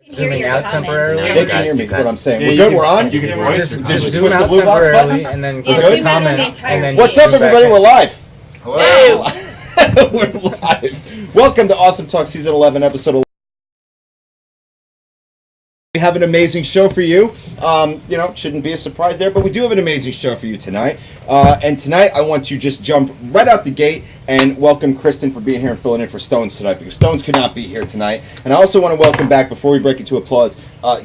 Zooming out temporarily. They can hear me is what I'm saying. Yeah, we're good, we're on? You can voice Just zoom out temporarily and then click the comments. And then What's up, everybody? We're live. Hello. We're live. Welcome to Awesome Talk Season 11, Episode 11. We have an amazing show for you. Shouldn't be a surprise there, but we do have an amazing show for you tonight. And tonight, I want to just jump right out the gate and welcome Kristen for being here and filling in for Stones tonight, because Stones could not be here tonight. And I also want to welcome back, before we break into applause,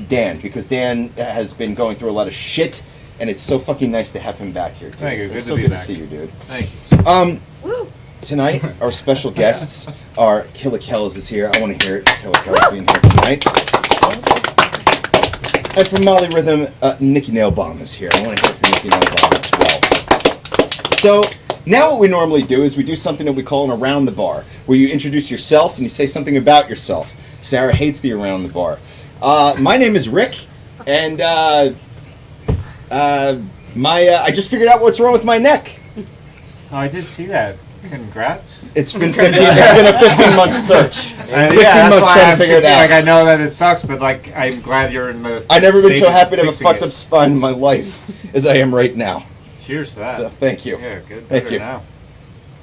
Dan, because Dan has been going through a lot of shit, and it's so fucking nice to have him back here, too. Thank you. It's Good so to be good back. to see you, dude. Thank you. Tonight, our special guests are Killa Kellz is here. I want to hear it. Killa Kellz being here tonight. And from Molly Rhythm, Nikki Nailbomb is here. I want to hear from Nikki Nailbomb as well. So, now what we normally do is we do something that we call an Around the Bar, where you introduce yourself and you say something about yourself. Sarah hates the Around the Bar. My name is Rick, and I just figured out what's wrong with my neck. Oh, I did see that. Congrats. It's been 15. It's been a 15-month search. 15 that's months why trying to I'm figure it out. Like, I know that it sucks, but like, I'm glad you're in the. I've never been so stage of happy to have a fixing fucked it. up spine in my life as I am right now. Cheers to that. So thank you. Yeah, good. Thank Better you. Now.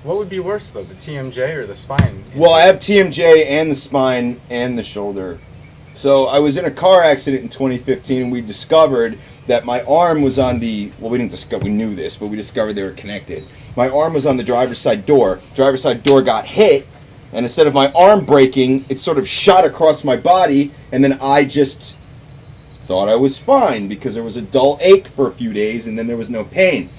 what would be worse though, the TMJ or the spine? Well, I have TMJ and the spine and the shoulder. So I was in a car accident in 2015, and we discovered that my arm was on the, well, we didn't discover, we knew this, but we discovered they were connected. My arm was on the driver's side door. Driver's side door got hit, and instead of my arm breaking, it sort of shot across my body, and then I just thought I was fine because there was a dull ache for a few days, and then there was no pain.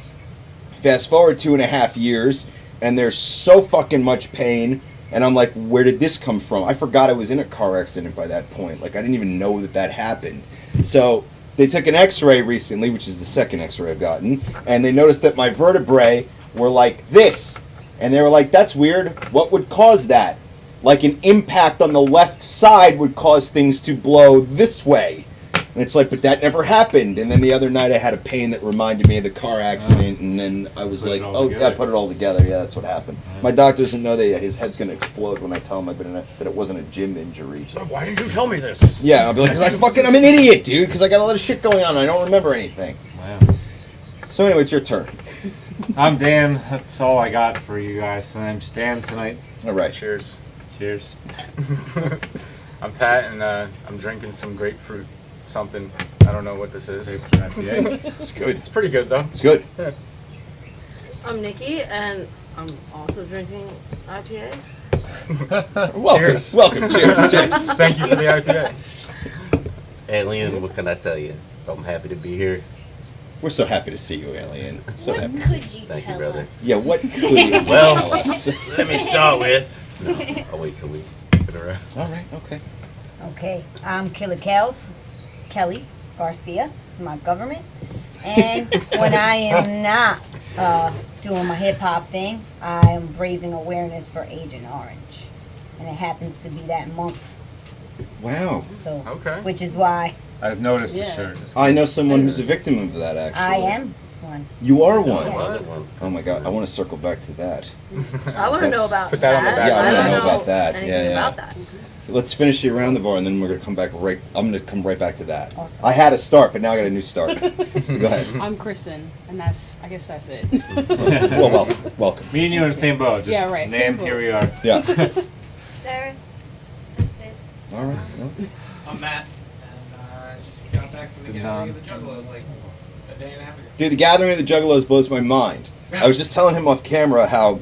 Fast forward 2.5 years, and there's so fucking much pain, and I'm like, where did this come from? I forgot I was in a car accident by that point. Like, I didn't even know that happened. So they took an x-ray recently, which is the second x-ray I've gotten, and they noticed that my vertebrae were like this. And they were like, that's weird. What would cause that? Like an impact on the left side would cause things to blow this way. And it's like, but that never happened. And then the other night I had a pain that reminded me of the car accident, and then I was like, oh, yeah, I put it all together. Yeah, that's what happened. My doctor doesn't know that his head's going to explode when I tell him that it wasn't a gym injury. So why didn't you tell me this? Yeah, I'll be like, because I'm an idiot, dude, because I got a lot of shit going on and I don't remember anything. Wow. So anyway, it's your turn. I'm Dan. That's all I got for you guys. And I'm just Dan tonight. All right. Cheers. Cheers. I'm Pat, and I'm drinking some grapefruit something. I don't know what this is. Grapefruit IPA. It's good. It's pretty good though. It's good. I'm Nikki, and I'm also drinking IPA. Welcome. Cheers. Welcome. Cheers. Cheers. Thank you for the IPA. Alien, what can I tell you? I'm happy to be here. We're so happy to see you, Alien. So What happy. could you Thank you, tell brother. us? Yeah, what could you Well- tell us? Let me start with. No, I'll wait till we get around. All right, okay. Okay, I'm Killa Kellz, Kelly Garcia. It's my government. And when I am not doing my hip hop thing, I am raising awareness for Agent Orange, and it happens to be that month. Wow. So, Okay. which is why I've noticed the Yeah. shirt. It's I know someone who's a victim of that, actually. I am one. You are one. Yeah. Another one. Oh my god, I want to circle back to that. I want to know Let's about put that on the back. Yeah, I I wanna don't know about that. anything Yeah, yeah. about that. Let's finish the Around the Bar, and then we're gonna come back right. I'm gonna come right back to that. Awesome. I had a start, but now I got a new start. Go ahead. I'm Kristen, and I guess that's it. Well, welcome. Welcome. Me and you in the same boat. Just Yeah, right, Name, same boat. here we are. Yeah. Sarah, that's it. All right. Well, I'm Matt, and just got back from the Good gathering night. of the Juggalos like a day and a half ago. dude, the Gathering of the Juggalos blows my mind. I was just telling him off camera how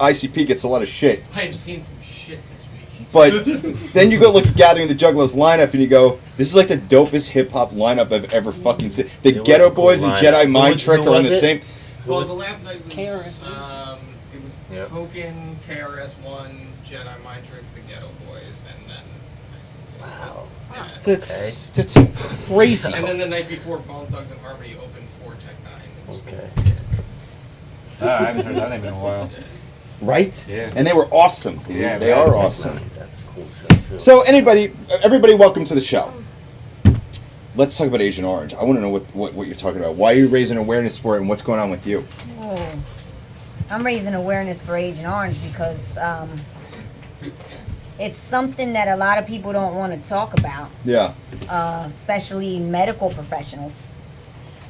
ICP gets a lot of shit. I have seen some shit this week. But then you go look at Gathering the Juggalos lineup and you go, this is like the dopest hip hop lineup I've ever fucking seen. The It was Ghetto a cool Boys and lineup. Jedi Who Mind was- Trick who are on was the it? same. Well, the last night was KRS-One. it was Yep. Token, KRS-One, Jedi Mind Tricks, the Ghetto Boys, and then Wow. Yeah. That's crazy. And then the night before, Bone Thugs and Harmony opened for Tech Nine. It was Okay. Yeah. I haven't heard that name in a while. Right? Yeah. And they were awesome, dude. Yeah, they man, are Tech awesome. That's a cool show too. So everybody, welcome to the show. Let's talk about Agent Orange. I want to know what you're talking about. Why are you raising awareness for it, and what's going on with you? Oh. I'm raising awareness for Agent Orange because it's something that a lot of people don't want to talk about, Yeah. especially medical professionals.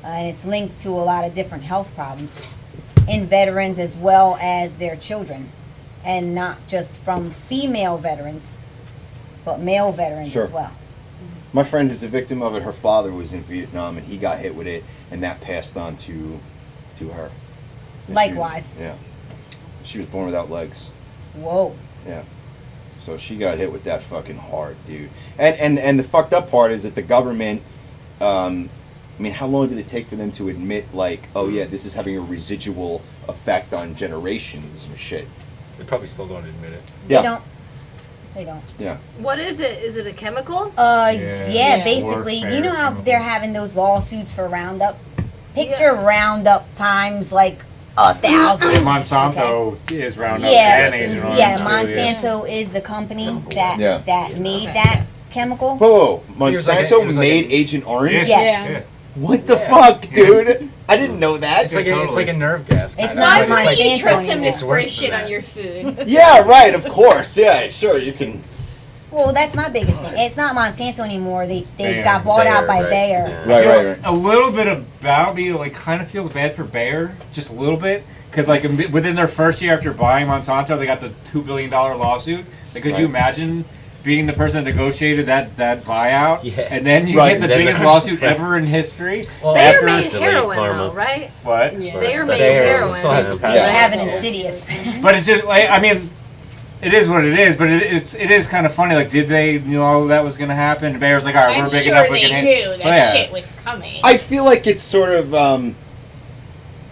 And it's linked to a lot of different health problems in veterans as well as their children. And not just from female veterans, but male veterans Sure. as well. My friend who's a victim of it, her father was in Vietnam, and he got hit with it, and that passed on to her. And Likewise. Yeah. She was born without legs. Whoa. Yeah. So she got hit with that fucking hard, dude. And the fucked up part is that the government, I mean, how long did it take for them to admit, like, oh yeah, this is having a residual effect on generations and shit? They probably still don't admit it. Yeah. They don't. Yeah. What is it? Is it a chemical? Yeah, basically. Warfare You know how chemical. they're having those lawsuits for Roundup? Picture Roundup times like 1,000. Monsanto is Roundup Yeah, and Agent Orange. yeah. too, Monsanto is the company that Yeah. made that chemical. Whoa, It was like Monsanto it was like made a- Agent Orange? Yeah. Yes. Yeah. What the fuck, dude? I didn't know that. It's like a nerve gas. It's kinda, not but Monsanto You trust them to It's spray worse shit than on that. your food. Yeah, right, of course. Yeah, sure, you can. Well, that's my biggest thing. It's not Monsanto anymore. They Bayer. got bought out by Bayer, right. Bayer. Yeah. I feel Right. A little bit about me, like, kind of feels bad for Bayer, just a little bit, because like within their first year after buying Monsanto, they got the $2 billion lawsuit. Like, could you Right. imagine being the person that negotiated that buyout, Yeah. and then you Right. get the Then biggest the- lawsuit ever in history? Well, Bayer after made delayed heroin karma. though, right? what? Yeah. Bayer made Bayer heroin. still has the They patent. have an insidious. But it's just like, I mean, it is what it is. But it is kind of funny. Like, did they know that was going to happen? And Bayer's like, all right, I'm we're big sure enough. We they can knew that But yeah. shit was coming. I feel like it's sort of,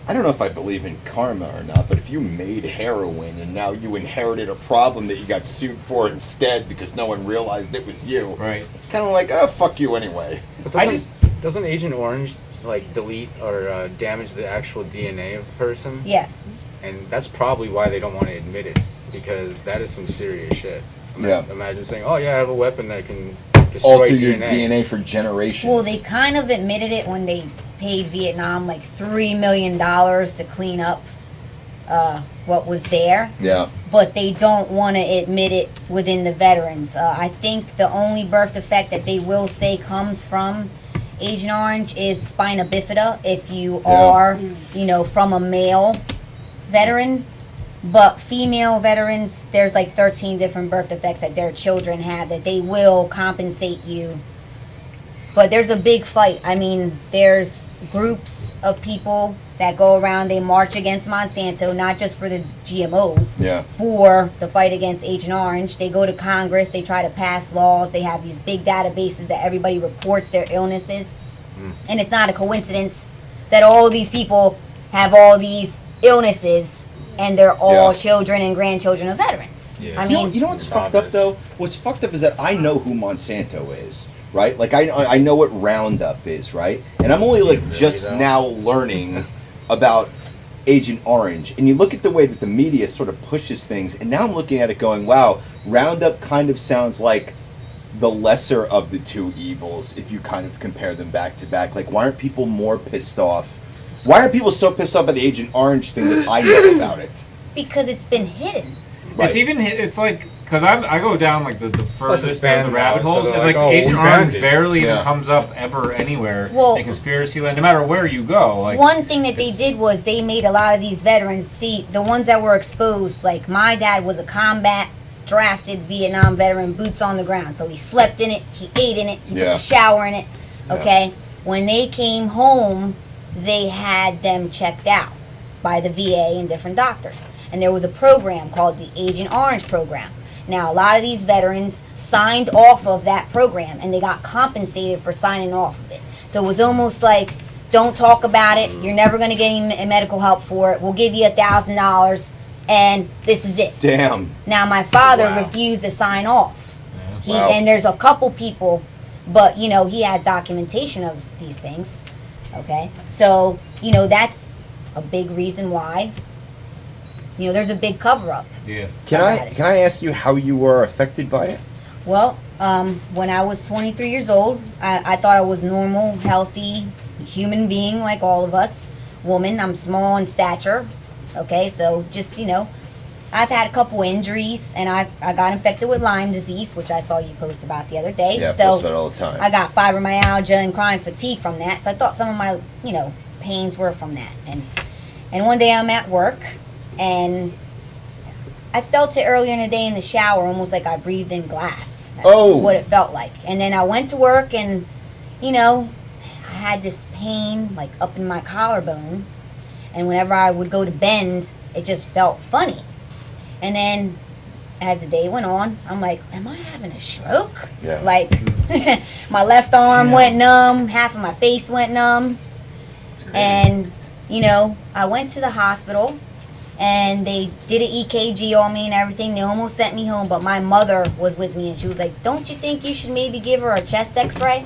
I don't know if I believe in karma or not, but if you made heroin and now you inherited a problem that you got sued for instead because no one realized it was you, Right. it's kind of like, oh, fuck you anyway. But I doesn't Agent Orange like delete or damage the actual DNA of the person? Yes. And that's probably why they don't want to admit it, because that is some serious shit. Yeah. Imagine saying, "Oh yeah, I have a weapon that can destroy Alter your DNA." DNA for generations. Well, they kind of admitted it when they paid Vietnam like $3 million to clean up what was there. Yeah. But they don't want to admit it within the veterans. I think the only birth defect that they will say comes from Agent Orange is spina bifida if you are, from a male veteran. But female veterans, there's like 13 different birth defects that their children have that they will compensate you. But there's a big fight. I mean, there's groups of people that go around, they march against Monsanto, not just for the GMOs, Yeah. for the fight against Agent Orange. They go to Congress, they try to pass laws, they have these big databases that everybody reports their illnesses. And it's not a coincidence that all these people have all these illnesses and they're all Yeah. children and grandchildren of veterans. Yeah. I You know, mean, you know what's It's fucked up obvious. though? What's fucked up is that I know who Monsanto is, right? Like I know what Roundup is, right? And I'm only like really, just though? now learning about Agent Orange. And you look at the way that the media sort of pushes things, and now I'm looking at it going, wow, Roundup kind of sounds like the lesser of the two evils if you kind of compare them back to back. Like, why aren't people more pissed off? Why aren't people so pissed off by the Agent Orange thing that I know about it? because it's been hidden. Right. It's like, because I go down like the furthest of banned the now, rabbit so holes, they're and like, like oh, Agent we banned Orange it. barely Yeah. even comes up ever anywhere Well, in conspiracy land, no matter where you go. Like, One thing that they did was they made a lot of these veterans see the ones that were exposed. Like my dad was a combat drafted Vietnam veteran, boots on the ground. So he slept in it, he ate in it, he took Yeah. a shower in it. Okay, when they came home, they had them checked out by the VA and different doctors. And there was a program called the Agent Orange program. Now, a lot of these veterans signed off of that program, and they got compensated for signing off of it. So it was almost like, don't talk about it. You're never going to get any medical help for it. We'll give you $1,000, and this is it. Damn. Now, my father Wow. refused to sign off. Wow. And there's a couple people, but, you know, he had documentation of these things. Okay? So, you know, that's a big reason why, you know, there's a big cover-up. Yeah. Can I ask you how you were affected by it? Well, when I was 23 years old, I thought I was normal, healthy, human being like all of us. Woman, I'm small in stature. Okay, so just, you know, I've had a couple injuries, and I got infected with Lyme disease, which I saw you post about the other day. Yeah, I so post about it all the time. I got fibromyalgia and chronic fatigue from that, so I thought some of my, you know, pains were from that. And one day I'm at work, and I felt it earlier in the day in the shower, almost like I breathed in glass. That's what it felt like. And then I went to work, and, you know, I had this pain, like, up in my collarbone. And whenever I would go to bend, it just felt funny. And then, as the day went on, I'm like, am I having a stroke? Yeah. Like, my left arm went numb, half of my face went numb. And, you know, I went to the hospital, and they did an EKG on me and everything. They almost sent me home, but my mother was with me, and she was like, don't you think you should maybe give her a chest x-ray?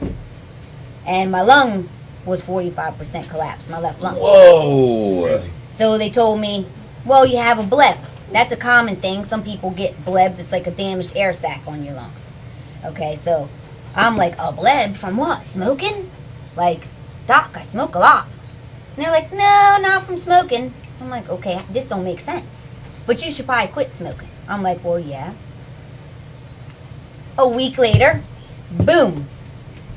And my lung was 45% collapsed, my left lung. Whoa. So they told me, well, you have a bleb. That's a common thing. Some people get blebs. It's like a damaged air sac on your lungs. Okay, so I'm like, a bleb from what? Smoking? Like, doc, I smoke a lot. And they're like, no, not from smoking. I'm like, okay, this don't make sense. But you should probably quit smoking. I'm like, well, yeah. A week later, boom,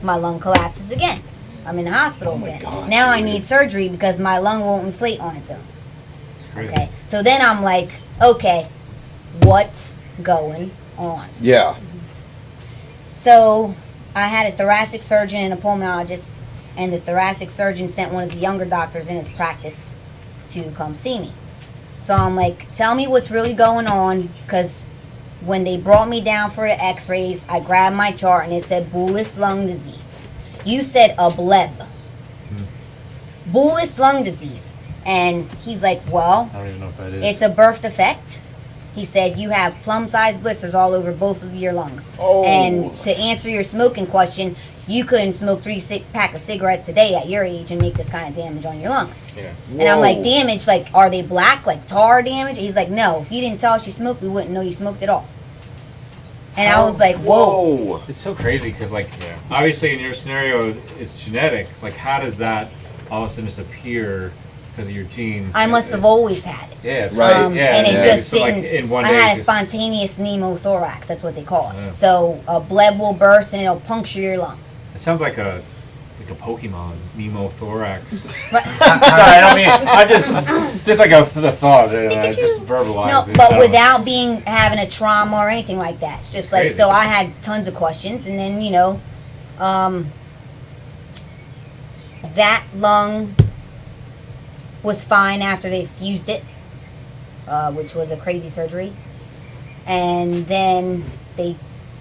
my lung collapses again. I'm in the hospital again. God, now I dude. need surgery because my lung won't inflate on its own. Okay, so then I'm like, okay, what's going on? Yeah. So I had a thoracic surgeon and a pulmonologist, and the thoracic surgeon sent one of the younger doctors in his practice to come see me. So I'm like, tell me what's really going on, because when they brought me down for the x-rays, I grabbed my chart and it said bullous lung disease. You said a bleb. Bullous lung disease. And he's like, well, I don't even know if that is. it's a birth defect. He said, you have plum-sized blisters all over both of your lungs. Oh. And to answer your smoking question, you couldn't smoke 3 pack of cigarettes a day at your age and make this kind of damage on your lungs. Yeah. And I'm like, Whoa. damage, like, are they black, like tar damage? He's like, no, if you didn't tell us you smoked, we wouldn't know you smoked at all. And I was like, whoa. It's so crazy because, like, obviously in your scenario, it's genetics. Like, how does that all of a sudden just appear because of your genes? I must have always had it. Yeah, it's Right. Yeah, and it yeah. just So, like, didn't. in one I day, had a just- spontaneous pneumothorax. That's what they call it. Yeah. So a bleb will burst and it'll puncture your lung. It sounds like a Pokemon, pneumothorax. Right. Sorry, I don't mean. I just like the thought. I Pikachu. just verbalize No, it. I but don't without having a trauma or anything like that. It's just like, Crazy. so I had tons of questions, and then, you know, that lung was fine after they fused it, which was a crazy surgery. And then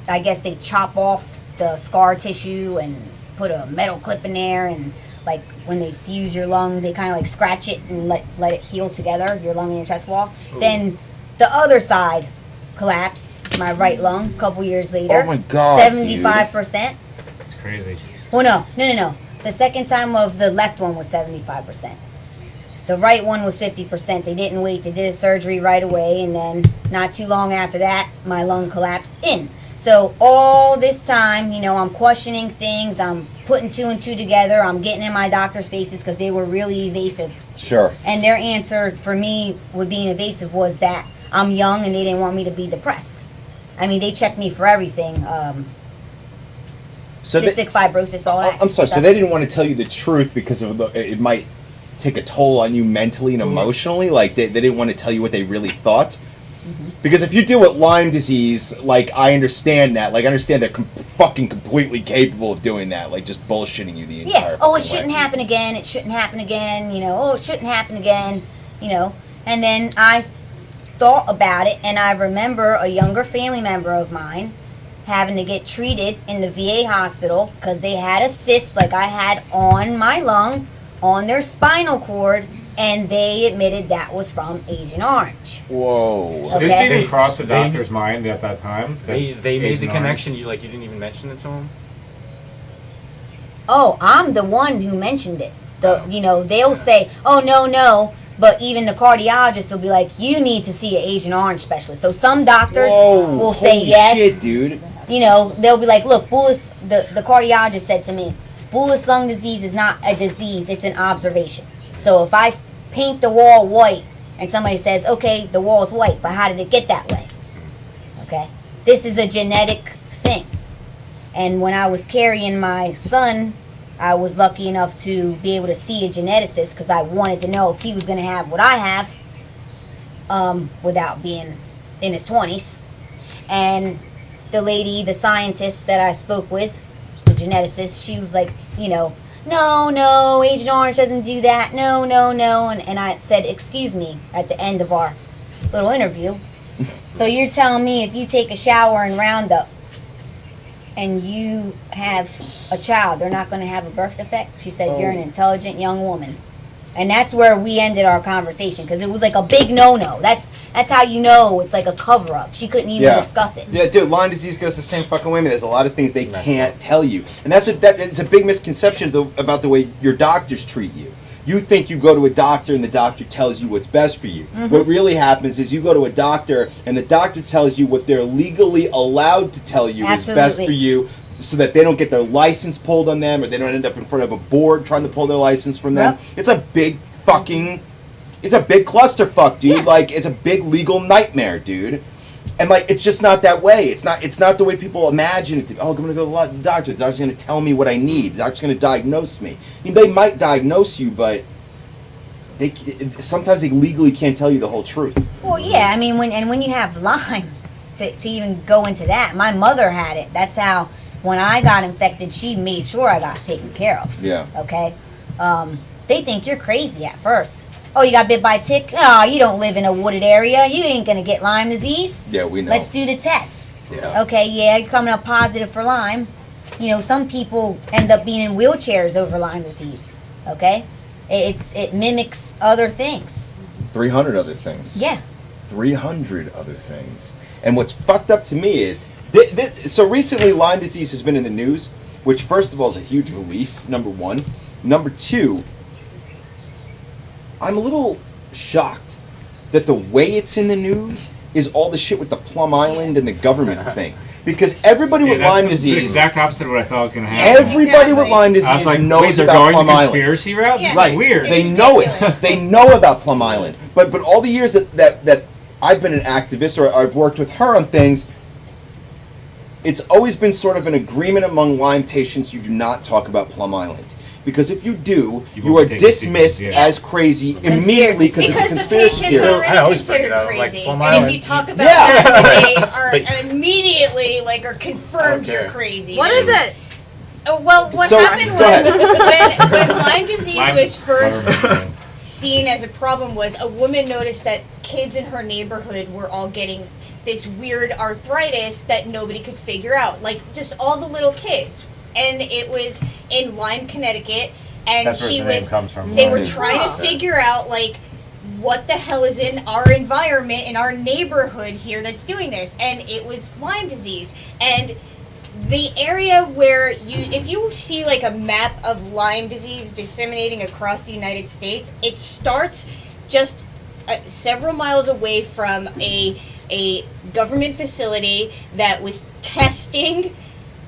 I guess they chop off the scar tissue and put a metal clip in there, and like when they fuse your lung, they kind of like scratch it and let it heal together, your lung and your chest wall. Ooh. Then the other side collapsed, my right lung, a couple years later. Oh my God, 75%. It's crazy. Well, no. The second time of the left one was 75%. The right one was 50%. They didn't wait. They did a surgery right away, and then not too long after that, my lung collapsed in. So all this time, you know, I'm questioning things. I'm putting 2 and 2 together. I'm getting in my doctor's faces because they were really evasive. Sure. And their answer for me with being evasive was that I'm young and they didn't want me to be depressed. I mean, they checked me for everything. So cystic fibrosis, all that. I'm sorry. So stuff. they didn't want to tell you the truth because of it might take a toll on you mentally and emotionally. Like they didn't want to tell you what they really thought. Because if you deal with Lyme disease, like, I understand that. Like, I understand they're fucking completely capable of doing that. Like, just bullshitting you the entire Yeah. Oh, it fucking shouldn't way. happen again. It shouldn't happen again. You know. Oh, it shouldn't happen again. You know. And then I thought about it, and I remember a younger family member of mine having to get treated in the VA hospital because they had a cyst like I had on my lung, on their spinal cord, and they admitted that was from Agent Orange. Whoa. So- Did Okay. it even cross the They- doctor's mind at that time? They that made the Agent Orange- connection. You didn't even mention it to him. Oh, I'm the one who mentioned it. They'll say, "Oh no," but even the cardiologist will be like, "You need to see an Agent Orange specialist." So some doctors will say Holy yes. shit, dude. They'll be like, "Look, bullous." The cardiologist said to me, "Bullous lung disease is not a disease; it's an observation." So if I paint the wall white and somebody says, "Okay, the wall's white, but how did it get that way?" Okay, this is a genetic thing. And when I was carrying my son, I was lucky enough to be able to see a geneticist because I wanted to know if he was going to have what I have without being in his 20s. And the lady, the scientist that I spoke with, the geneticist, she was like, no, Agent Orange doesn't do that. No. And I said, excuse me, at the end of our little interview. So you're telling me if you take a shower in Roundup and you have a child, they're not going to have a birth defect? She said, you're an intelligent young woman. And that's where we ended our conversation because it was like a big no-no. That's how you know it's like a cover-up. She couldn't even discuss it. Yeah, dude, Lyme disease goes the same fucking way. There's a lot of things they It's messed can't up. tell you. And it's a big misconception about the way your doctors treat you. You think you go to a doctor and the doctor tells you what's best for you. Mm-hmm. What really happens is you go to a doctor and the doctor tells you what they're legally allowed to tell you is best Absolutely. for you so that they don't get their license pulled on them or they don't end up in front of a board trying to pull their license from them. Yep. It's a big clusterfuck, dude. Yeah. Like, it's a big legal nightmare, dude. And like, it's just not that way. It's not the way people imagine it. I'm gonna go to the doctor. The doctor's gonna tell me what I need. The doctor's gonna diagnose me. I mean, they might diagnose you, but sometimes they legally can't tell you the whole truth. Well, yeah, I mean, when you have Lyme, to even go into that, my mother had it. That's how, when I got infected, she made sure I got taken care of. Yeah. Okay? They think you're crazy at first. Oh, you got bit by a tick? Oh, you don't live in a wooded area. You ain't going to get Lyme disease. Yeah, we know. Let's do the tests. Yeah. Okay, yeah, you're coming up positive for Lyme. Some people end up being in wheelchairs over Lyme disease. Okay? It mimics other things. 300 other things. Yeah. 300 other things. And what's fucked up to me is, so recently Lyme disease has been in the news, which first of all is a huge relief, number one. Number two, I'm a little shocked that the way it's in the news is all the shit with the Plum Island and the government thing. Because everybody with that's Lyme the disease, exact opposite of what I thought was going to happen. everybody with Exactly. Lyme I was disease like, wait, knows they're about going Plum the Island. conspiracy route? Yeah. This Right, is weird. they know it. ridiculous. They know about Plum Island. But all the years that I've been an activist or I've worked with her on things, it's always been sort of an agreement among Lyme patients you do not talk about Plum Island. Because if you do, You you won't are be taken dismissed seriously, yeah. as crazy immediately because it's a Because the conspiracy patients theory. are I always already bring it considered up, like, crazy, Plum and if Island. you talk about Yeah. that, they are But- immediately are confirmed Okay. you're crazy. What is it? Well, what So- happened go ahead. was when Lyme disease Lyme- was first government. seen as a problem was a woman noticed that kids in her neighborhood were all getting this weird arthritis that nobody could figure out, like just all the little kids, and it was in Lyme, Connecticut, and That's where she the name was. comes from. They Lyme. were trying to figure out what the hell is in our environment in our neighborhood here that's doing this, and it was Lyme disease. And the area where if you see a map of Lyme disease disseminating across the United States, it starts just several miles away from a government facility that was testing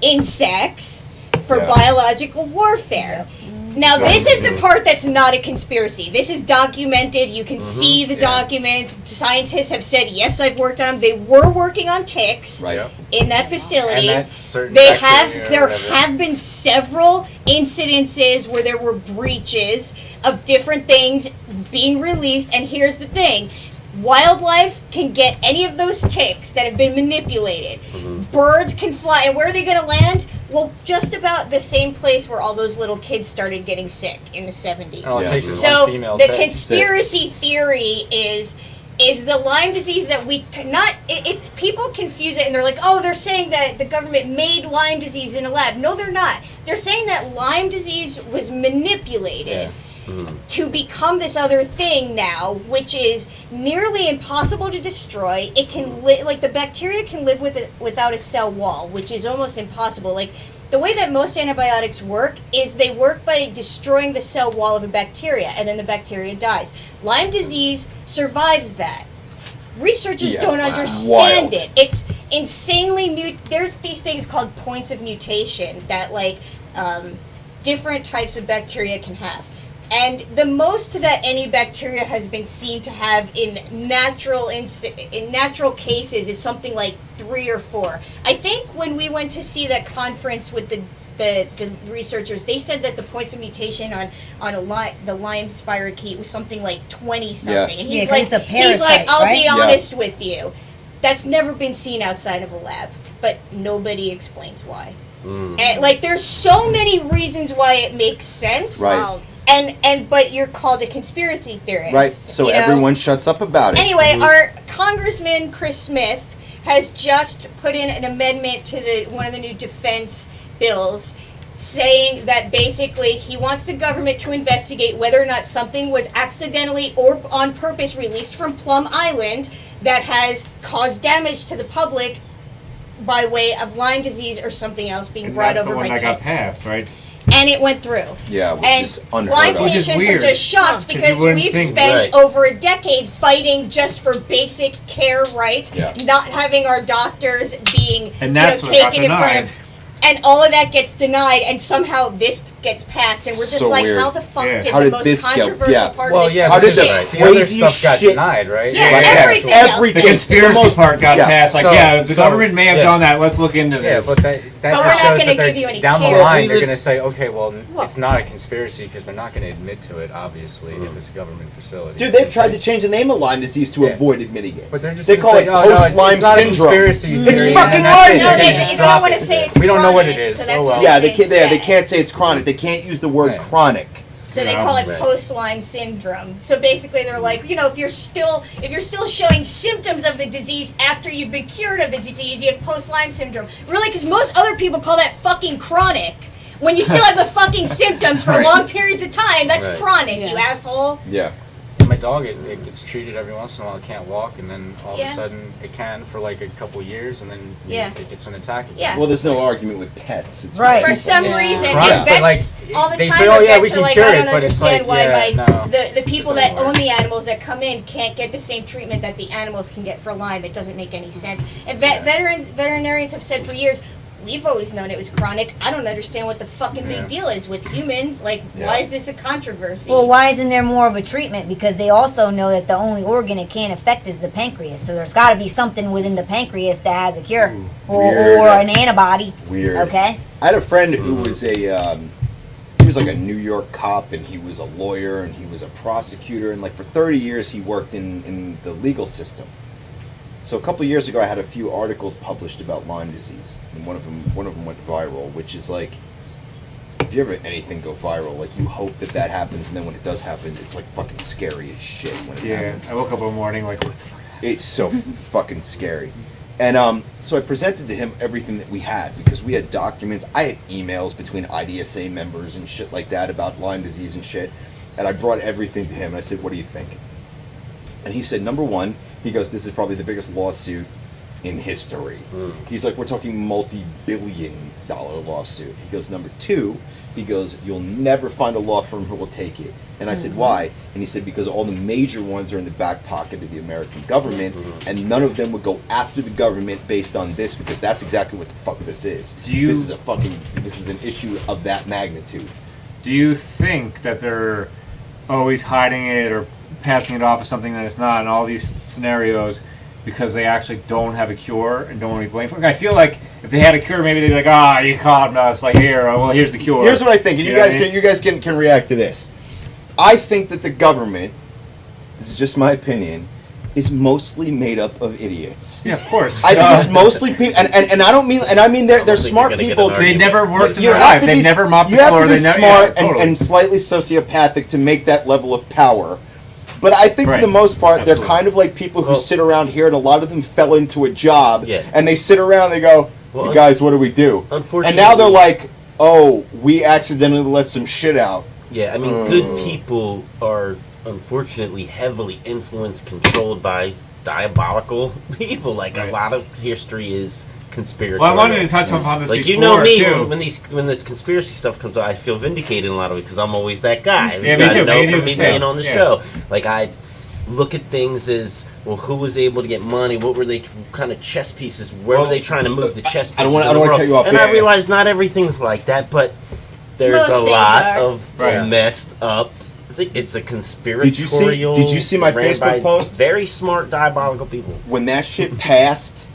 insects for Yeah. biological warfare. Now, this is the part that's not a conspiracy. This is documented. You can see the documents. Scientists have said, yes, I've worked on them. They were working on ticks Right. Yep. in that facility. And that's certain They bacteria or there whatever. have been several incidences where there were breaches of different things being released. And here's the thing. Wildlife can get any of those ticks that have been manipulated. Birds can fly. And where are they going to land? Well, just about the same place where all those little kids started getting sick in the 70s. All it Yeah. takes is So one female the tick. conspiracy theory is is the Lyme disease that we cannot. People confuse it and they're like, oh, they're saying that the government made Lyme disease in a lab. No, they're not. They're saying that Lyme disease was manipulated to become this other thing now, which is nearly impossible to destroy. It can like the bacteria can live without a cell wall, which is almost impossible. Like the way that most antibiotics work is they work by destroying the cell wall of a bacteria, and then the bacteria dies. Lyme disease survives that. Researchers don't understand it. It's insanely there's these things called points of mutation that like different types of bacteria can have. And the most that any bacteria has been seen to have in natural cases is something like 3 or 4. I think when we went to see that conference with the researchers, they said that the points of mutation on the Lyme spirochete was something like 20 something. And he's like, it's a parasite, I'll right? be honest with you, that's never been seen outside of a lab, but nobody explains why. And like, there's so many reasons why it makes sense. Right. But you're called a conspiracy theorist. Right, so everyone shuts up about it. Anyway, our Congressman Chris Smith has just put in an amendment to one of the new defense bills saying that basically he wants the government to investigate whether or not something was accidentally or on purpose released from Plum Island that has caused damage to the public by way of Lyme disease or something else being brought over by ticks. That's the one that got passed, right? And it went through. Yeah, which and is unheard Lyme of. patients are just shocked because we've spent right. over a decade fighting just for basic care rights, not having our doctors being and that's taken in front of. And all of that gets denied, and somehow this gets passed, and we're just So like, weird. how the fuck did How the did most this go? controversial Yeah. part Well, of this yeah, How did because the the other craziest stuff got shit- denied, right? Yeah, Like, everything so- else. The conspiracy part got passed. Like, the So- government may have yeah. done that. Let's look into Yeah, this. but that But we're just not shows gonna that give you they're any down the care. line. They're going to say, okay, well, it's not a conspiracy because they're not going to admit to it, obviously, if it's a government facility. Dude, they've tried to change the name of Lyme disease to Yeah. avoid admitting it. But they're just They gonna call say, it no, post-Lyme it's not a syndrome. conspiracy It's theory, fucking and that's Lyme it. No, disease. they Just don't drop want to it. say it's We don't know what chronic, it is. so that's Oh, what well. Yeah, they they can't say it's chronic. They can't use the word Right. chronic. So they call it Right. post-Lyme syndrome. So basically, they're like, if you're still showing symptoms of the disease after you've been cured of the disease, you have post-Lyme syndrome. Really, because most other people call that fucking chronic. When you still have the fucking symptoms for long periods of time, that's Right. chronic, Yeah. you asshole. Yeah. My dog, it gets treated every once in a while. It can't walk, and then all of a sudden it can for like a couple years, and then it gets an attack again. Yeah. Well, there's no argument with pets. It's Right. For people. some Yeah. reason, Chronic, and but, vets like, all the they time. say, the "Oh, yeah, vets we are can like, cure I it," don't but it's understand like, why no. the people It that doesn't own work. the animals that come in can't get the same treatment that the animals can get for Lyme. It doesn't make any sense. And veterinarians have said for years, we've always known it was chronic. I don't understand what the fucking big deal is with humans. Like, why is this a controversy? Well, why isn't there more of a treatment? Because they also know that the only organ it can't affect is the pancreas. So there's got to be something within the pancreas that has a cure Weird. or an antibody. Weird. Okay. I had a friend who was he was like a New York cop, and he was a lawyer, and he was a prosecutor, and like for 30 years he worked in the legal system. So a couple of years ago, I had a few articles published about Lyme disease, and one of them went viral, which is like, if you ever anything go viral, like you hope that happens, and then when it does happen, it's like fucking scary as shit when it happens. I woke up one morning like, what the fuck? It's so fucking scary. And so I presented to him everything that we had, because we had documents. I had emails between IDSA members and shit like that about Lyme disease and shit. And I brought everything to him, and I said, what do you think? And he said, number one, he goes, this is probably the biggest lawsuit in history. He's like, we're talking multi-billion-dollar lawsuit. He goes, number two, he goes, you'll never find a law firm who will take it. And I said, why? And he said, because all the major ones are in the back pocket of the American government, and none of them would go after the government based on this, because that's exactly what the fuck this is. This is an issue of that magnitude. Do you think that they're always hiding it or passing it off as something that it's not in all these scenarios because they actually don't have a cure and don't want to be blamed for it? I feel like if they had a cure, maybe they'd be like, you caught us. Like, here's the cure. Here's what I think, and you know what I mean? guys can react to this. I think that the government, this is just my opinion, is mostly made up of idiots. Yeah, of course. I think it's mostly people, and I don't mean, and I mean they're think smart you're gonna get people. an They never worked in You their have life. to They've be- never mopped the You have floor. to be They never, smart totally. and slightly sociopathic to make that level of power. But I think Right. for the most part, Absolutely. they're kind of like people who Well- sit around here, and a lot of them fell into a job, Yeah. and they sit around, and they go, Well, "You guys, what do we do?" unfortunately- And now they're like, "Oh, we accidentally let some shit out." Yeah, I mean, good people are unfortunately heavily influenced, controlled by diabolical people. Like Right. a lot of history is conspiratorial. Well, I wanted to touch upon this Like before, you know me, too. when this conspiracy stuff comes out, I feel vindicated in a lot of ways because I'm always that guy. Yeah, you me guys too. know Me too, from the me same. being on the Yeah. show. Like I look at things as well. Who was able to get money? What were they kind of chess pieces? Where were they trying to move the chess pieces? I don't wanna of the cut world? you off. And Yeah, I yeah. realize not everything's like that, but there's Most a things lot are. of Right. messed up. I think it's a conspiratorial. Did you see my ran Facebook by post? Very smart, diabolical people. When that shit passed,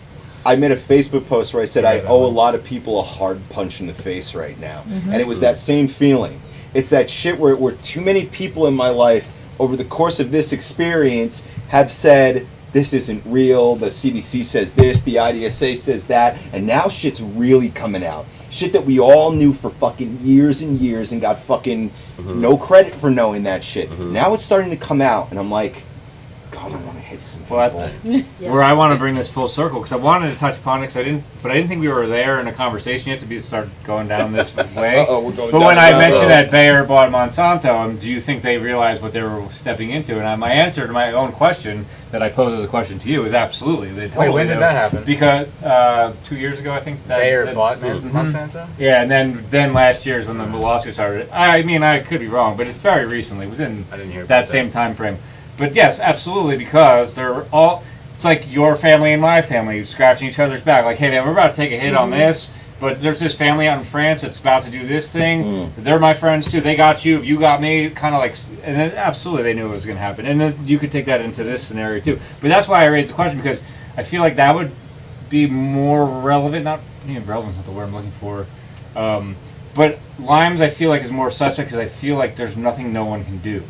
I made a Facebook post where I said I owe a lot of people a hard punch in the face right now. And it was that same feeling. It's that shit where too many people in my life over the course of this experience have said, this isn't real, the CDC says this, the IDSA says that, and now shit's really coming out. Shit that we all knew for fucking years and years and got fucking no credit for knowing that shit. Now it's starting to come out, and I'm like, God, I want to hit some people. Well, that's where I want to bring this full circle because I wanted to touch upon it, but I didn't think we were there in a conversation yet to start going down this way. Uh-oh, we're going But down when the I rabbit mentioned hole. that Bayer bought Monsanto, do you think they realized what they were stepping into? And my answer to my own question that I posed as a question to you is absolutely. They totally when did knew. that happen? Because 2 years ago, I think. Bayer bought Mhm. Monsanto? Yeah, and then last year is when the lawsuit started. I mean, I could be wrong, but it's very recently, within I didn't hear that about same time frame. But yes, absolutely, because they're all. It's like your family and my family scratching each other's back. Like, hey man, we're about to take a hit on this, but there's this family out in France that's about to do this thing. They're my friends too. They got you. If you got me, kind of like. And then absolutely, they knew it was going to happen. And then you could take that into this scenario too. But that's why I raised the question because I feel like that would be more relevant. Not relevant's not the word I'm looking for. But Limes, I feel like is more suspect because I feel like there's nothing no one can do.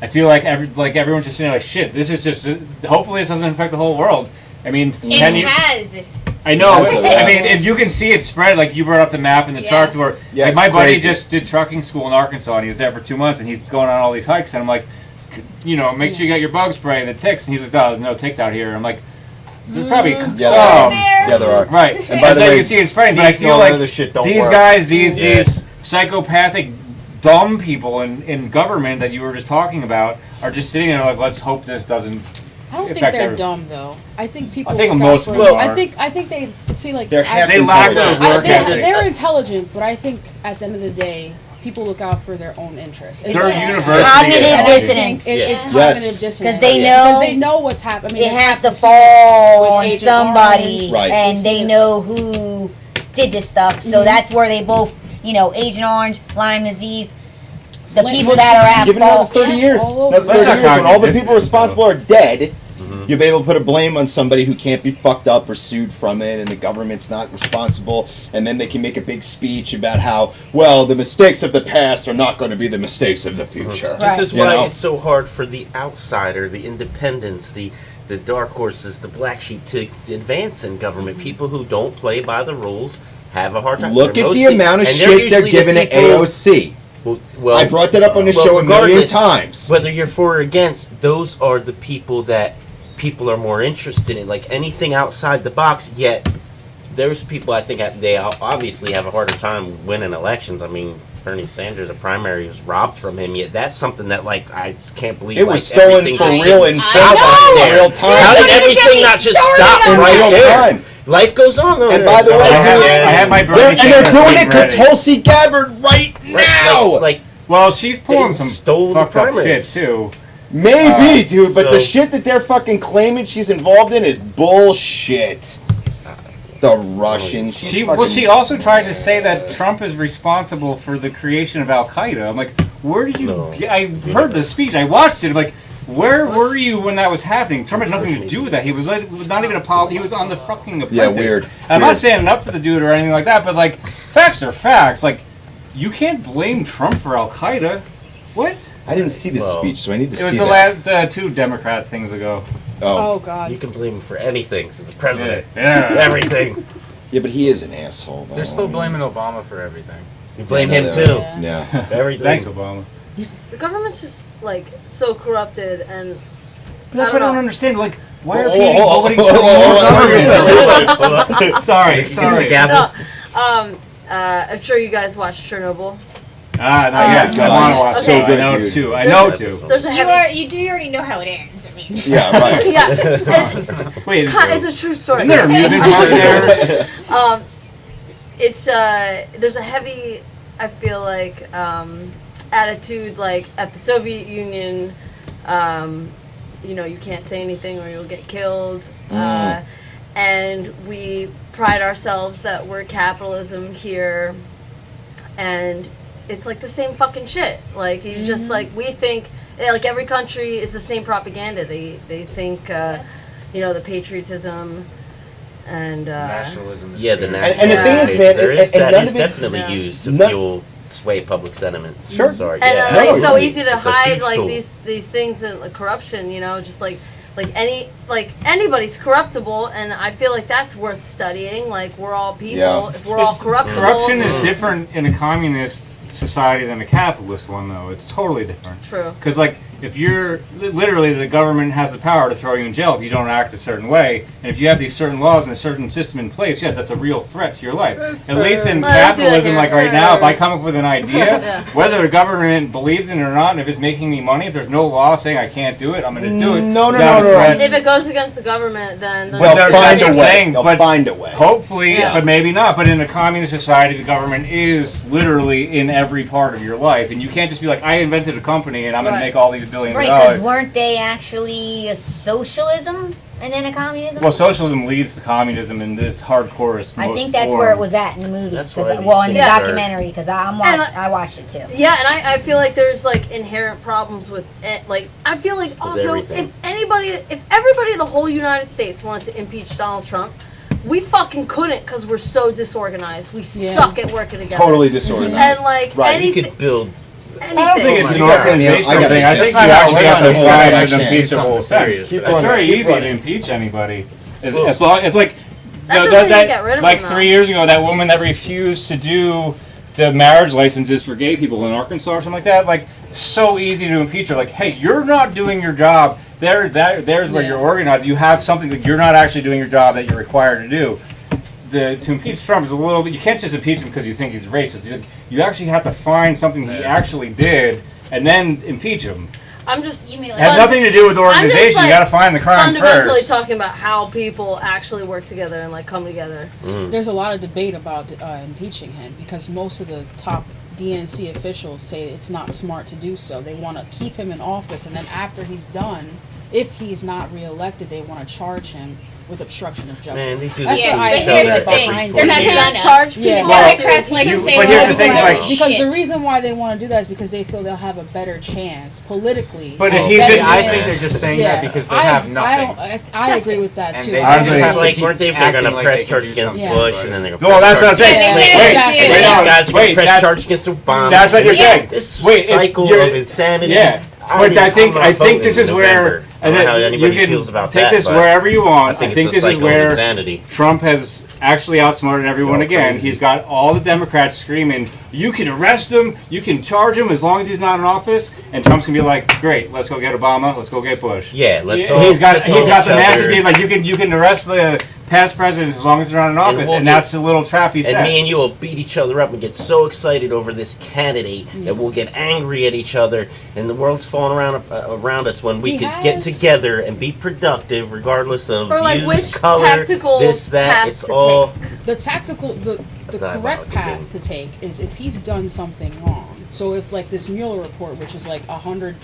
I feel like everyone's just saying like shit. This is just hopefully this doesn't affect the whole world. I mean, It has. I know. Yes, it I has. mean, if you can see it spread, like you brought up the map and the Yeah. chart where Yeah, like it's my buddy crazy. just did trucking school in Arkansas and he was there for 2 months and he's going on all these hikes and I'm like, make sure you got your bug spray, the ticks, and he's like, oh, there's no ticks out here. I'm like, there's probably some. Yeah, there are. Right. And by As the you way, can see it spreading, but I DEET and feel all that like other shit don't these work. guys, these psychopathic, dumb people in government that you were just talking about are just sitting there like, let's hope this doesn't. I don't think affect they're every- dumb though. I think people. I think look most out of for- them I are. think they see like They're half They lack intelligent. the work ethic. they're intelligent, but I think at the end of the day, people look out for their own interests. They're It's- university Cognitive and I educated. think dissonance. It's Yes. cognitive dissonance Because they because know they know what's happening. it has to We've seen it fall with on Agent somebody, Orange. Right. and We've they seen it. know who did this stuff. So that's where they both, Agent Orange, Lyme disease, the Flint- people that are at Give it another fault. 30 years. all over. Another That's 30 not years when all the cognitive people dissonance, responsible though. are dead, you'll be able to put a blame on somebody who can't be fucked up or sued from it, and the government's not responsible, and then they can make a big speech about how, well, the mistakes of the past are not going to be the mistakes of the future. This is You why know? it's so hard for the outsider, the independents, the dark horses, the black sheep to advance in government. People who don't play by the rules have a hard time. Look They're at the mostly- amount of and shit they're usually the giving to people- AOC. Well, I brought that up on the show a million regardless, times. Whether you're for or against, those are the people that people are more interested in. Like anything outside the box, yet those people, I think, they obviously have a harder time winning elections. I mean, Bernie Sanders, a primary was robbed from him, yet that's something that, like, I just can't believe. It was stolen everything for just real didn't in stop film right in there. real time. How did Don't even get everything me not just started stop on right real there? time. Life goes on. And by the way, I too, have my Bernie and they're Sanders doing it tweet ready. to Tulsi Gabbard right now. Like Well, she's pulling They some stole the fucked up shit primaries. too. Maybe, dude, but the so- shit that they're fucking claiming she's involved in is bullshit. The Russian. She's She fucking, she also tried to say that Trump is responsible for the creation of Al Qaeda. I'm like, where did you? No. I heard the speech. I watched it. I'm like, where were you when that was happening? Trump had nothing to do with that. He was like, not even a he was on the fucking Apprentice. Yeah, weird. I'm Weird. not standing up for the dude or anything like that, but like, facts are facts. Like, you can't blame Trump for Al Qaeda. What? I didn't see this Well, speech, so I need to It see was the that. last 2 Democrat things ago. Oh God. you can blame him for anything. Since the president, Yeah. everything. Yeah, but he is an asshole. Though. They're still blaming Obama for everything. You blame Yeah, him they too. are. Yeah. Everything. Thanks, Obama. the government's just like so corrupted, and But that's what I don't understand. Like, why are Oh, people oh, voting oh, for oh, more government? Sorry. Gavel. no. I'm sure you guys watched Chernobyl. Not yet. God. I want to watch Okay. it. So good, I know dude. too. I know too. There's a heavy. You already know how it ends. I mean, Yeah, right. Yeah, Wait, it's a true story. isn't there a mutant part there? It's there's a heavy, I feel like, attitude like at the Soviet Union. You know, you can't say anything or you'll get killed. And we pride ourselves that we're capitalism here, and it's like the same fucking shit. Like you just like we think like every country is the same propaganda. They think you know, the patriotism and Nationalism is Yeah, the scary. national. And the thing is, man, there and is, that none is of it- definitely used to none- fuel sway public sentiment. Sure. Sorry. and yeah, like, it's so absolutely. easy to It's a hide huge like tool. these things and like, corruption. You know, just like anybody's corruptible, and I feel like that's worth studying. Like we're all people. Yeah. If we're all corruptible, Corruption is different in a communist society than a capitalist one, though. It's totally different. True. Because, like, if you're literally, the government has the power to throw you in jail if you don't act a certain way, and if you have these certain laws and a certain system in place, yes, that's a real threat to your life. At least in Well, let's do that capitalism, here. like right now, if I come up with an idea, Yeah. whether the government believes in it or not, and if it's making me money, if there's no law saying I can't do it, I'm going to do it. No, no, without no, a no. threat. If it goes against the government, then They'll They're- find that's a what I'm way. saying, They'll but find a way. Hopefully, Yeah. but maybe not. But in a communist society, the government is literally in every part of your life, and you can't just be like, I invented a company and I'm going Right. to make all these billions Right, of because dollars. weren't they actually a socialism and then a communism? Well, socialism leads to communism in this hardcore. I think that's where it was at in the movie. That's 'cause why I- these well, in the things are- documentary, because I watched it too. yeah, and I feel like there's like inherent problems with it. Like I feel like also everything. if everybody in the whole United States wanted to impeach Donald Trump, we fucking couldn't because we're so disorganized. We suck at working together. Totally disorganized. And like Right. You anything, could build. I don't think it's an You guys have the- I organizational got thing. it. I That's think not you how actually it have to works. find an Action. impeachable Something offense. serious. Keep It's running, very keep easy to running. impeach anybody. As long as like That doesn't mean you get rid of like them, 3 years ago, that woman that refused to do the marriage licenses for gay people in Arkansas or something like that. Like, so easy to impeach her. Like, hey, you're not doing your job. There's where Yeah. you're organized. You have something that you're not actually doing your job that you're required to do. To impeach Trump is a little bit. You can't just impeach him because you think he's racist. You actually have to find something he actually did and then impeach him. I'm just You mean It like has nothing to do with the I'm just, organization. like, You got to find the crime fundamentally first. talking about how people actually work together and like come together. There's a lot of debate about impeaching him because most of the top DNC officials say it's not smart to do so. They want to keep him in office, and then after he's done, if he's not reelected, they want to charge him with obstruction of justice. Man, they do That's this the to idea each other behind every it. They're not years. gonna Charge people. Yeah. to Democrats do like to impeachment. say but here's the like, thing, like, like- Because shit. the reason why they want to do that is because they feel they'll have a better chance politically. But So if he's better in- I than- think they're just saying yeah, that because they I- have nothing. I agree with that And too. they I just agree. have Like, keep weren't they? They're acting gonna like press they can charge do against something, Bush, but and then they're it's- gonna Well, press that's what I'm charge saying. Yeah, Wait, yeah, wait, yeah. wait, These no, guys are wait, gonna press that- charge against Obama. That's what you're Yeah, saying. This Wait, cycle you're- of insanity. Yeah, but I think this is where I don't know how you anybody can feels about take that. this but wherever you want. I think this it's a is cycle of where insanity. Trump has actually outsmarted everyone Go again. crazy. He's got all the Democrats screaming, "You can arrest him, you can charge him as long as he's not in office." And Trump's gonna be like, "Great, let's go get Obama, let's go get Bush." Yeah, let's all He's got piss the off message each being other. like, "You can arrest the past presidents as long as they're not in office," we'll and get- that's the little trap he And set. me and you will beat each other up and get so excited over this candidate that we'll get angry at each other, and the world's falling around us when we He could get has- together and be productive, regardless of Or, like, views, which color, tactical this, that. path It's to all. The tactical, the Diabolical correct path thing. to take is if he's done something wrong. So if like this Mueller report, which is like 100,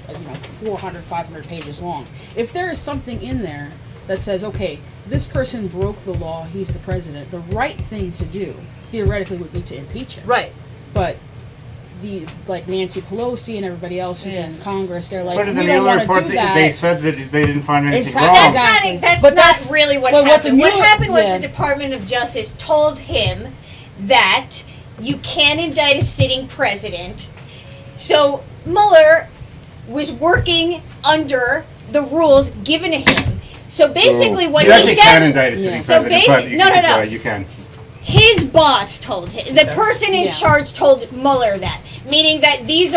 400, 500 pages long, if there is something in there that says, okay, this person broke the law, he's the president, the right thing to do theoretically would be to impeach him. Right. But like Nancy Pelosi and everybody else who's in Congress, they're like, But in the we don't Mueller want to report, do that. they said that they didn't find anything Exactly. wrong. Exactly. That's But not that's- really what but what happened. the What Mueller- happened was yeah. the Department of Justice told him that you can indict a sitting president. So Mueller was working under the rules given to him. So basically, what You he actually said, can indict a sitting Yeah. So president, but basi- you no, can, no, no. You can. his boss told him, the person in Yeah. charge told Mueller that, meaning that these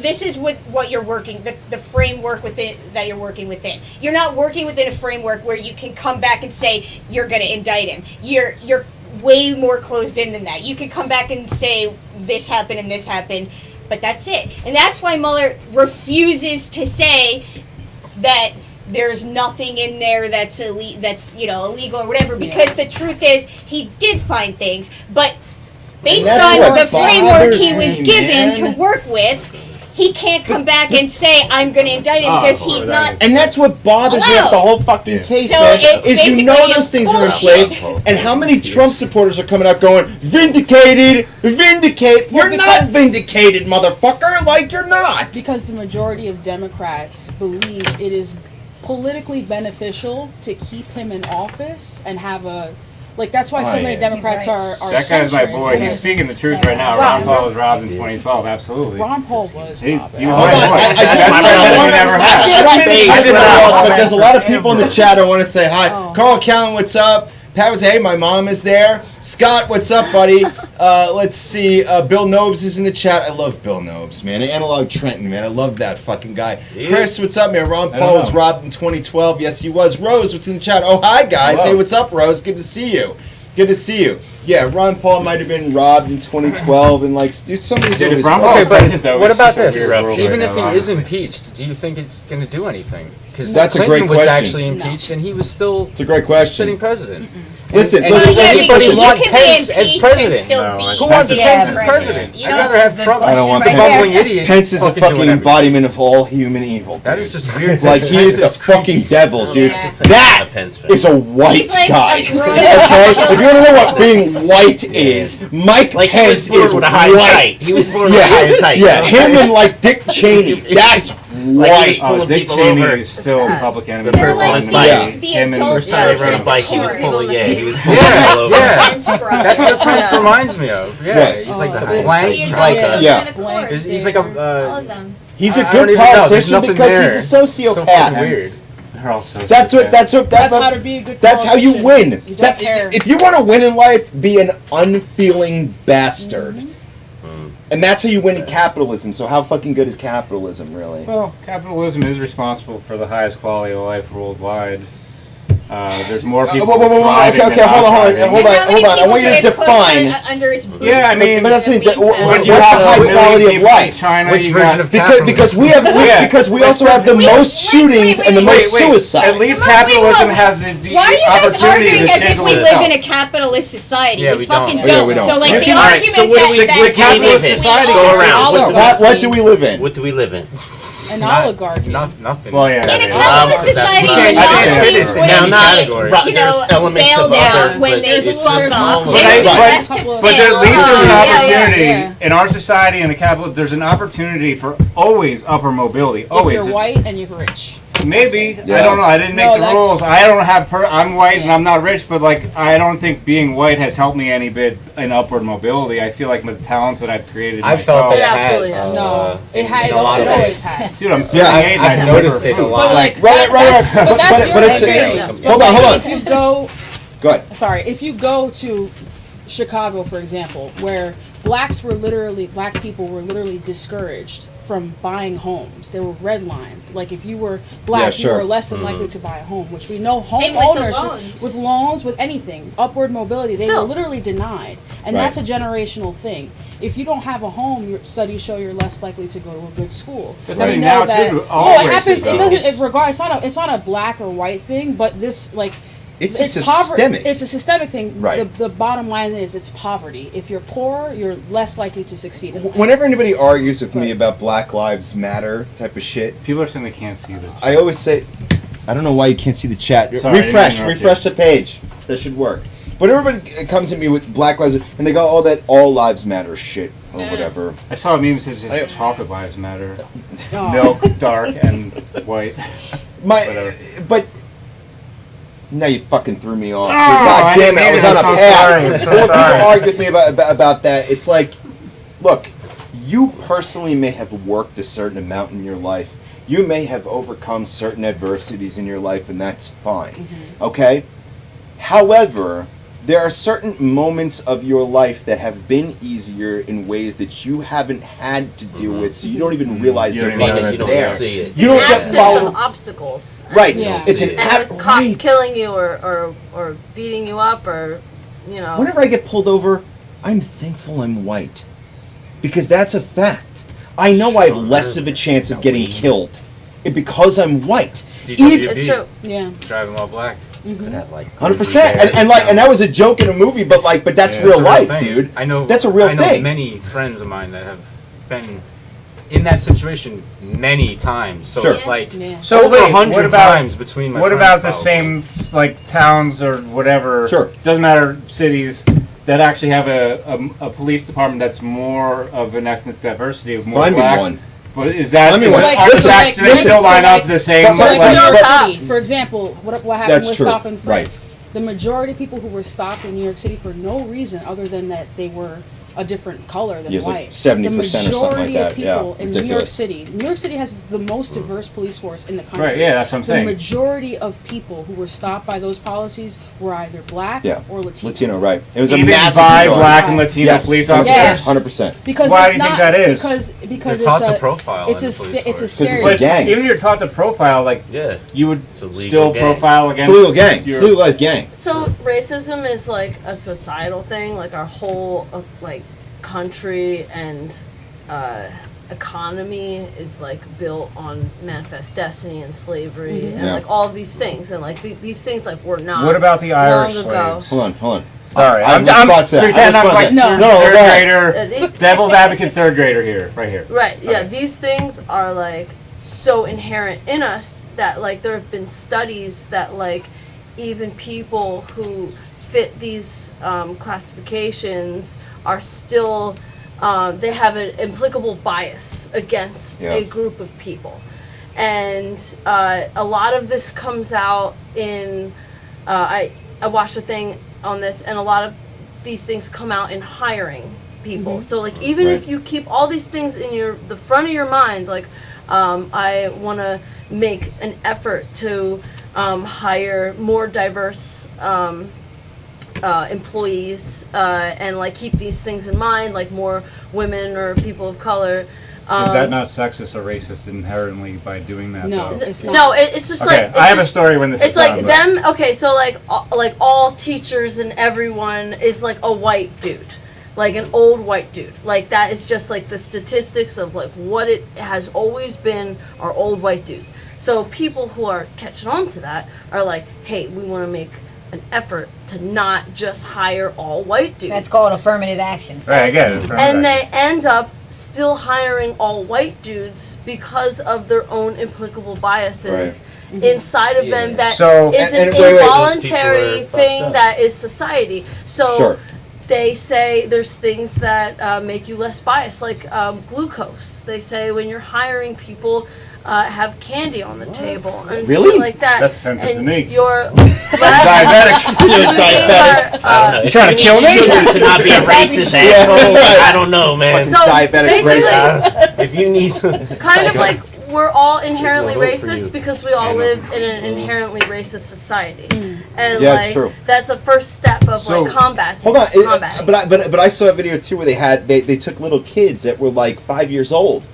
this is with what you're working, the framework within that you're working within. You're not working within a framework where you can come back and say you're going to indict him. You're way more closed in than that. You can come back and say this happened and this happened, but that's it. And that's why Mueller refuses to say that there's nothing in there that's illegal or whatever, because the truth is he did find things, but based on the framework he was given to work with, he can't come back and say, I'm going to indict him because he's not. And that's what bothers me about the whole fucking case, So man, it's is you know those things are in place, and how many Trump supporters are coming out going, vindicated, vindicate. Well, You're not vindicated, motherfucker. Like, you're not. Because the majority of Democrats believe it is politically beneficial to keep him in office and have a... Like, that's why so many Democrats are that guy's my centrists. boy. He's speaking the truth right now. Ron Paul was robbed in 2012. Absolutely. Ron Paul was robbed. He was Hold on, but there's a lot of people in the chat I want to say hi. Carl Callan, what's up? Pat was, hey, my mom is there. Scott, what's up, buddy? Let's see. Bill Nobes is in the chat. I love Bill Nobes, man. Analog Trenton, man. I love that fucking guy. Chris, what's up, man? Ron Paul was robbed in 2012. Yes, he was. Rose, what's in the chat? Oh, hi, guys. Hello. Hey, what's up, Rose? Good to see you. Good to see you. Yeah, Ron Paul might have been robbed in 2012, and like, dude, somebody's always okay, but what about this? Even if he is impeached, do you think it's going to do anything? Because that's Clinton a great question. was actually impeached, and he was still it's a great question. sitting president. Listen, anybody want Pence as president? No, who wants Pence as president? I'd rather have Trump. I don't want Pence. Bumbling idiot. Pence is a fucking embodiment of all human evil. Dude. That is just weird. Like, he is the fucking devil, dude. Yeah. That is a white like guy. a grown Okay? child. If you want to know what being white is, Mike Like, Pence he was is born with a high white. tight. He was born with a high tight. Yeah, him and like Dick Cheney. That's white. Pulling Dick people Cheney over. is still public enemy. They're like for the him and adult First time I rode a children. bike, he was pulling, he was pulling Yeah, all over. yeah. Pence bro. That's what Pence reminds me of. Yeah, Right. he's like the The blank. The He's adult like children yeah. of the course. he's like All a. of them. He's a I don't good even know. There's politician nothing because there. he's a sociopath. So fucking weird. They're all so That's how to be a good That's how you politician. win. You don't care. If you want to win in life, be an unfeeling bastard. And that's how you win in capitalism. So how fucking good is capitalism, really? Well, capitalism is responsible for the highest quality of life worldwide. There's more people. Okay, hold on. I want you to define. Under its boot. Yeah, I mean, But that's the thing. What's you the have high a million quality of people in life? China, Which you version got- of capitalism? Because we also have the most shootings and the most suicides. At least Wait, capitalism wait. has the Why are you guys opportunity arguing to as if chisel we itself. live in a capitalist society? Yeah, we we fucking don't. don't. Yeah, we don't. So like the All right, argument so what do we- that what do we live in? society Go is around. What do we live in? What do we live in? An oligarchy. Nothing. Well, yeah. in a that is- capitalist that's society, not- monopolies Now, wouldn't not get, category. you know, There's elements bailed of other, out when but they it's fuck all up. of They it. were left to But at fail. least there's an Yeah, opportunity yeah. in our society and the capital. There's an opportunity for always upper mobility. Always. If you're white and you're rich. Maybe. Yeah. I don't know. I didn't make No, the that's- rules. I don't have. I'm white and Yeah. I'm not rich, but like I don't think being white has helped me any bit in upward mobility. I feel like with the talents that I've created I felt myself. that it Absolutely. has. No, it had. in a lot It of always ways. has. Dude, I'm 38. Yeah, and I I've never noticed it a fruit. lot. But like, Right. but that's your it's- experience. hold But on, like, hold on. If you go, Go ahead. sorry, if you go to Chicago, for example, where black people were literally discouraged from buying homes. They were redlined. Like if you were black, Yeah, sure. you were less than likely to buy a home, which we know Same with the homeowners loans. with loans, with anything, upward mobility, they were Still. literally denied. And Right. that's a generational thing. If you don't have a home, your studies show you're less likely to go to a good school. That's We happening know now, that. too. Oh, All it races, happens. It though. doesn't. It regard. It's not a black or white thing, but this like. It's systemic. It's a systemic thing. Right. The bottom line is it's poverty. If you're poor, you're less likely to succeed in life. Whenever anybody argues with me about Black Lives Matter type of shit, People are saying they can't see this. I always say, I don't know why you can't see the chat. Sorry, I didn't interrupt refresh the page. That should work. But everybody comes at me with Black Lives, and they go, "Oh, that all lives matter shit or whatever." I saw a meme that says just chocolate lives matter. Oh. Milk, dark, and white. Whatever. But now you fucking threw me off. Oh, God damn it! I was on a I'm so path. sorry, I'm so When people sorry. argue with me about that, it's like, look, you personally may have worked a certain amount in your life. You may have overcome certain adversities in your life, and that's fine. Okay? However, there are certain moments of your life that have been easier in ways that you haven't had to deal with, so you don't even realize they're you don't there. see it. You don't get absence followed. of obstacles. Right. Yeah. It's an And the cops right. killing you or beating you up or, you know. Whenever I get pulled over, I'm thankful I'm white. Because that's a fact. I know I have less of a chance of getting killed because I'm white. DWB. It's true. Yeah. Driving while black. Could have like 100%. And that was a joke in a movie, but that's Yeah, real it's a life, thing. dude. I know that's a real I know thing. many friends of mine that have been in that situation many times. So Sure. Yeah. So over wait, 100 what about times between my what friends, about the probably. same like towns or whatever? Sure. Doesn't matter, cities that actually have a police department that's more of an ethnic diversity of more Find me blacks. one. But is that Find me is one. that- Like- is that- so do they still line up like- the same? so like- New York but- City, for example, what happened That's with true. Stop and Frisk? Right. The majority of people who were stopped in New York City for no reason other than that they were a different color than Yeah, it's like white. 70% or the something like majority that. of Yeah, people in ridiculous. New York City has the most diverse police force in the country. Right, yeah, that's what I'm saying. The majority of people who were stopped by those policies were either black Yeah. or Latino. Latino, right. It was a Even massive by majority. black and Latino Yes, police 100%. officers. 100%. Because Why it's do you think not, that is? Because They're taught it's to a profile it's in a the police it's a force. 'Cause it's a stereotype. gang. Even if you're taught to profile, like Yeah. you would It's a legal still gang. profile It's against a legal gang. It's your- a legalized gang. So racism is like a societal thing, like our whole like country and economy is like built on manifest destiny and slavery and Yeah. like all of these things and like these things like were not. What about the Irish long ago. slaves? Hold on. Sorry, I'm response to that. pretend I'm like No. No, third go ahead. grader, devil's advocate, third grader here, right here. Right. Yeah. Okay. These things are like so inherent in us that like there have been studies that like even people who fit these classifications are still they have an implicable bias against Yeah. a group of people, and a lot of this comes out in I watched a thing on this, and a lot of these things come out in hiring people. So like even if Right. you keep all these things in the front of your mind, like I want to make an effort to hire more diverse employees and like keep these things in mind, like more women or people of color. Is that not sexist or racist inherently by doing that? No. though? It's not. No, it's just Okay, like it's I have a just- story when this It's is like done, them. Okay, so like all teachers and everyone is like a white dude, like an old white dude. Like that is just like the statistics of like what it has always been are old white dudes. So people who are catching on to that are like, hey, we want to make an effort to not just hire all white dudes. That's called affirmative action. Right, I get it. And they end up still hiring all white dudes because of their own implicable biases inside of them that So- is And- an and wait, wait. involuntary Those people are thing fucked up. that is society. So Sure. they say there's things that make you less biased, like glucose. They say when you're hiring people, have candy on the table and Really? shit like that. That's offensive to and me. You're Diabetic. Diabetic. I don't know. You If trying to kill me? sugar to not be a racist Yeah, asshole, right. I don't know, man. So Diabetic basically, racist. If you need some, kind of like we're all inherently There's no hope for racist you. because we all live in an inherently racist society, and Yeah, it's like true. that's the first step of So- like combating. Hold on, combating. but I saw a video too where they took little kids that were like 5 years old,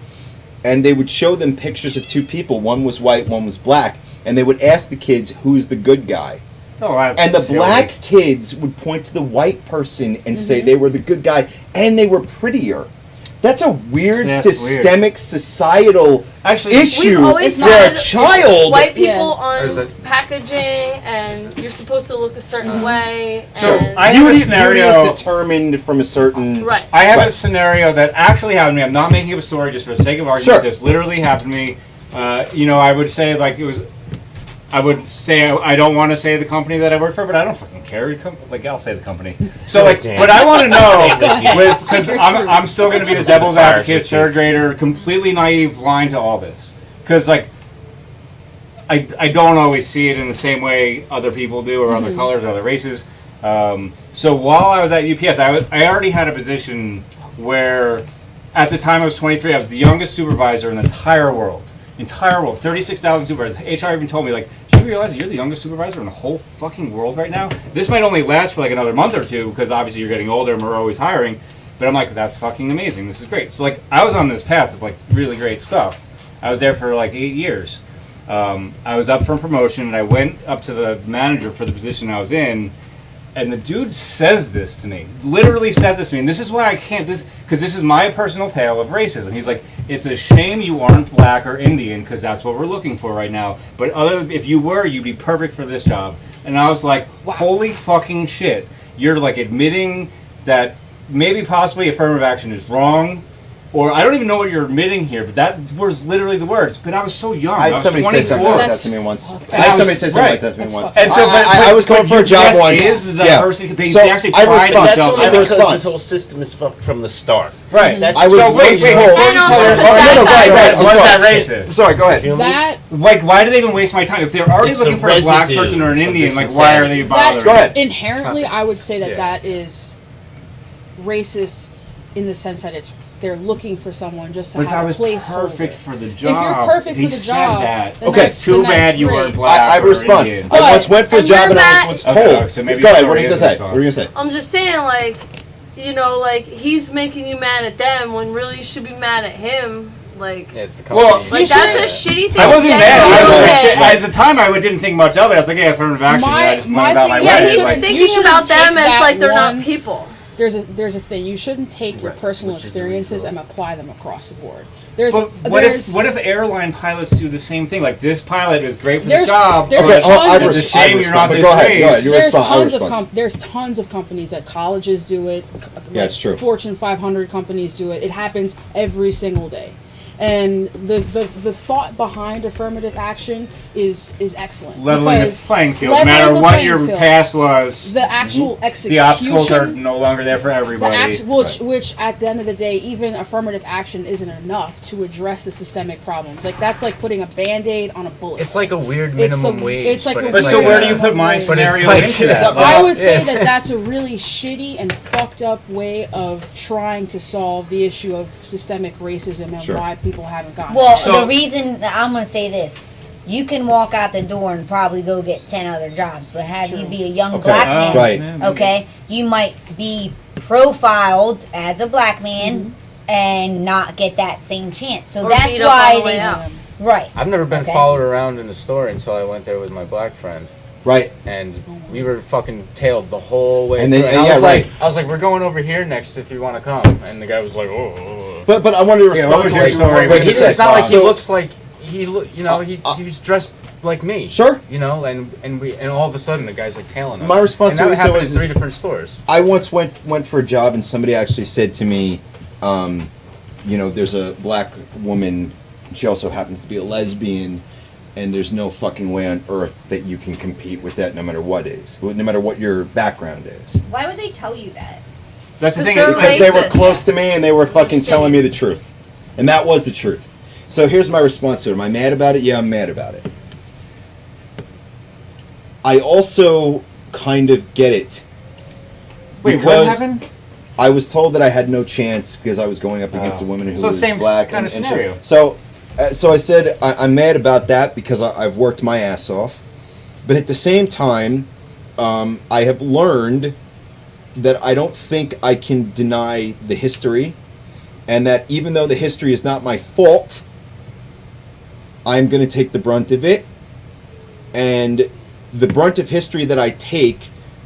and they would show them pictures of two people. One was white, one was black, and they would ask the kids who's the good guy. Oh, that's And the silly. black kids would point to the white person and say they were the good guy, and they were prettier. That's a weird Yeah, systemic societal Actually, issue We've always for a had child. white people Yeah. Or is on it- packaging, and you're supposed to look a certain way. So, and I have a Beauty scenario- is determined from a certain right. I have a Right. scenario that actually happened to me. I'm not making up a story just for the sake of argument. Sure. This literally happened to me. I would say like it was. I would say I don't want to say the company that I work for, but I don't fucking care. Like I'll say the company. So like, damn. what I want to know, Stay with you. because Speak your I'm still going to be the devil's Fires advocate, with you. third grader, completely naive, blind to all this, because like. I don't always see it in the same way other people do, or other colors, or other races. So while I was at UPS, I already had a position where, at the time I was 23, I was the youngest supervisor in the entire world. 36,000 supervisors. HR even told me, like, you realize that you're the youngest supervisor in the whole fucking world right now? This might only last for like another month or two because obviously you're getting older and we're always hiring. But I'm like, that's fucking amazing. This is great. So like, I was on this path of like really great stuff. I was there for like 8 years. I was up for a promotion and I went up to the manager for the position I was in. And the dude says this to me, literally says this to me, and this is why I can't, because this is my personal tale of racism. He's like, it's a shame you aren't black or Indian, because that's what we're looking for right now. But if you were, you'd be perfect for this job. And I was like, holy fucking shit. You're like admitting that maybe possibly affirmative action is wrong, or I don't even know what you're admitting here, but that was literally the words. But I was so young. I had somebody say something like that to me once. I had somebody say something like that to me once. And so, I was going for a job once. Is the diversity, yeah. they actually pride That's themselves only on it. because this whole system is fucked from the start. Right. That's I was so wait, told. And also what's that racist? Sorry, go ahead. That Like, why do they even waste my time? If they're already It's looking the for a black residue person or an of Indian, this like, why are they bothering? Go ahead. inherently, I would say that Yeah. that is racist in the sense that they're looking for someone just to But if I have a was place perfect for the job, If you're perfect he for the said job, that. then Okay, that's- Too then that's bad you great. weren't black I have a or response. Indian. I once went for a And job you're and I not- was Okay, told. so maybe Go ahead. your What are you story gonna is say? What are you gonna say? I'm just saying, like, you know, like, he's making you mad at them when really you should be mad at him. Like, Yeah, it's the company. Well, like that's a shitty thing I to wasn't say. mad. to I your was head. at the time, I didn't think much of it. I was like, yeah, affirmative action. I just went about my thing Yeah, way. is, he's Like, you thinking shouldn't about them take as that like they're one- not people. There's a thing. You shouldn't take your Right, personal which is experiences illegal. and apply them across the board. There's But what if airline pilots do the same thing? Like, this pilot is great for the There's- job, there's but tons it's of- a shame you're not but this go ahead, raised. go ahead. You there's respond. I tons of respond. there's tons of companies that colleges do it. Yeah, it's true. Fortune 500 companies do it. It happens every single day. And the thought behind affirmative action is excellent. Leveling the because playing field, no leveling matter the what playing your field. past was. The actual The execution. obstacles are no longer there for everybody. Which at the end of the day, even affirmative action isn't enough to address the systemic problems. Like, that's like putting a Band-Aid on a bullet. It's like a weird It's minimum a- wage. it's like a But weird so where do you minimum put my wage. scenario like- into that? I would say that that's a really shitty and fucked up way of trying to solve the issue of systemic racism and Sure. why people haven't gotten Well, it. So- the reason that I'm going to say this, you can walk out the door and probably go get 10 other jobs, but have you be a young Okay. black man, Right. okay, you might be profiled as a black man and not get that same chance. So Or that's beat up why on the way they, out. right. I've never been Okay. followed around in a store until I went there with my black friend. Right. And we were fucking tailed the whole way And through. then- And I yeah, was right. like, we're going over here next if you want to come. And the guy was like, oh. But I wanted to Yeah, respond what was to your like, story? what But you said. it's not like he So- looks like he was dressed like me. Sure. You know, and all of a sudden the guy's like tailing us. My response and to that it happened was- in 3 different stores. I once went for a job and somebody actually said to me, there's a black woman, she also happens to be a lesbian, and there's no fucking way on earth that you can compete with that no matter what no matter what your background is. Why would they tell you that? That's the thing. Because Because they were Racist. close to me and they were fucking Shitty. telling me the truth. And that was the truth. So here's my response to it. Am I mad about it? Yeah, I'm mad about it. I also kind of get it. Wait, what because happened? I was told that I had no chance because I was going up against a woman who So was same black. kind of and scenario. so I said I'm mad about that because I've worked my ass off. But at the same time, I have learned that I don't think I can deny the history, and that even though the history is not my fault, I'm going to take the brunt of it. And the brunt of history that I take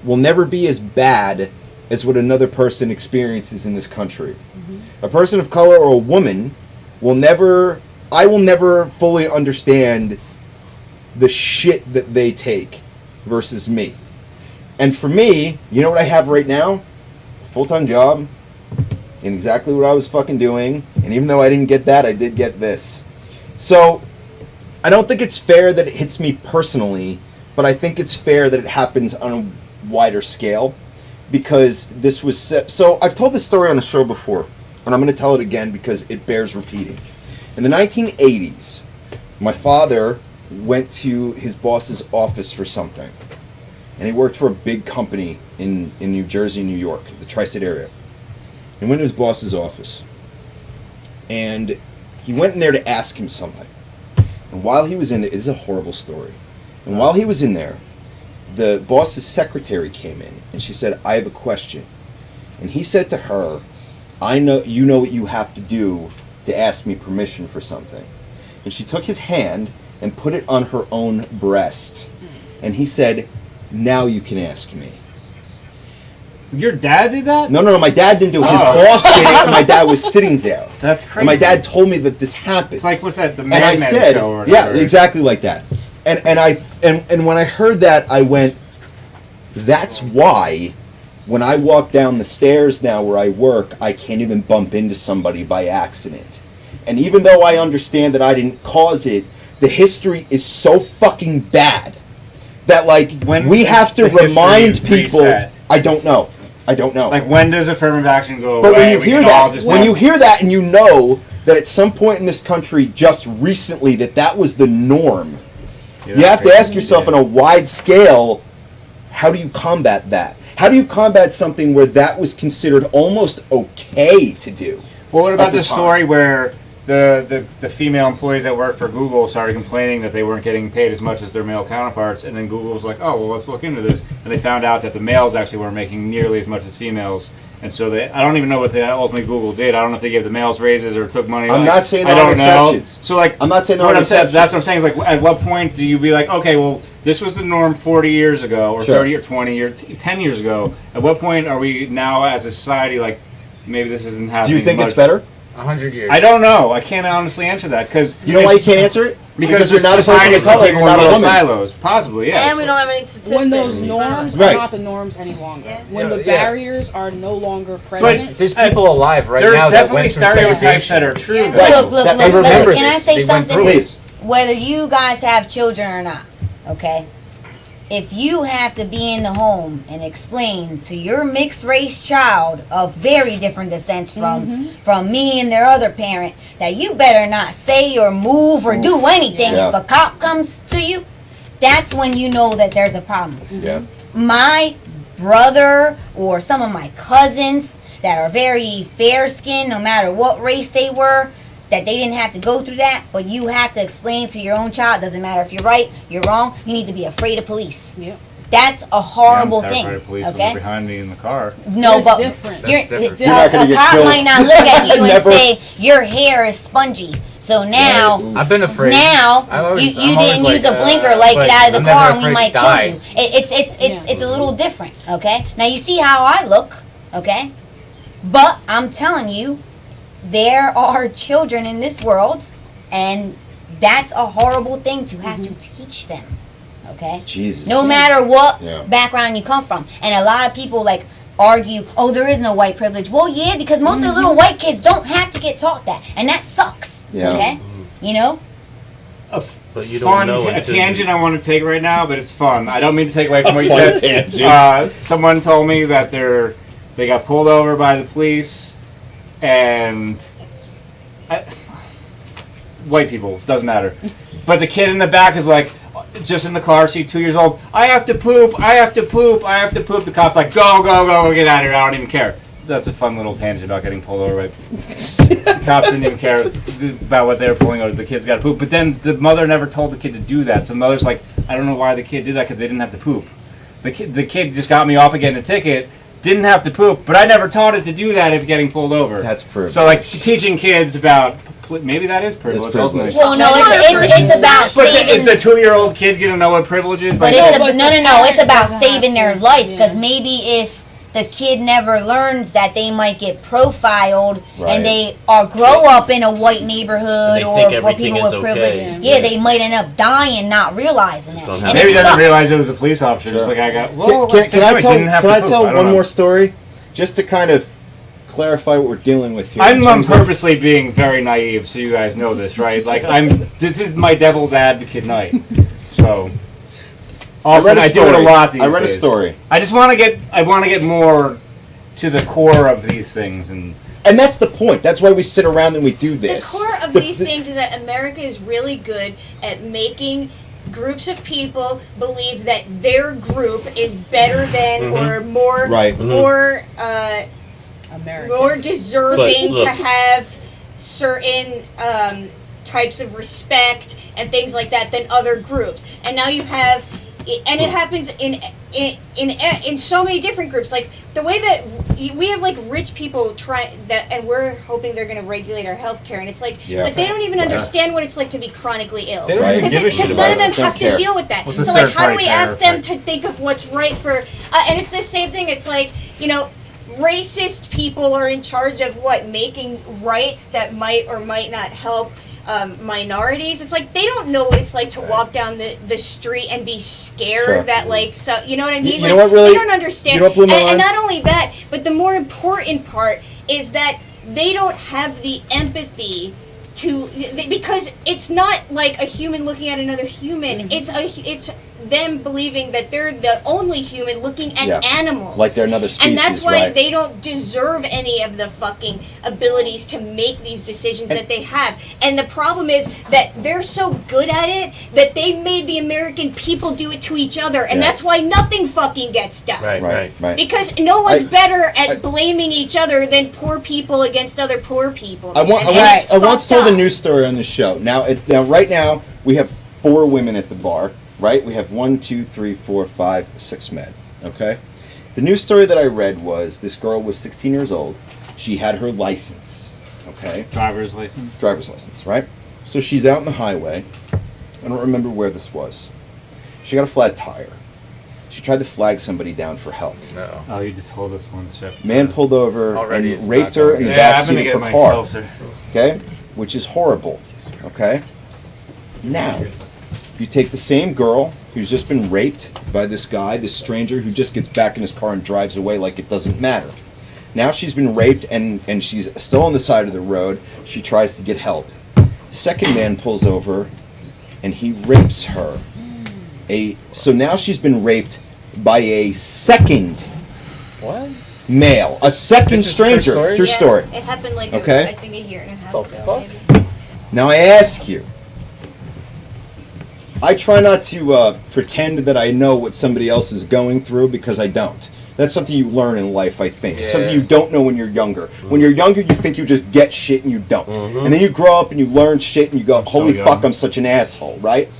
will never be as bad as what another person experiences in this country. A person of color or a woman I will never fully understand the shit that they take versus me. And for me, you know what I have right now? A full-time job in exactly what I was fucking doing. And even though I didn't get that, I did get this. So I don't think it's fair that it hits me personally, but I think it's fair that it happens on a wider scale because this was set. So I've told this story on the show before, and I'm going to tell it again because it bears repeating. In the 1980s, my father went to his boss's office for something. And he worked for a big company in New Jersey, New York, the tri-state area. He went to his boss's office. And he went in there to ask him something. And while he was in there, this is a horrible story. And while he was in there, the boss's secretary came in, and she said, "I have a question." And he said to her, "I know you know what you have to do to ask me permission for something." And she took his hand and put it on her own breast. And he said, "Now you can ask me." Your dad did that? No, my dad didn't do it. His boss did it, and my dad was sitting there. That's crazy. And my dad told me that this happened. It's like, what's that, the And I Mad Men said, show or yeah, whatever. exactly like that. And when I heard that, I went, that's why when I walk down the stairs now where I work, I can't even bump into somebody by accident. And even though I understand that I didn't cause it, the history is so fucking bad that, like, When we does have to the history remind people. reset? I don't know. Like, when does affirmative action go But away? when you We hear can all that, just when go- you hear that, and you know that at some point in this country, just recently, that was the norm, Yeah, you have to crazy. ask yourself on a wide scale, how do you combat that? How do you combat something where that was considered almost okay to do? Well, what about at the the story where the female employees that work for Google started complaining that they weren't getting paid as much as their male counterparts, and then Google was like, "Oh, well, let's look into this," and they found out that the males actually weren't making nearly as much as females, and so I don't even know what they ultimately Google did. I don't know if they gave the males raises or took money. I'm not saying I there don't aren't know. exceptions. So, like, I'm not saying there what aren't I'm saying- exceptions. That's what I'm saying. Is like, at what point do you be like, okay, well, this was the norm 40 years ago, or Sure. 30 or 20 or 10 years ago. At what point are we now as a society like, maybe this isn't happening? Do you think much? it's better? 100 years. I don't know. I can't honestly answer that because You know why you can't answer it? because you're not a person society of color, people you're not in a little woman. silos. Possibly, yes. And we don't have any statistics. When those norms Right. are not the norms any longer. Yeah. When the Yeah. barriers are no longer present. There's people alive right There's now that definitely went through stereotypes segregation. that are true. Yeah. though. Right. Look, That- look, and look, remember can I this, say they went something? through it. Please. Whether you guys have children or not, okay? If you have to be in the home and explain to your mixed race child of very different descents from me and their other parent that you better not say or move or do anything Yeah. if a cop comes to you, that's when you know that there's a problem. Yeah. My brother or some of my cousins that are very fair skinned, no matter what race they were, that they didn't have to go through that, but you have to explain to your own child, doesn't matter if you're right, you're wrong, you need to be afraid of police. Yep. That's a horrible Yeah, I'm thing. terrified of police Okay? behind me in the car. No, It's but different. You're, That's different. You're not gonna a get cop killed. might not look at you and Never. say your hair is spongy. So now, I've been afraid. now I'm always- you I'm always didn't like, use a blinker, like but get out of the I'm car never and we afraid might to kill die. you. It's a little different. Okay. Now you see how I look. Okay. But I'm telling you, there are children in this world, and that's a horrible thing to have to teach them. Okay? Jesus. No matter what Yeah. background you come from. And a lot of people like argue, oh, there is no white privilege. Well, yeah, because most of the little white kids don't have to get taught that. And that sucks. Yeah. Okay? You know? But you don't Fun know a until tangent you- I want to take right now, but it's fun. I don't mean to take away from what you Fun said. tangent. Someone told me that they got pulled over by the police, and white people, doesn't matter. But the kid in the back is like, just in the car seat, 2 years old. I have to poop. I have to poop. I have to poop. The cop's like, go, go, go, get out of here. I don't even care. That's a fun little tangent about getting pulled over. Right? The cops didn't even care about what they were pulling over. The kid's got to poop. But then the mother never told the kid to do that. So the mother's like, I don't know why the kid did that because they didn't have to poop. The kid just got me off of getting a ticket. Didn't have to poop, but I never taught it to do that if getting pulled over. That's privilege. So like teaching kids about maybe that is privilege. It's privilege. ultimately. Well, no, it's about But saving. is the 2-year-old kid gonna know what privilege is? But No, it's but no, the it's parent about doesn't saving their have to, life. Because yeah. maybe if the kid never learns that they might get profiled Right. and they grow up in a white neighborhood And they or think where everything people is with privilege, okay. yeah, they might end up dying not realizing Just it. don't And have Maybe it he doesn't sucks. realize it was a police officer. Sure. Just like I got. Can, Well, can, can I tell, didn't have can to I poop. tell don't one know. more story? Just to kind of clarify what we're dealing with here. I'm in terms of- purposely being very naive, so you guys know this, right? Like this is my devil's advocate night. So often I do it a lot these I read a days. story. I just want to get more to the core of these things, and that's the point. That's why we sit around and we do The this. core of these things is that America is really good at making groups of people believe that their group is better than or more Right. more American. more deserving But look- to have certain types of respect and things like that than other groups. And now you have, and it happens in so many different groups. Like the way that we have like rich people try that, and we're hoping they're going to regulate our healthcare, and it's like, but they don't even understand what it's like to be chronically ill. They don't even give a shit Because about none of them it. have Don't to deal with that. Well, So like, how do we ask them to think of what's right for? And it's the same thing. It's like, you know, racist people are in charge of making rights that might or might not help minorities. It's like they don't know what it's like to walk down the street and be scared that like, so you know what I mean? You know what really? They don't understand. You know what blew my mind? And not only that, but the more important part is that they don't have the empathy because it's not like a human looking at another human. It's them believing that they're the only human looking at animals. Like they're another species, and that's why right. they don't deserve any of the fucking abilities to make these decisions that they have. And the problem is that they're so good at it that they made the American people do it to each other, and that's why nothing fucking gets done. Right. Because no one's better at blaming each other than poor people against other poor people. I once told a news story on the show. Now, right now, we have 4 women at the bar, right? We have 1, 2, 3, 4, 5, 6 men, okay? The news story that I read was this girl was 16 years old. She had her license, okay? Driver's license, right? So she's out on the highway. I don't remember where this was. She got a flat tire. She tried to flag somebody down for help. No. Oh, you just told us one ship. Man pulled over Already and it's raped not her going in the good. back I'm gonna seat get of her my car. seltzer. Okay? Which is horrible. Okay? Now, you take the same girl who's just been raped by this guy, this stranger, who just gets back in his car and drives away like it doesn't matter. Now she's been raped and she's still on the side of the road. She tries to get help. The second man pulls over and he rapes her. So now she's been raped by a second male. A second stranger. True story. It happened like Okay. I think a year and a half The ago. fuck? Maybe. Now I ask you, I try not to pretend that I know what somebody else is going through because I don't. That's something you learn in life, I think. It's something you don't know when you're younger. When you're younger, you think you just get shit and you don't. And then you grow up and you learn shit and you go, holy fuck, I'm such an asshole, right?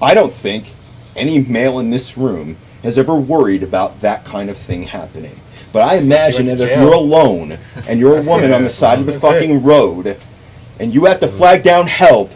I don't think any male in this room has ever worried about that kind of thing happening. But I imagine that if you're alone and you're a woman on the side of the fucking road and you have to flag down help,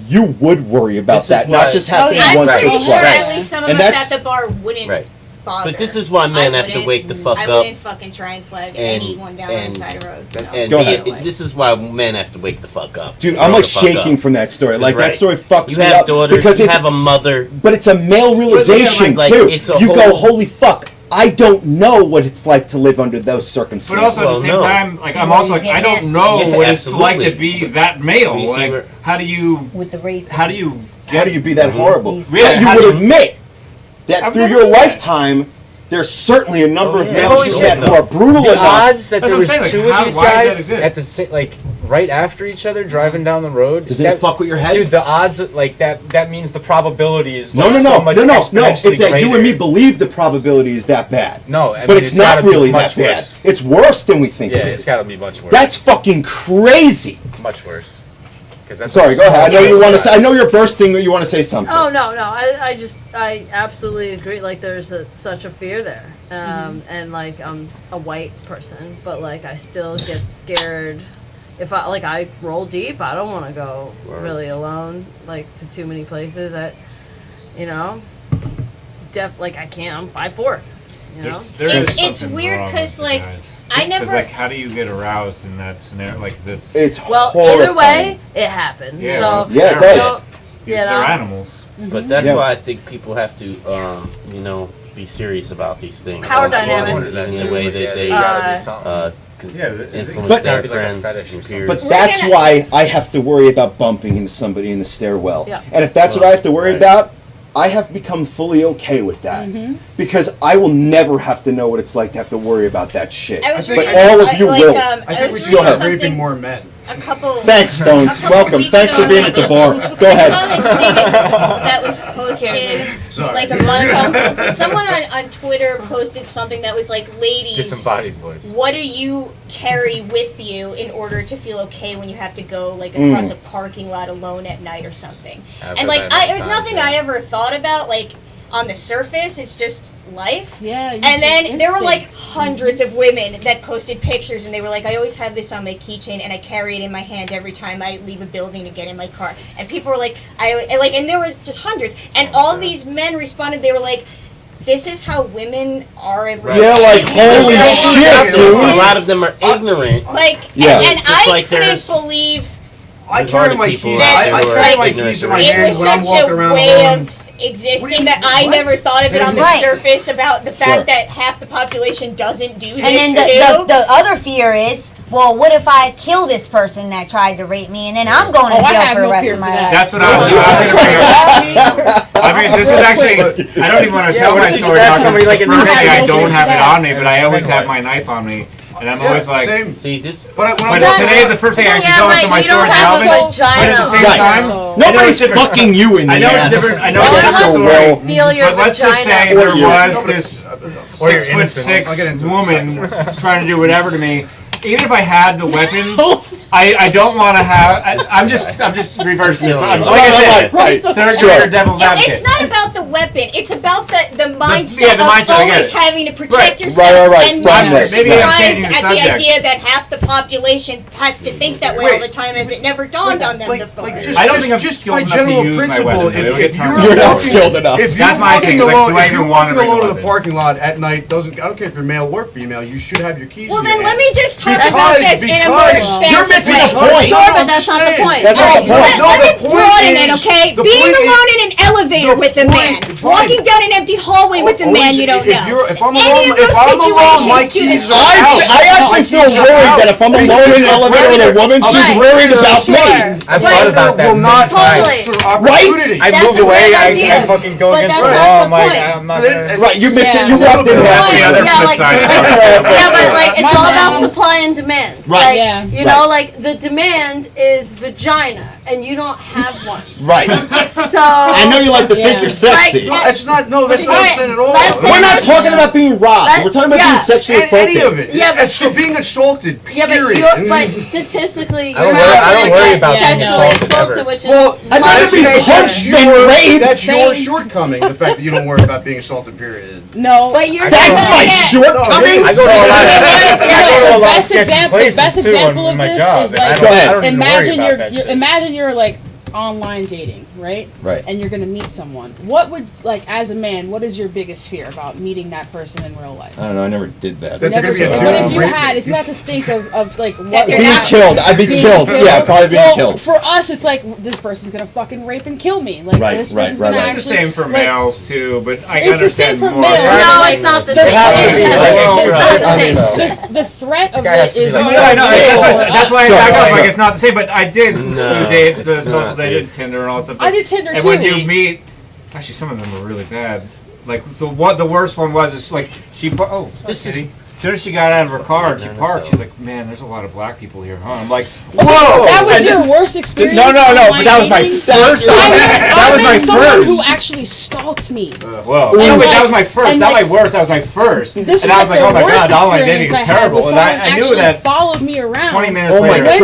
you would worry about that, not just happening I'm once or pretty sure twice. at least some of And us at the bar wouldn't bother. But this is why men have to wake the fuck I up. wouldn't fucking try and flag anyone down on the side of the road. This is why men have to wake the fuck up. Dude, I'm like shaking from that story. Like that story fucks you me have up daughters, because you it's have a mother. But it's a male realization too. You go, holy fuck. I don't know what it's like to live under those circumstances. But also at the same time, like I'm also like I don't know what it's like to be that male. Like how do you with the race? How do you be that horrible? Yeah, you would admit that through your lifetime, there's certainly a number of males you met who are brutal the enough. odds that there was 2 of these guys at the same, like right after each other driving down the road. Does it fuck with your head? Dude, the odds like that means the probability is No. so much exponentially It's that you and greater. me believe the probability is that bad. No, I but mean, it's not gotta be really much that worse. bad. It's worse than we think it is. It's got to be much worse. That's fucking crazy. Much worse. That's Sorry, go ahead. I know you want to say. I know you're bursting. Or you want to say something. Oh no! I absolutely agree. Like there's such a fear there, and like I'm a white person, but like I still get scared. If I roll deep, I don't want to go really alone, like to too many places. That, I can't. I'm 5'4". You know. It's weird because like. I never. Like, how do you get aroused in that scenario like this? It's horrifying. Either way, it happens. Yeah, so, it does. They're animals. But that's why I think people have to, be serious about these things. Power dynamics. In the way that they influence their friends and peers. But that's why I have to worry about bumping into somebody in the stairwell. Yeah. And if that's what I have to worry about, I have become fully okay with that because I will never have to know what it's like to have to worry about that shit. But all of you will. I think we should start raping more men. Thanks, Stones. Welcome. Thanks for being at the bar. Go ahead. I saw this thing that was posted Sorry. like a monotone. Someone on Twitter posted something that was like, ladies, Disembodied voice. what do you carry with you in order to feel okay when you have to go like across a parking lot alone at night or something? I've And heard like, that it was many nothing times, I ever thought about. Like on the surface, it's just life. Yeah. And then there were like hundreds of women that posted pictures, and they were like, I always have this on my keychain, and I carry it in my hand every time I leave a building to get in my car. And people were like, and there were just hundreds, and all these men responded. They were like, this is how women are every day. Yeah, like, holy shit, dude. A lot of them are ignorant. Like, Yeah. and Just I like couldn't there's believe I carry my keys. people out there I who are carry my ignorant keys in my to it hand was when I'm such walking a around way alone. of existing What do you- that I what? never thought of it on the Right. surface about the fact Sure. that half the population doesn't do this And then too. the other fear is, well, what if I kill this person that tried to rape me, and then I'm going to Oh, I jail have for the no rest fear of for my that. life? That's what I was going to bring up. I mean, this is actually, I don't even want to tell what my if you story. stab Now, somebody, like, in the firstly, neck? I don't have it on me, but I always Then have what? my knife on me. And I'm Yeah, always like, same. See, this. But but when today is the first day I actually go into my you store don't in have Alvin. a But at the vagina. same Right. time, Nobody's different. fucking you in the I know ass. it's different. I know No it's a one different wants story. to steal your But let's just say vagina. there Or you. was this Or your 6'6" innocence. I'll get into it. woman trying to do whatever to me. Even if I had the weapon, I don't want to have. I'm just reversing this. Like I said, Right. third Sure. grader devil's advocate. It's not about the weapon. It's about the mindset yeah, the mindset, I of get always it. having to protect Right. yourself Right. and From not this, Maybe I'm surprised changing the at the subject. idea that half the population has to think that way all Wait. the time, as it never dawned on them before. I don't think I'm skilled by enough to general use my principle, weapon, though. It'll get turned You're on. not skilled enough. If you're That's my walking thing, is, like, alone, do I if even you're wanna walking bring a alone in the weapon? parking lot at night, I don't care if you're male or female, you should have your keys. Well, in then your let hand. me just talk about this in a more expansive You're missing a way. point. Sure, but that's not the point. That's not the point. Let me the point broaden it, is- okay? the Being point is- alone in an elevator the with a man, point- walking fine. down an empty hallway with a man Always- you don't if know. you're- if I'm Any alone- of those if I'm alone, situations my do keys the are same. out. I actually feel worried that if I'm alone in an elevator with a woman, she's Right. worried about Sure. me. I've Right. thought about that will many not times. Totally. opportunity. I That's move a away. great I idea. fucking go But against that's the not wall. the I'm like, point. I'm not gonna. Right, you missed Yeah. it. You walked in That's half. the other Yeah, flip like- side. Yeah, but like it's My all mom- about supply and demand. Right. Like, Yeah. you know, like the demand is vagina, and you don't have one. Right. So I know you like to think Yeah. you're sexy. No, that's not. No, that's not what I'm saying at all. Let's say- We're not talking about being robbed. We're talking about being sexually assaulted. Any of it. Yeah, but- It's for being assaulted. Yeah, but Period. but statistically, I don't you're worry- not I don't gonna worry get about being sexually assaulted assaulted, ever. which is Well, I'd rather be much punched greater. than raped. That's your Same. shortcoming. The fact that you don't worry about being assaulted. Period. No. But you're That's gonna my get- shortcoming. I go to a lot of, I go to a The lot of best sketchy example, places best too example on of my this job, is and I like, don't- Go ahead. I don't even worry imagine about you're that shit. imagine you're like online dating, right? Right. And you're gonna meet someone. What would, like, as a man, what is your biggest fear about meeting that person in real life? I don't know. I never did that. That they're Never gonna be a seen it. dude But who if you raped had, me. if you had to think of like what they're would Being not- happen- killed. I'd be being killed. Yeah, probably being well, killed. For us, it's like this person's gonna fucking rape and kill me. Like Right, this right, person's right, gonna right. It's the actually. same for like, males too, but I It's the same understand for more. males. No, Like, it's not the the- same. has to be It's like- not the it's same. not the threat of guy has it to be is like more Yeah, I know. real. That's why I Sure. back up. Like it's not the same, but I did No, do date the it's social. not, They dude. did Tinder and all that stuff. I did Tinder and too. when you meet, actually, some of them were really bad. Like the worst one was is like she. Oh, This is- as soon as she got out of her car and she fucking parked, so. she's like, "Man, there's a lot of black people here, huh?" I'm like, Okay, "Whoa!" that was And your worst experience. no, but online that was my dating? first. I met, That was my someone first. who actually stalked me. Whoa! And No, but like- that was my first. and Not like- my worst. That was my first. This and I was like like, the "Oh my worst god, online dating experience is I had terrible." was And someone I knew actually that followed me around. 20 minutes Oh my later.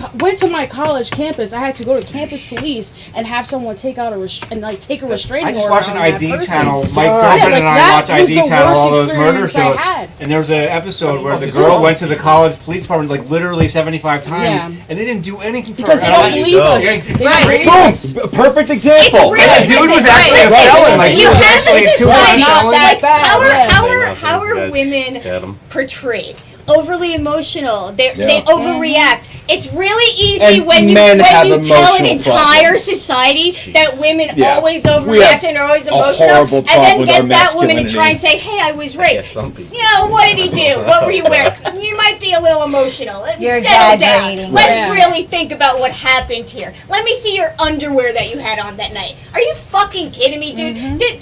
God. Went to my college campus. I had to go to campus police and have someone take out a take a restraining I just order watched an on that ID person. channel. My Yeah, girlfriend like and I that watch was ID the channel, worst all those murder experience I shows. had. And there was an episode where the is girl wrong went to the college police department like literally 75 times, Yeah. and they didn't do anything for Because her. they And I'm don't like, believe go. us. Yeah, They it's don't great. believe Boom! us. A perfect example. It's Yeah, dude was listen, actually a listen, felon. Like, you he was have actually a a two-time society, not felon. that like bad, how yeah. how are Guys, women get 'em. portrayed? Overly emotional. They Yeah. overreact. It's really easy And when you men have tell an emotional entire problems. society that women Yeah. always We overreact have and are always a emotional, horrible and problem then with get our that woman to masculinity. try and say, "Hey, I was raped." Yes, some people. Yeah, what did he do? What were you wearing? You might be a little emotional. You're Settle exaggerating. down. Let's Yeah. really think about what happened here. Let me see your underwear that you had on that night. Are you fucking kidding me, dude? Dude,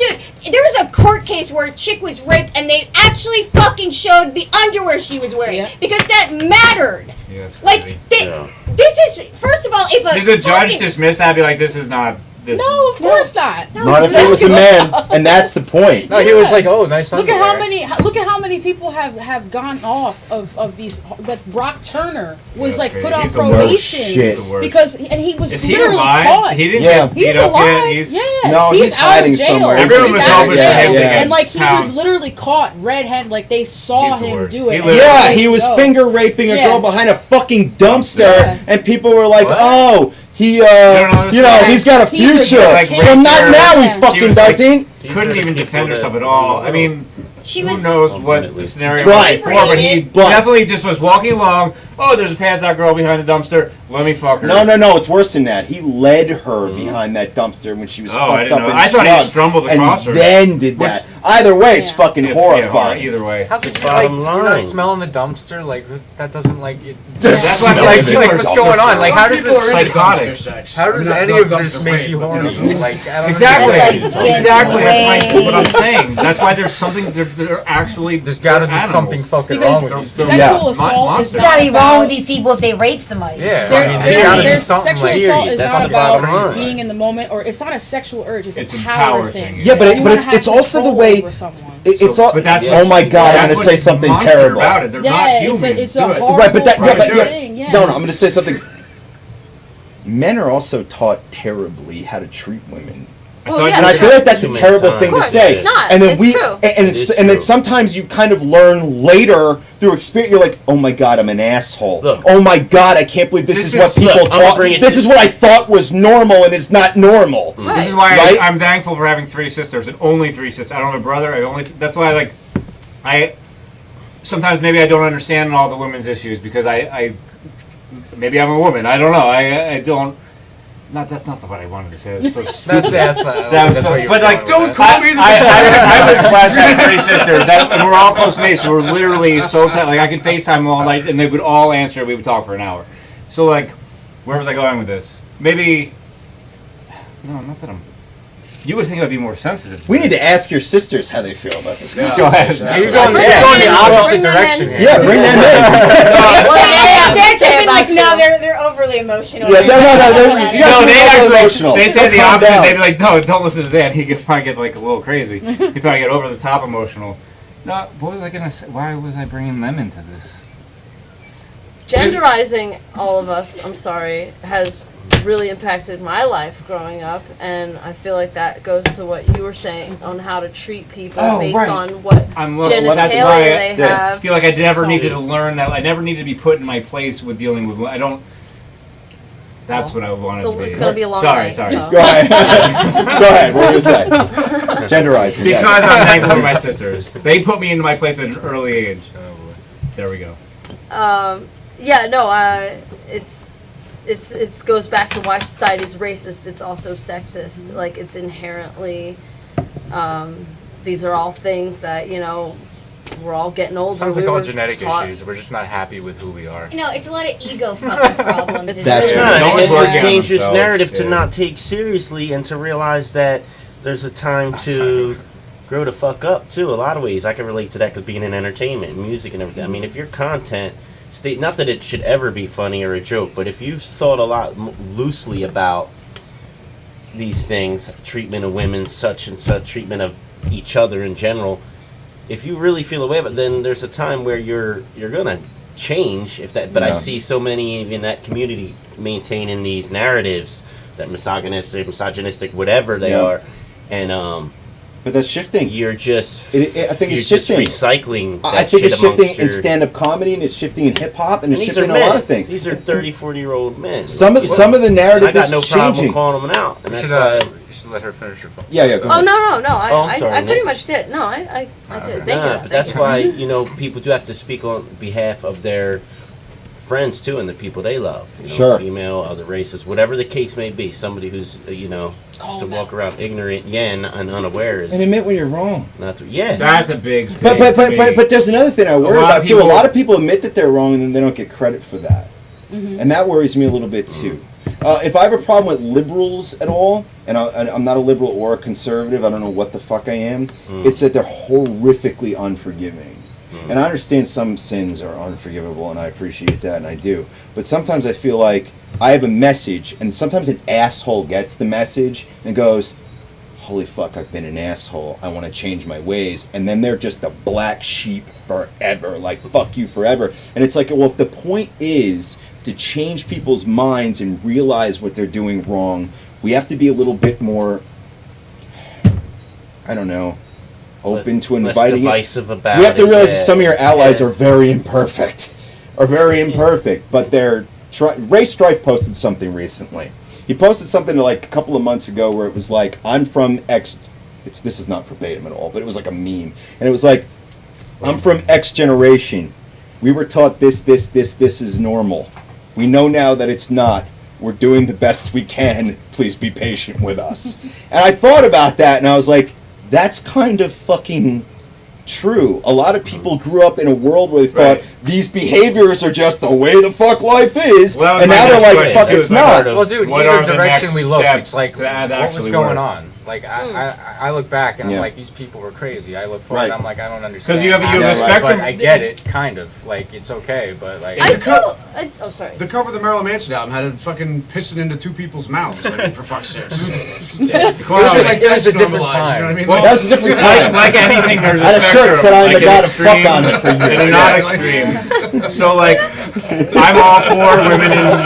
there was a court case where a chick was raped and they actually fucking showed the underwear she was wearing Yeah. because that mattered. Yeah, it's Like, crazy. this is, first of all, if a Did the judge fucking- dismiss that? Be like, this is not this. No, of course not. Not if it was a man, and that's the point. No, he was like, oh, nice Look underwear. at how many people have gone off of these. Like Brock Turner was like put on He's the worst. probation No shit. The worst. because he was Is he literally alive? caught. He didn't Yeah. get beat He's up alive. yet. Yeah. No, he's out hiding of jail. somewhere. Everyone He's was out of hoping jail. for him to Yeah. get And like he pounced. was literally caught red-handed. Like they saw He's the him worst. do it. He and literally- Yeah, let he him was go. finger raping a Yeah. girl behind a fucking dumpster, Yeah. and people were like, What? "Oh, he, don't know this you know, guy. he's got a He's a future." good Like, Well, not raped now. her. He Yeah. fucking She was like- doesn't. These Couldn't are the even people defend that- herself at all. I mean, She who was knows what ultimately- the scenario Right. was before, but he But- definitely just was walking along. Oh, there's a passed out girl behind the dumpster. Let me fuck her. No. It's worse than that. He led her behind that dumpster when she was Oh, I fucked didn't up know. and I thought he drugged, stumbled and across her. then did Which- that. Either way, it's Yeah. fucking Yeah, horrifying. either way. How could you, Bottom like, you're not line. smelling the dumpster? Like, that doesn't, like, it, Just like, smelling like, the what's dumpster. going on? Like, how does Some people this, are into psychotic? dumpster sex. how does I mean, any not of this dumpster make rape, you but, horny? know. Like, I don't Exactly. understand. Like, Exactly. That's way- what I'm saying. That's why there's something. They're actually. There's gotta be animals. something fucking Because wrong with these sexual people. Yeah. assault is Monster. There's not gotta be wrong with about- these people if they rape somebody. Yeah, There's, I mean, there's, there's gotta be there's something sexual like assault is That's not the about bottom line. being in the moment, or it's not a sexual urge. It's It's a a power power thing. thing. Yeah, but You wanna it's have also the control way. over someone. It's all. But that's Oh my God! I'm that's gonna what's say something monster terrible. About it. They're not Yeah, human. it's a Do it. horrible Right, but that. Yeah, but, yeah. thing. Yeah. No, I'm gonna say something. Men are also taught terribly how to treat women. Well, yeah, And I sure. feel like that's Too a many terrible times. thing to Of course, say. it's not. And then It's we true. and It is and then true. sometimes you kind of learn later through experience. You're like, oh my God, I'm an asshole. Look. Oh my God, I can't believe this This is what is- people look, I'ma taught. bring it This to- is what I thought was normal, and it's not normal. This is why Right? I'm thankful for having 3 sisters and only 3 sisters. I don't have a brother. That's why I sometimes maybe I don't understand all the women's issues because I maybe I'm a woman. I don't know. I don't. Not that's not what I wanted to say. That's so stupid. That's not, That was that's so- what you but were like, going with don't that. call me the I was blessed to have 3 sisters, and we're all close mates. So we're literally so tight. Like I could FaceTime them all night, and they would all answer. We would talk for an hour. So like, where was I going with this? Maybe. No, not that I'm. You would think I'd be more sensitive. We need to ask your sisters how they feel about this. Go ahead. You're going the opposite direction here. Yeah, bring them in. They're say typically like, about no, you. they're overly emotional. Yeah, no, they're- you guys No, are they so actually emotional. they say Let's the calm opposite. down. They'd be like, no, don't listen to that. He could probably get like a little crazy. He'd probably get over the top emotional. No, what was I gonna say? Why was I bringing them into this? Genderizing all of us, I'm sorry, has really impacted my life growing up, and I feel like that goes to what you were saying on how to treat people Oh, based right. on what I'm genitalia that's why they yeah. I have. feel like I never So- needed to learn that. I never needed to be put in my place with dealing with. I don't. That's what I wanted So to be. it's gonna be a long Sorry, night. sorry. So. Go ahead. Go ahead. What were you saying? Genderizing. Because yes. I'm thankful for my sisters. They put me into my place at an early age. There we go. Yeah, no, it's goes back to why society's racist. It's also sexist. Like it's inherently, these are all things that we're all getting older. Sounds we like all were genetic taught- issues. We're just not happy with who we are. You know, it's a lot of ego fucking problems. It's- That's It's right. really- No one's It's working a on dangerous themselves, narrative to yeah. not take seriously and to realize that there's a time to grow the fuck up too. A lot of ways I can relate to that because being in entertainment, music, and everything. I mean, if your content not that it should ever be funny or a joke, but if you've thought a lot loosely about these things, treatment of women, such and such, treatment of each other in general, if you really feel away about it, then there's a time where you're gonna change if that. But I Yeah. see so many in that community maintaining these narratives that misogynistic, whatever they Yeah. are, and But that's shifting. you're just I think you're it's just shifting. recycling. That I think shit it's shifting amongst in your- stand-up comedy, and it's shifting in hip-hop, and And it's these are shifting in men. a lot of things. These are 30, 40-year-old men. Some of the narrative I got is no problem changing. calling them out, and You that's should, why. you should let her finish her phone. Yeah, go Oh ahead. no! Oh, I'm I sorry, pretty Nick. much did. No, I did. Thank Nah, you. but that's why people do have to speak on behalf of their friends too, and the people they love. Sure. Female, other races, whatever the case may be. Somebody who's just to walk around ignorant, and unaware is And admit when you're wrong. not. Yeah. That's a big thing. But there's another thing I worry lot of about too. A people- lot of people admit that they're wrong, and then they don't get credit for that, and that worries me a little bit too. If I have a problem with liberals at all, and I'm not a liberal or a conservative, I don't know what the fuck I am. It's that they're horrifically unforgiving. And I understand some sins are unforgivable, and I appreciate that, and I do. But sometimes I feel like I have a message, and sometimes an asshole gets the message and goes, holy fuck, I've been an asshole. I want to change my ways. And then they're just a black sheep forever. Like, fuck you forever. And it's like, well, if the point is to change people's minds and realize what they're doing wrong, we have to be a little bit more, I don't know, open to inviting less divisive about it. You have to realize that some of your allies are very imperfect. But they're... Ray Strife posted something recently. He posted something like a couple of months ago where it was like, I'm from X... This is not verbatim at all, but it was like a meme. And it was like, I'm from X generation. We were taught this is normal. We know now that it's not. We're doing the best we can. Please be patient with us. And I thought about that, and I was like, that's kind of fucking true. A lot of people grew up in a world where they thought these behaviors are just the way the fuck life is, and now they're like, fuck, it's not. Well, dude, either direction we look, it's like, what was going on? Like, I look back and I'm like, these people were crazy. I look forward and I'm like, I don't understand. Because you have a spectrum. But I get it, kind of. Like, it's okay, but like... sorry. The cover of the Marilyn Manson album had it fucking pissing into two people's mouths, like, for fuck's sake. It was a different time. You know what I mean? Well, that was a different time. Like anything, there's a I had a shirt spectrum. said I'm Like the god of fuck on it for years. It's not extreme. So, like, I'm all for women and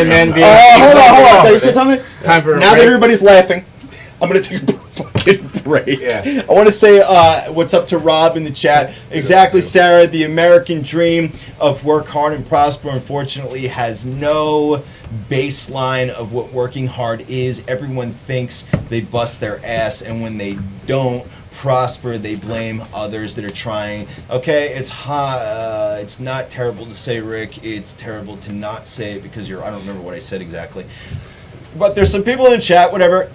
men being... hold on. Can you say something? Time for now that everybody's laughing, I'm going to take a fucking break. Yeah. I want to say what's up to Rob in the chat. Exactly, Sarah. The American dream of work hard and prosper, unfortunately, has no baseline of what working hard is. Everyone thinks they bust their ass, and when they don't prosper, they blame others that are trying. Okay, it's not terrible to say, Rick. It's terrible to not say it because I don't remember what I said exactly. But there's some people in chat, whatever.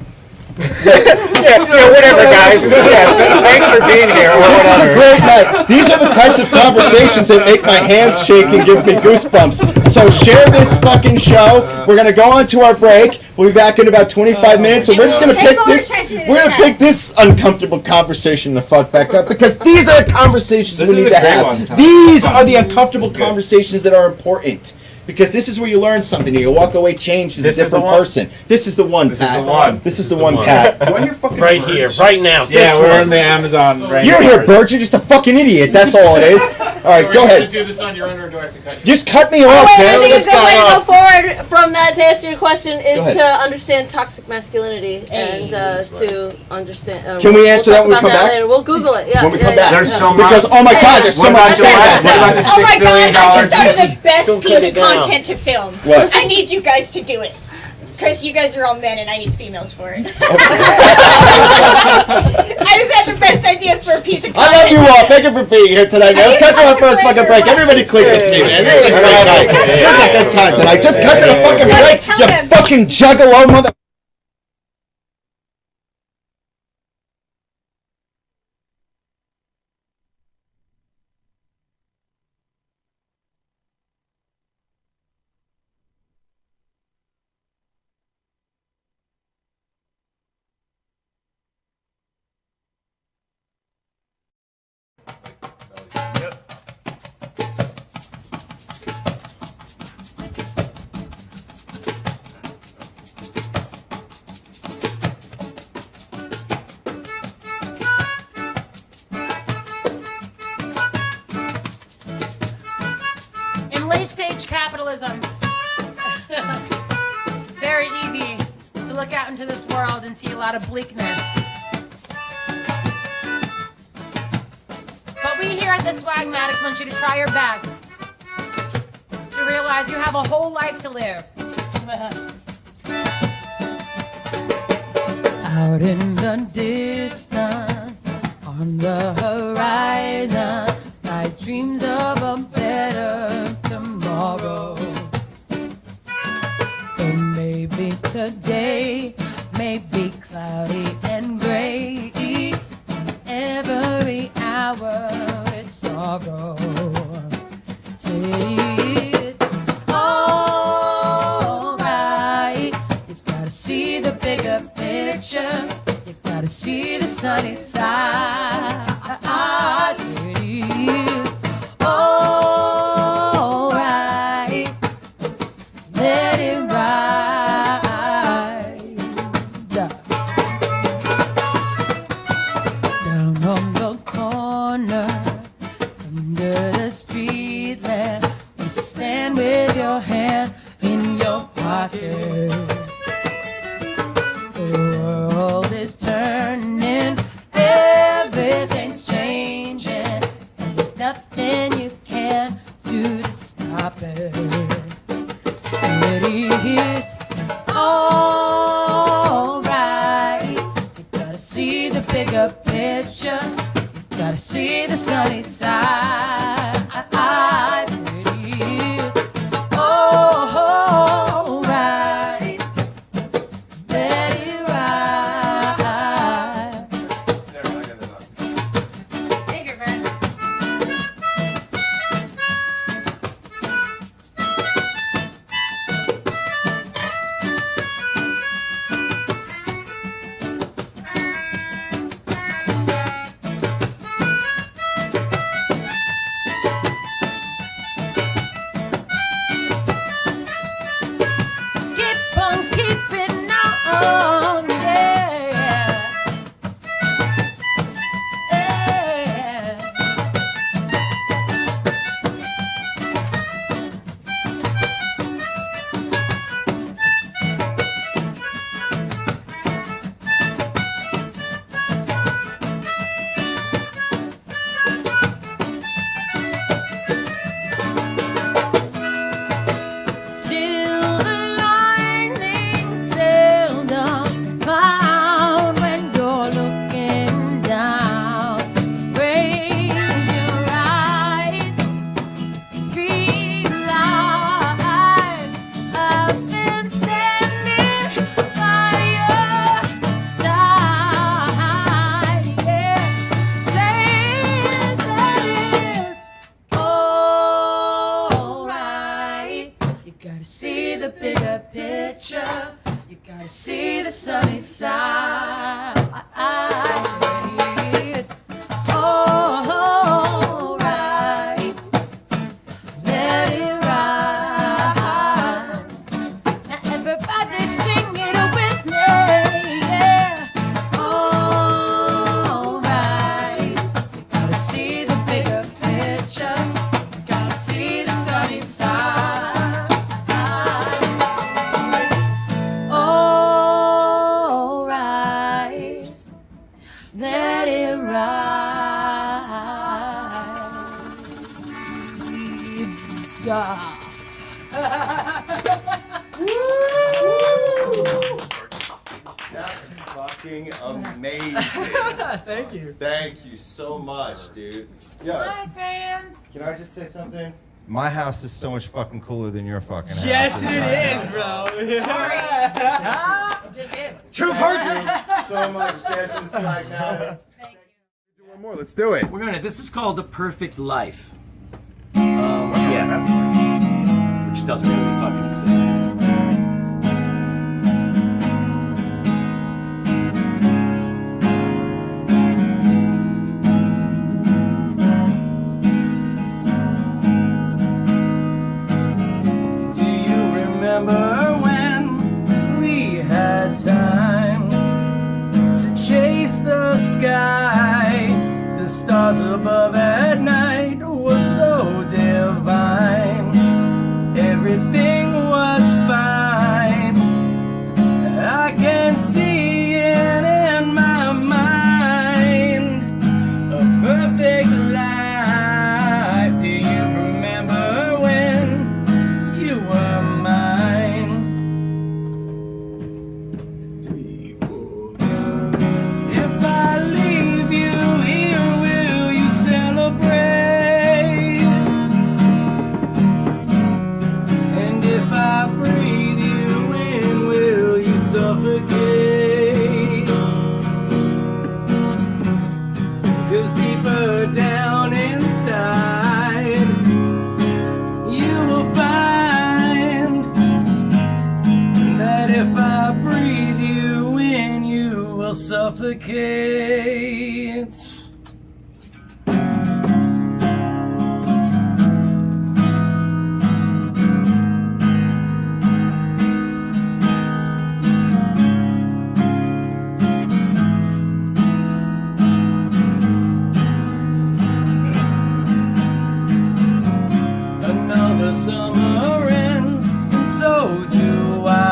Whatever, guys. Thanks for being here. This is a great night. These are the types of conversations that make my hands shake and give me goosebumps. So share this fucking show. We're gonna go on to our break. We'll be back in about 25 minutes, and we're just gonna pick this. We're gonna pick this uncomfortable conversation the fuck back up because these are the conversations we need to have. These are the uncomfortable conversations that are important. Because this is where you learn something. You walk away changed as a different person. This is the one, Pat. This is the one, Pat. Do I hear fucking Right birds? here, right now. Yeah, we're in the Amazon rainforest. You're here, Bert. You're just a fucking idiot. That's all it is. All right, go ahead. Do this on your own, or do I have to cut you? Just cut me off, I man. think a Let's good way to go. go forward from that to answer your question is Go to ahead. understand toxic masculinity and to understand. Can we answer that when we talk come about back? Later. We'll Google it. Yeah. When we come back. There's so much. Because, oh my God, there's so much. What about the Oh my $6 billion god, I just thought of GC? the best Don't piece cut of it down. content to film. What? I need you guys to do it. Because you guys are all men and I need females for it. I just had the best idea for a piece of content. I love you all. Thank you for being here tonight, man. Let's cut to our first fucking break. Everybody click with me, man. This is a great night. This is a good time tonight. Just cut to the fucking break, Tell you them. fucking juggalo mother... In late stage capitalism, it's very easy to look out into this world and see a lot of bleakness. But we here at the Swagmatics want you to try your best to realize you have a whole life to live. Out in the distance, on the horizon, I dreams of a better tomorrow. And maybe today may be cloudy and gray. Every hour is sorrow. Say it alright. You gotta see the bigger picture. You gotta see the sunny side. Say it pocket. The world is turning, everything's changing, and there's nothing you can do to stop it. It's alright. You gotta see the bigger picture. You gotta see the sunny side. It's alright. Let it ride. Thank you, friend. Keep on keeping on, yeah. Yeah. Silver linings seldom found when you're looking down. Raise your eyes, realize I've been standing by your side. Yeah, say that it's alright. You gotta see the bigger picture. You gotta see the sunny side. It's alright. Let it ride. Now everybody sing it with me. Yeah. Alright. You gotta see the bigger picture. You gotta see the sunny side. Alright. Let it ride. Yeah. That is fucking amazing. Thank you. Thank you so much, dude. Yeah. Hi, fans. Can I just say something? My house is so much fucking cooler than your fucking house. Yes, it is, bro. It just is. Truth hurts. So much gas inside now. Thank you. Do one more. Let's do it. We're gonna. This is called The Perfect Life. Yeah, that's right. Which doesn't really fucking exist. Do you remember when we had time to chase the sky? The stars above at night were so divine. Everything was fine. I can see it in my mind. A perfect life. Do you remember when you were mine? If I leave you here, will you celebrate? And if I breathe you in, will you suffocate? 'Cause deeper down inside, you will find that if I breathe you in, you will suffocate. Another summer ends, and so do I.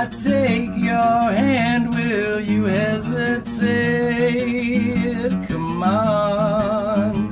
I take your hand, will you hesitate? Come on.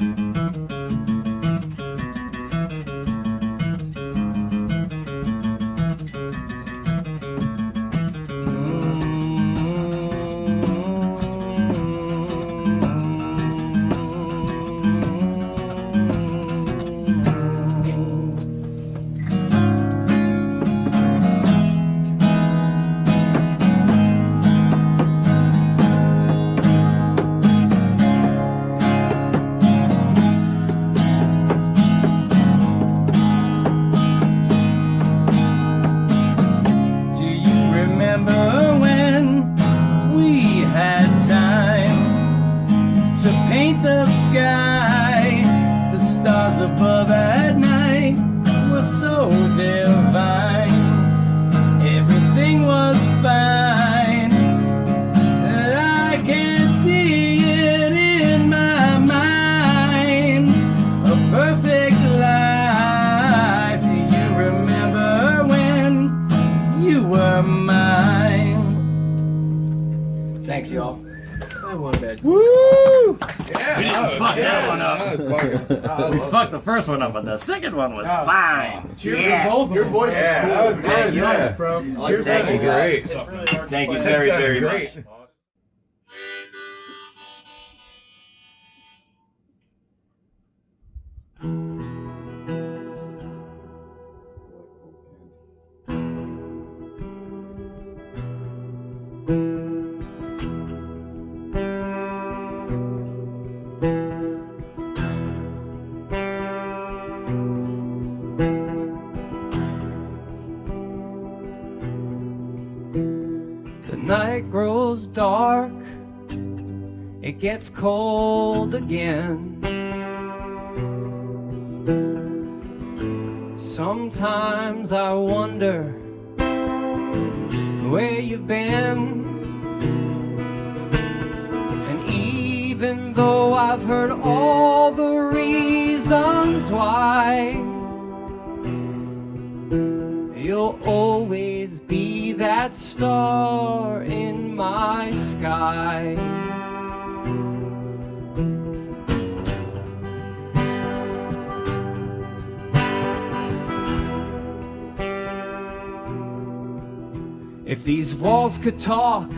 Paint the sky, the stars above at night were so divine. Everything was fine, and I can't see it in my mind. A perfect life. Do you remember when you were mine? Thanks, y'all. Woo! Yeah, We didn't fuck that one up. We fucked the first one up, but the second one was fine. Cheers for both. Your voice is cool. That was good. Thank you. Nice, bro. Cheers, that was great. Thank you very, very much. The night grows dark, it gets cold again. Sometimes I wonder where you've been. And even though I've heard all the reasons why, you'll always be that star in my sky. If these walls could talk,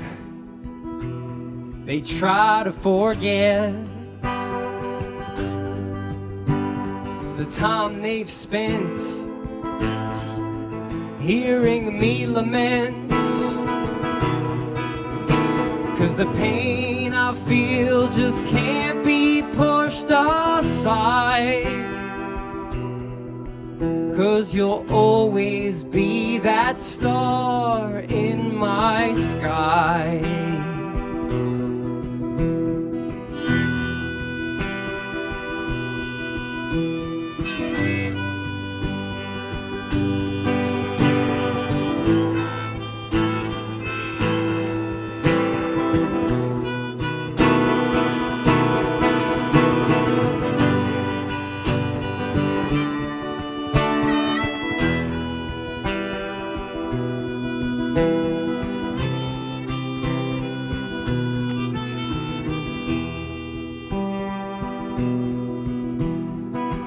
they try to forget the time they've spent hearing me lament. 'Cause the pain I feel just can't be pushed aside. 'Cause you'll always be that star in my sky.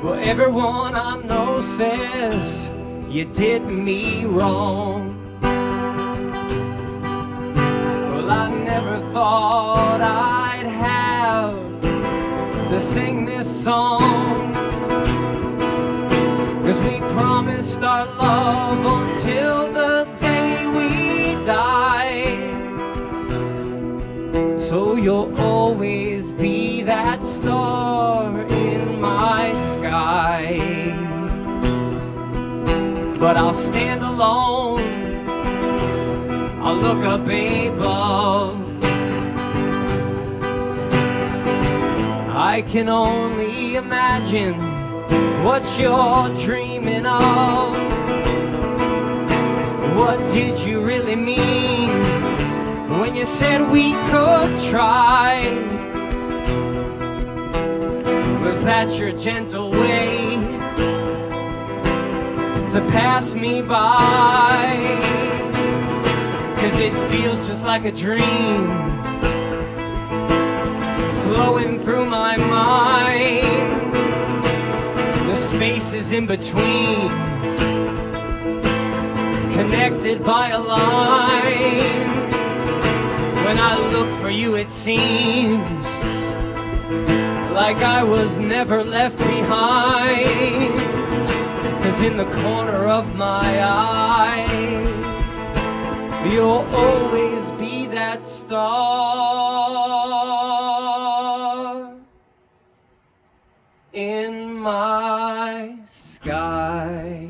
Well, everyone I know says you did me wrong. Well, I never thought I'd have to sing this song, 'cause we promised our love until the day we die. So you'll always be that star in my sky. But I'll stand alone, I'll look up above. I can only imagine what you're dreaming of. What did you really mean when you said we could try? Was that your gentle way to pass me by? 'cause it feels just like a dream flowing through my mind. The spaces in between, connected by a line. When I look for you, it seems like I was never left behind. 'Cause in the corner of my eye, you'll always be that star in my sky.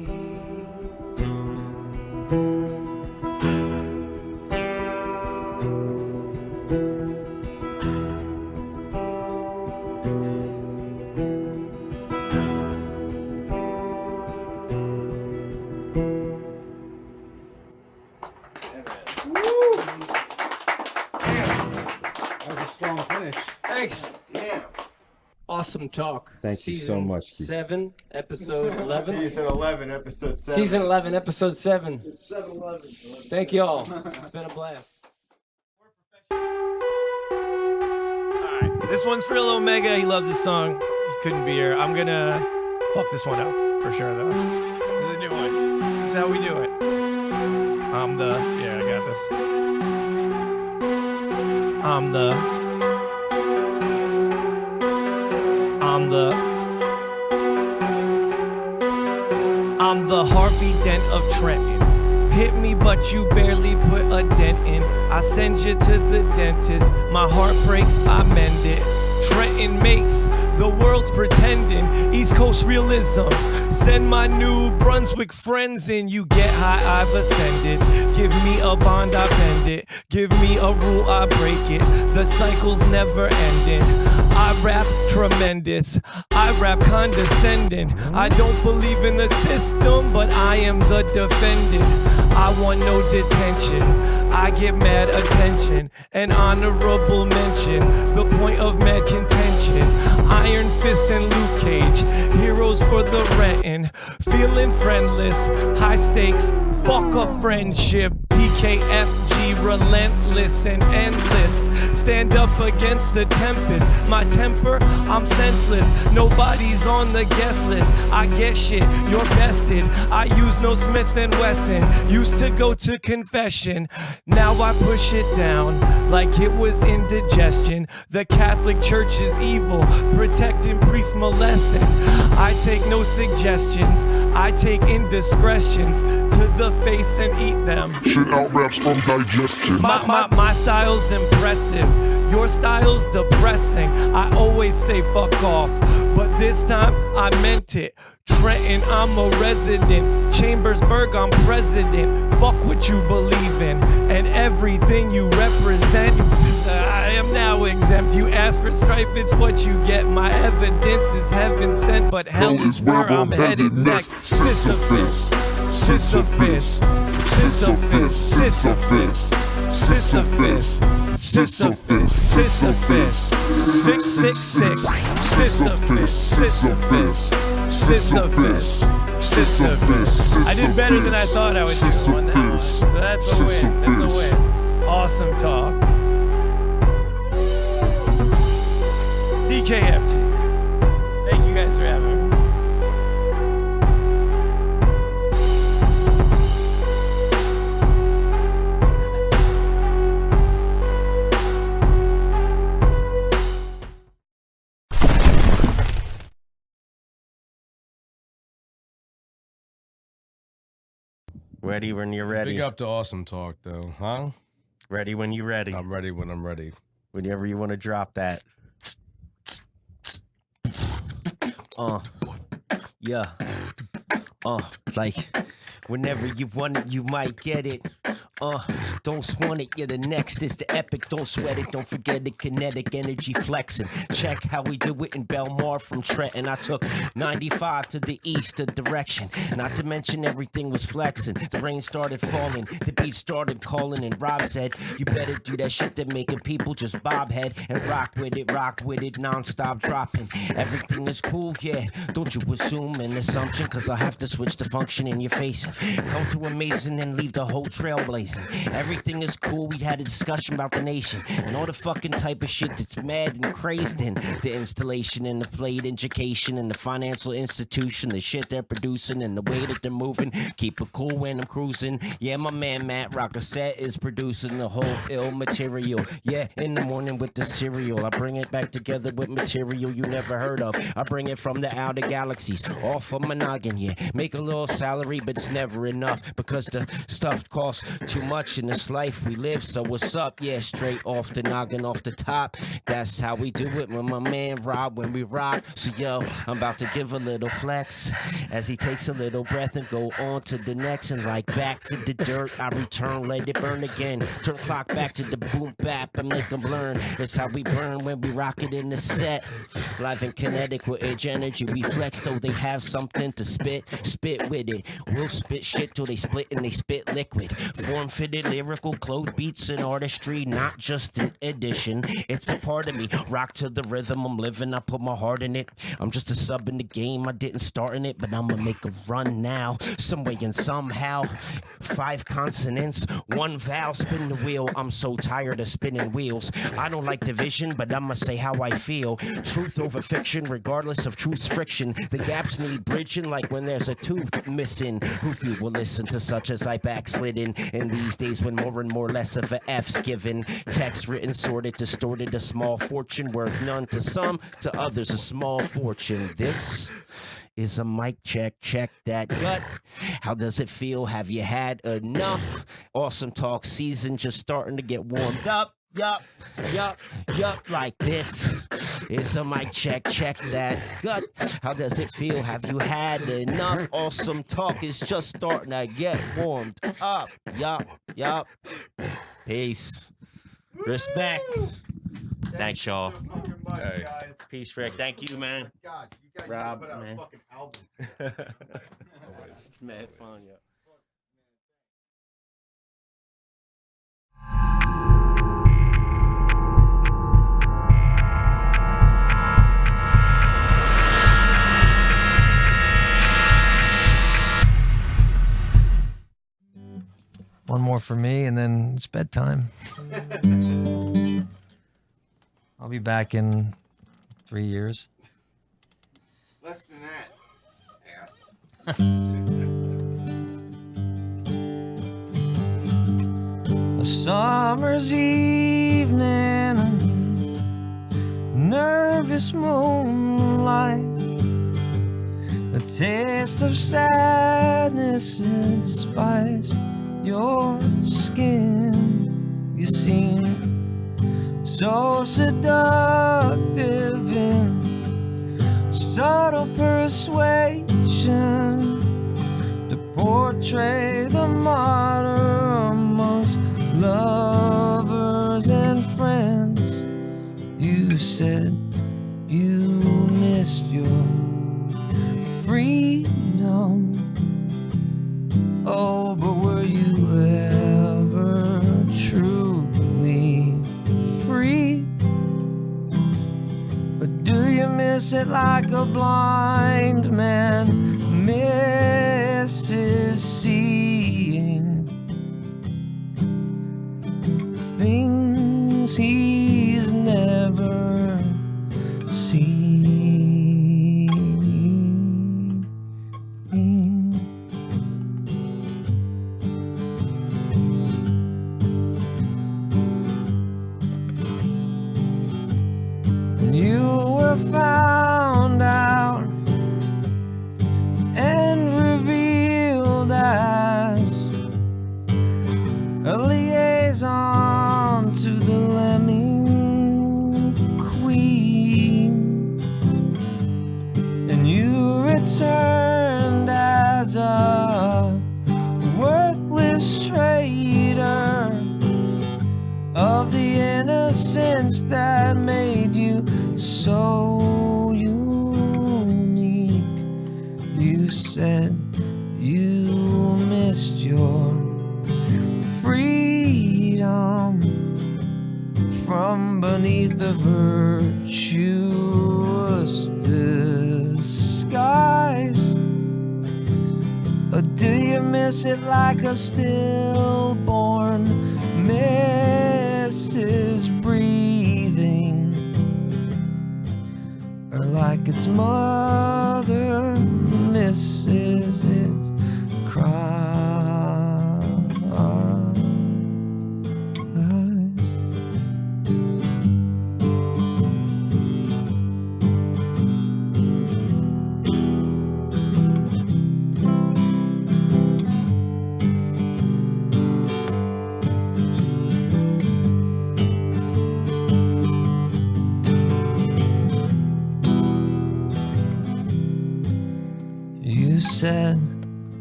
Strong finish. Thanks. Damn. Awesome talk. Thank you so much, Keith. 7, episode 11. Season 11, episode 7. Season 11, episode 7. It's 7-11. Thank you all. It's been a blast. Alright, this one's for Lil Omega. He loves this song. He couldn't be here. I'm gonna fuck this one up for sure, though. This is a new one. This is how we do it. Yeah, I got this. I'm the Harvey Dent of Trenton. Hit me, but you barely put a dent in. I send you to the dentist. My heart breaks, I mend it. Trenton makes the world's pretending. East Coast realism. Send my New Brunswick friends in. You get high, I've ascended. Give me a bond, I bend it. Give me a rule, I break it. The cycle's never ending. I rap tremendous. I rap condescending. I don't believe in the system, but I am the defendant. I want no detention. I get mad attention. An honorable mention. The point of mad contention. Iron Fist and Luke Cage. Heroes for the rentin'. Feeling friendless. High stakes. Fuck a friendship. PKFG, relentless and endless. Stand up against the tempest. My temper, I'm senseless. Nobody's on the guest list. I get shit, you're bested. I use no Smith & Wesson. Used to go to confession. Now I push it down like it was indigestion. The Catholic Church is evil, protecting priests molesting. I take no suggestions. I take indiscretions to the face and eat them. Shit out raps from digestion. My style's impressive. Your style's depressing. I always say fuck off, but this time I meant it. Trenton, I'm a resident. Chambersburg, I'm president. Fuck what you believe in and everything you represent. I am now exempt. You ask for strife, it's what you get. My evidence is heaven sent, but hell is where I'm headed next. Sisyphus, Sisyphus, Sisyphus, Sisyphus, Sisyphus, Sisyphus, Sisyphus, 666, Sisyphus, Sisyphus, Sisyphus, Sisyphus. I did better than I thought I would do on that one, so that's a win. That's a win. Awesome talk. DKFG. Thank you guys for having me. Ready when you're ready. Big up to Awesome Talk, though, huh? Ready when you're ready. I'm ready when I'm ready. Whenever you want to drop that. Yeah. Like, whenever you want it, you might get it. Don't swan it, you're the next is the epic. Don't sweat it, don't forget the kinetic energy flexing. Check how we do it in Belmar from Trenton. I took 95 to the east, the direction. Not to mention everything was flexing. The rain started falling, the beat started calling, and Rob said, you better do that shit that making people just bob head and rock with it, non-stop dropping. Everything is cool, yeah. Don't you assume an assumption, cause I have to switch the function in your face. Come to amazing and leave the whole trail trailblazing. Everything is cool. We had a discussion about the nation and all the fucking type of shit that's mad and crazed in the installation and the flayed education and the financial institution, the shit they're producing and the way that they're moving. Keep it cool when I'm cruising. Yeah, my man Matt Rockasset is producing the whole ill material. Yeah, in the morning with the cereal, I bring it back together with material you never heard of. I bring it from the outer galaxies, off of my noggin. Yeah, make a little salary, but it's never enough because the stuff costs too much in this life we live. So what's up? Yeah, straight off the noggin, off the top. That's how we do it when my man Rob, when we rock. So yo, I'm about to give a little flex as he takes a little breath and go on to the next. And like back to the dirt, I return, let it burn again. Turn clock back to the boom bap and make them learn. That's how we burn when we rock it in the set. Live and kinetic with edge energy, we flex so they have something to spit with it. We'll spit shit till they split and they spit liquid. Form fitted lyrical clothes, beats and artistry, not just an addition. It's a part of me. Rock to the rhythm I'm living, I put my heart in it. I'm just a sub in the game, I didn't start in it, but I'ma make a run now. Some way and somehow. 5 consonants, 1 vowel, spin the wheel. I'm so tired of spinning wheels. I don't like division, but I'ma say how I feel. Truth over fiction, regardless of truth's friction. The gaps need bridging like when there's a tooth missing. Who few will listen to such as I backslidden in these days when more and more less of a F's given. Text written, sorted, distorted, a small fortune worth none to some, to others a small fortune. This is a mic check, check that gut. How does it feel? Have you had enough? Awesome talk season just starting to get warmed up. Yup, like this. It's a mic check, check that gut. How does it feel? Have you had enough? Awesome talk is just starting to get warmed up. Yup. Peace. Respect. Thanks, y'all. Hey. Peace, Rick. Thank you, man. God, you guys Rob, put out man. a fucking album. It's mad fun, yeah. One more for me, and then it's bedtime. I'll be back in 3 years. Less than that, ass. A summer's evening, nervous moonlight, a taste of sadness and spice. Your skin, you seem so seductive in subtle persuasion to portray the martyr amongst lovers and friends. You said you missed your freedom. Oh, but were you ever truly free? Or do you miss it like a blind man misses seeing things he's never seen? Found out and revealed as a liaison to the Lemming Queen, and you returned as a worthless traitor of the innocence that made you so unique. You said you missed your freedom from beneath the virtuous disguise Or do you miss it like a stillborn misses breathing? Or like its mother misses its cry? You said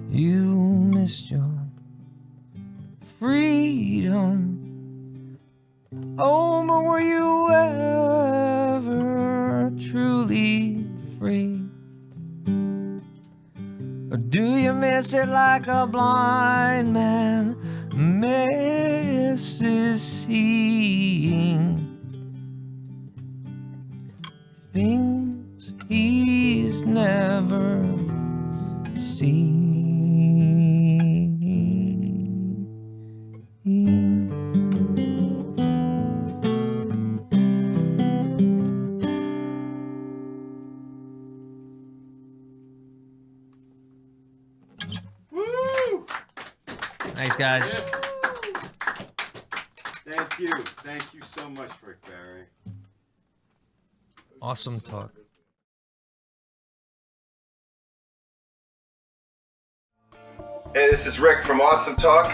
you missed your freedom. Oh, but were you ever truly free? Or do you miss it like a blind man misses seeing things he's never seen? Thanks, guys. Thank you. Thank you so much, Rick Barry. Awesome talk. Hey, this is Rick from Awesome Talk.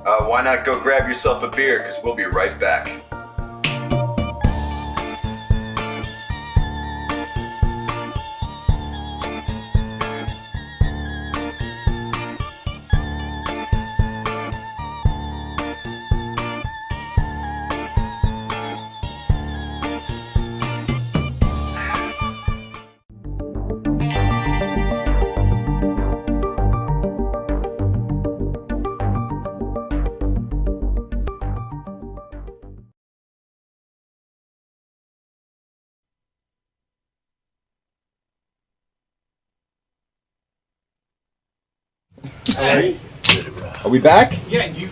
Why not go grab yourself a beer, because we'll be right back. Hey. Are we back? Yeah, you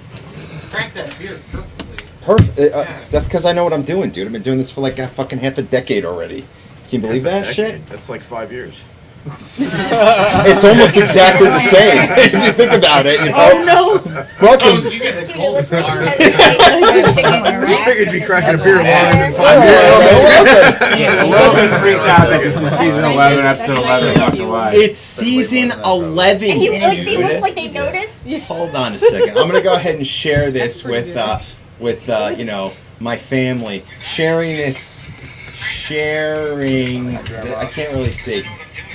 cracked that beer perfectly. Perfect. That's because I know what I'm doing, dude. I've been doing this for like a fucking half a decade already. Can you believe that shit? That's like 5 years. It's almost exactly the same if you think about it. You know? Oh no! Welcome. You get a cold start. I figured you'd be cracking a beer longer than 5 years. A little bit freaked out that this is season 11, episode 11. Not gonna lie. It's season 11. And they look like they noticed. Hold on a second. I'm gonna go ahead and share this with you know, my family. Sharing. I can't really see.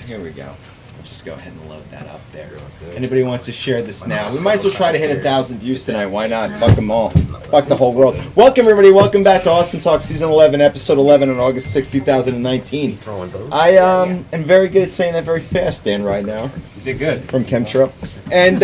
Here we go. I'll just go ahead and load that up there. Anybody wants to share this now? We might as well try to hit 1,000 views tonight. Why not? Fuck them all. Fuck the whole world. Welcome, everybody. Welcome back to Awesome Talk, Season 11, Episode 11 on August 6, 2019. I am very good at saying that very fast, Dan, right now. You did good. From Chemtro. And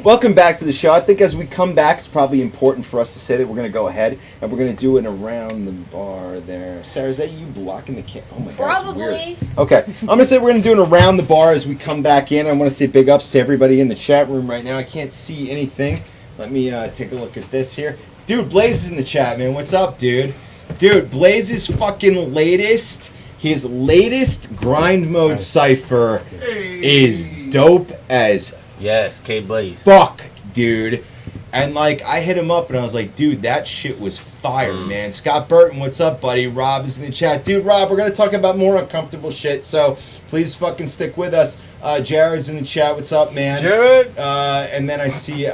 welcome back to the show. I think as we come back, it's probably important for us to say that we're going to go ahead and we're going to do it around the bar there. Sarah, is that you blocking the camera? Oh my God, it's weird. Okay, I'm going to say we're going to do it around the bar as we come back in. I want to say big ups to everybody in the chat room right now. I can't see anything. Let me take a look at this here. Dude, Blaze is in the chat, man. What's up, dude? Dude, Blaze's fucking latest, his latest grind mode cipher is dope as yes, K Blaze. Fuck, dude. And like I hit him up and I was like, dude, that shit was fire, man. Scott Burton, what's up, buddy? Rob is in the chat. Dude, Rob, we're gonna talk about more uncomfortable shit, so please fucking stick with us. Jared's in the chat. What's up, man? Jared. And then I see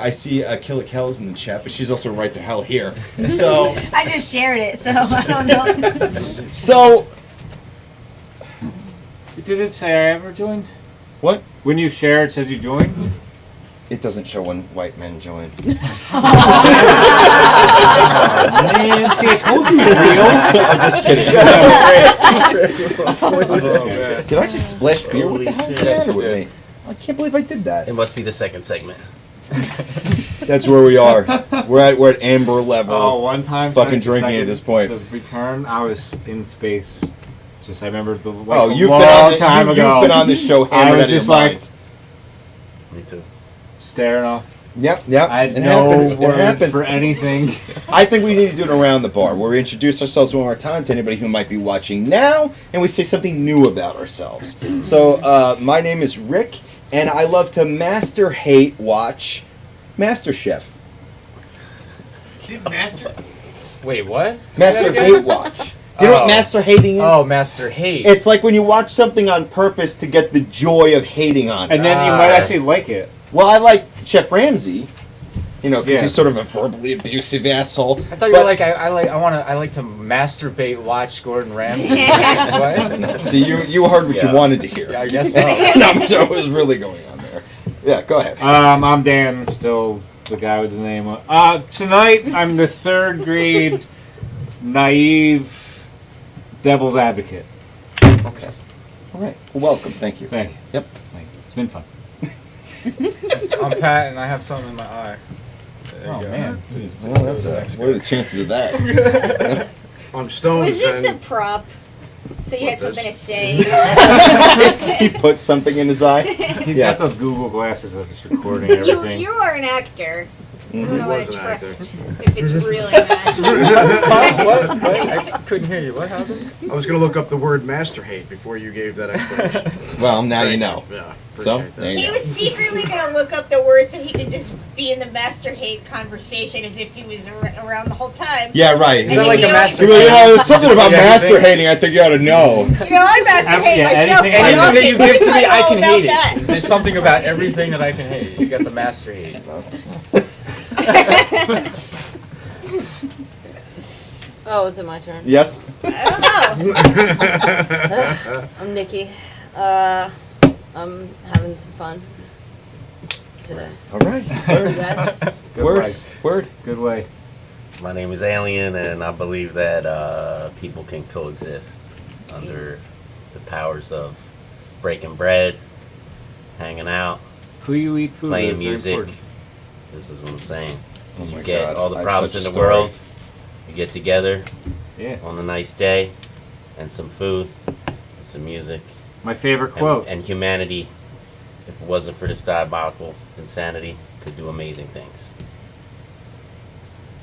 Killa Kellz in the chat, but she's also right the hell here. So I just shared it, so I don't know. So did it say I ever joined? What? When you share, it says you joined? It doesn't show when white men join. Man, see, I told you it's real. I'm just kidding. Did I just splash beer? What the hell's the matter with me? I can't believe I did that. It must be the second segment. That's where we are. We're at amber level. Oh, one time. Fucking drinking at this point. The return, I was in space. I remember the you've long been on time ago. You've been on this show hammered I was out of your just like, mind. Me too. Staring off. Yep. I had no words for anything. I think we need to do it around the bar, where we introduce ourselves one more time to anybody who might be watching now, and we say something new about ourselves. So, my name is Rick, and I love to master hate watch MasterChef. Master? Wait, what? Master hate watch. Do you know what master hating is? Oh, master hate. It's like when you watch something on purpose to get the joy of hating on it. And then you might actually like it. Well, I like Chef Ramsay, because he's sort of a verbally abusive asshole. I thought you were like I like to masturbate watch Gordon Ramsay. What? See, you heard what you wanted to hear. Yeah, I guess so. Not what was really going on there. Yeah, go ahead. I'm Dan, still the guy with the name. Tonight I'm the 3rd grade naive devil's advocate. Okay. All right. Well, welcome. Thank you. Thank you. Yep. Thank you. It's been fun. I'm Pat, and I have something in my eye. Oh man! Well, what are the chances of that? I'm stoned. Was this a prop? So you had something to say? He put something in his eye. He's got those Google glasses that is recording everything. You are an actor. I don't know how to was an trust if it's really that. What? I couldn't hear you. What happened? I was going to look up the word master hate before you gave that explanation. Well, now you know. Yeah. So, Appreciate that. there you He go. was secretly going to look up the word so he could just be in the master hate conversation as if he was around the whole time. Yeah, right. Is that like a master? There's something about master hating I think you ought to know. You know, I master hate myself. quite Anything often. that you give to me, I All can about hate that. it. There's something about everything that I can hate. You got the master hate. Oh, is it my turn? Yes. I'm Nikki. I'm having some fun today. All right. You guys? Word. Good way. My name is Alien, and I believe that people can coexist under the powers of breaking bread, hanging out, Who you eat food playing with, very music. important. This is what I'm saying. Oh my You get God, all the I have problems such in a the story. world, you get together Yeah. on a nice day, and some food, and some music. My favorite quote. And humanity, if it wasn't for this diabolical insanity, could do amazing things.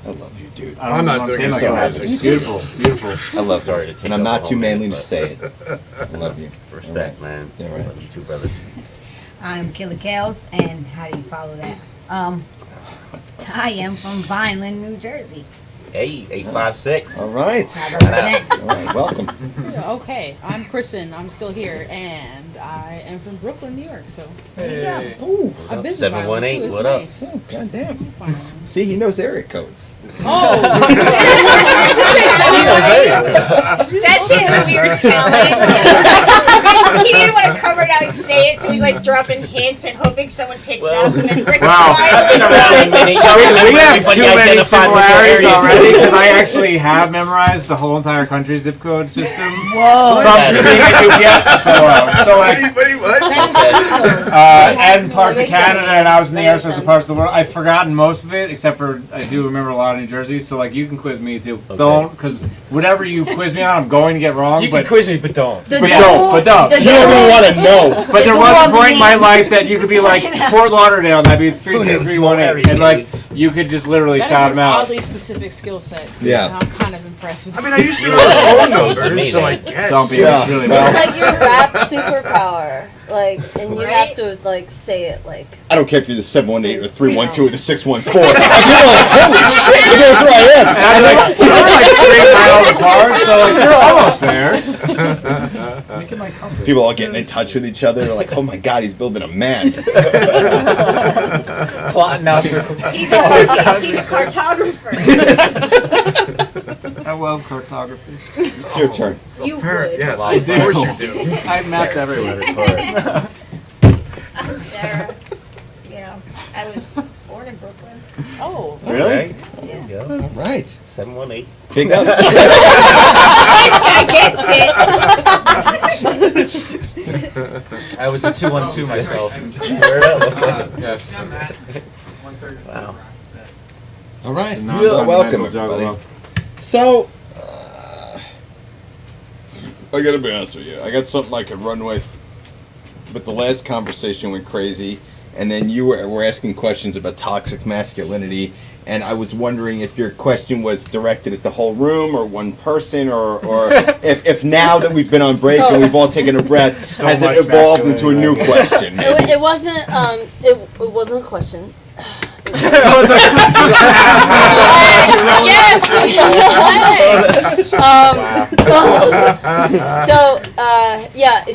I love you, dude. I'm not doing it. So happy. Beautiful. I love Sorry you. to take And I'm up not the too whole manly minute, to but- say it. I love you. Respect, All right. man. Yeah, right. Love you too, brother. I'm Killa Kellz, and how do you follow that? I am from Vineland, New Jersey. Hey, 856. All right. I represent. All right. Welcome. Okay, I'm Kristen. I'm still here, and I am from Brooklyn, New York. So Hey. Ooh. I've been to 718, Vineland too. It's what up? nice. Oh, goddamn. Vineland. See, he knows area codes. Oh, That's his weird talent. He didn't want to cover it out and say it, so he's like dropping hints and hoping someone picks up. And then Rick's Wow. finally we have too many similarities already because I actually have memorized the whole entire country's zip code system. Whoa. From being at UPS for so long. So like, and parts of Canada, and I was in the air force of parts of the world. I've forgotten most of it, except for I do remember a lot of New Jersey. So like, you can quiz me too. Okay. Don't, because whatever you quiz me on, I'm going to get wrong. You but can quiz me, but don't. But don't. You don't even want to know. But there was a point in my life that you could be like Fort Lauderdale, and that'd be 32318, and like you could just literally that shout is them an out. oddly specific skill set. Yeah. I'm kind of impressed with. I mean, I used to know the phone numbers, so I guess. Don't be Yeah. really Well, It's like your rap superpower. Like, and you have to, like, say it, like... I don't care if you're the 718 or 312 or the 614. You're like, holy shit, he knows who I am. And I'm like, you're like 3 miles apart, so like, you're almost there. Making my compass. People all getting in touch with each other. They're like, oh my god, he's building a man. Plotting out your... he's a cartographer. I love cartography. It's your turn. You Parent, would. yes, I of do. course you do. I mapped everywhere. I'm Sarah. You know, I was born in Brooklyn. Oh, Really? There you go. All right. 718. Take up. This guy gets it. I was a 212 myself. Yes. Wow. All right. Non-fundamental Welcome, everybody. juggalo. So, I gotta be honest with you. I got something I could run with, but the last conversation went crazy, and then you were asking questions about toxic masculinity, and I was wondering if your question was directed at the whole room or one person, or if now that we've been on break and we've all taken a breath, has it evolved into a new question? It wasn't. It wasn't a question. Relax,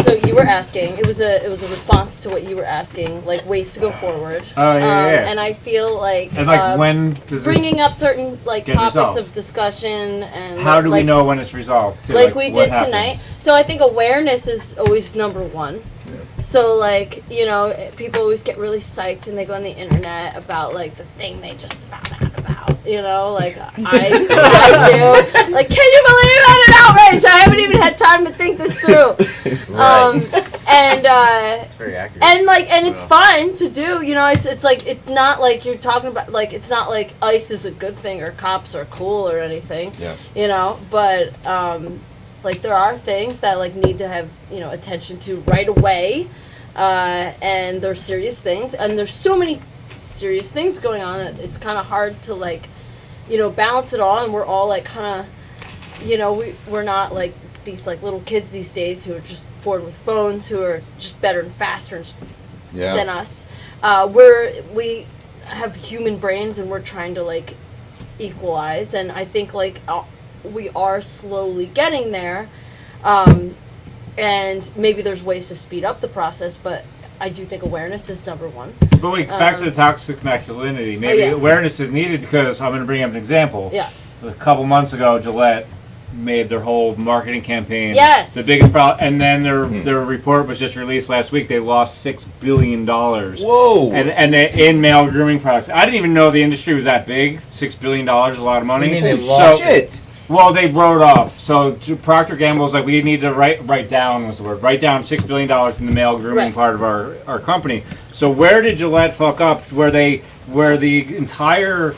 So you were asking. It was a response to what you were asking, like ways to go forward. Oh yeah. And I feel like, and when does bringing up certain topics resolved? of discussion and how do we know when it's resolved? Too? Like we did happens? tonight. So I think awareness is always number one. So, people always get really psyched and they go on the internet about, the thing they just found out about, I do. Like, can you believe that? An outrage! I haven't even had time to think this through. It's very accurate. And it's fine to do, it's not like you're talking about, it's not like ICE is a good thing or cops are cool or anything, but, there are things that need to have attention to right away, and there's serious things, and there's so many serious things going on that it's kind of hard to balance it all, and we're all we're not these little kids these days who are just born with phones, who are just better and faster than us. We have human brains and we're trying to equalize, and I think we are slowly getting there, and maybe there's ways to speed up the process, but I do think awareness is number one. But wait, back to the toxic masculinity. Maybe awareness is needed because I'm going to bring up an example. Yeah. A couple months ago, Gillette made their whole marketing campaign. Yes. The biggest problem, and then their report was just released last week. They lost $6 billion. Whoa! And in male grooming products. I didn't even know the industry was that big. $6 billion is a lot of money. I mean, they lost shit. Well, they wrote off. So Procter & Gamble was like, we need to write down $6 billion in the male grooming part of our company. So where did Gillette fuck up? Where the entire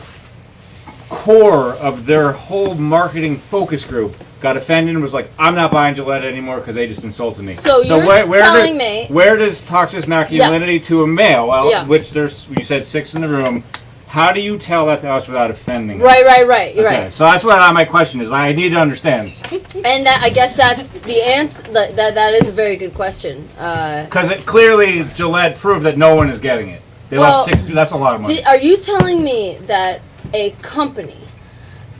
core of their whole marketing focus group got offended and was like, I'm not buying Gillette anymore because they just insulted me. So you're telling me where does toxic masculinity to a male, which you said 6 in the room, how do you tell that to us without offending us? Right. You're right. So that's what my question is. I need to understand. And I guess that's the answer. That is a very good question. Because clearly Gillette proved that no one is getting it. They lost $6. That's a lot of money. Are you telling me that a company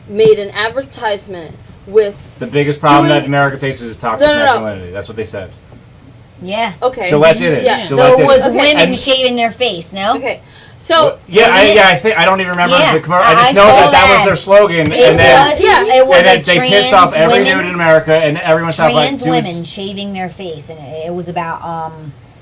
made an advertisement with the biggest problem that America faces is toxic masculinity? That's what they said. Yeah. Okay. Gillette did it. Yeah. So it was women shaving their face, no? Okay. So I think I don't even remember the commercial. I just know that was their slogan, It was they pissed off every dude in America, and everyone stopped trans women shaving their face, and it was about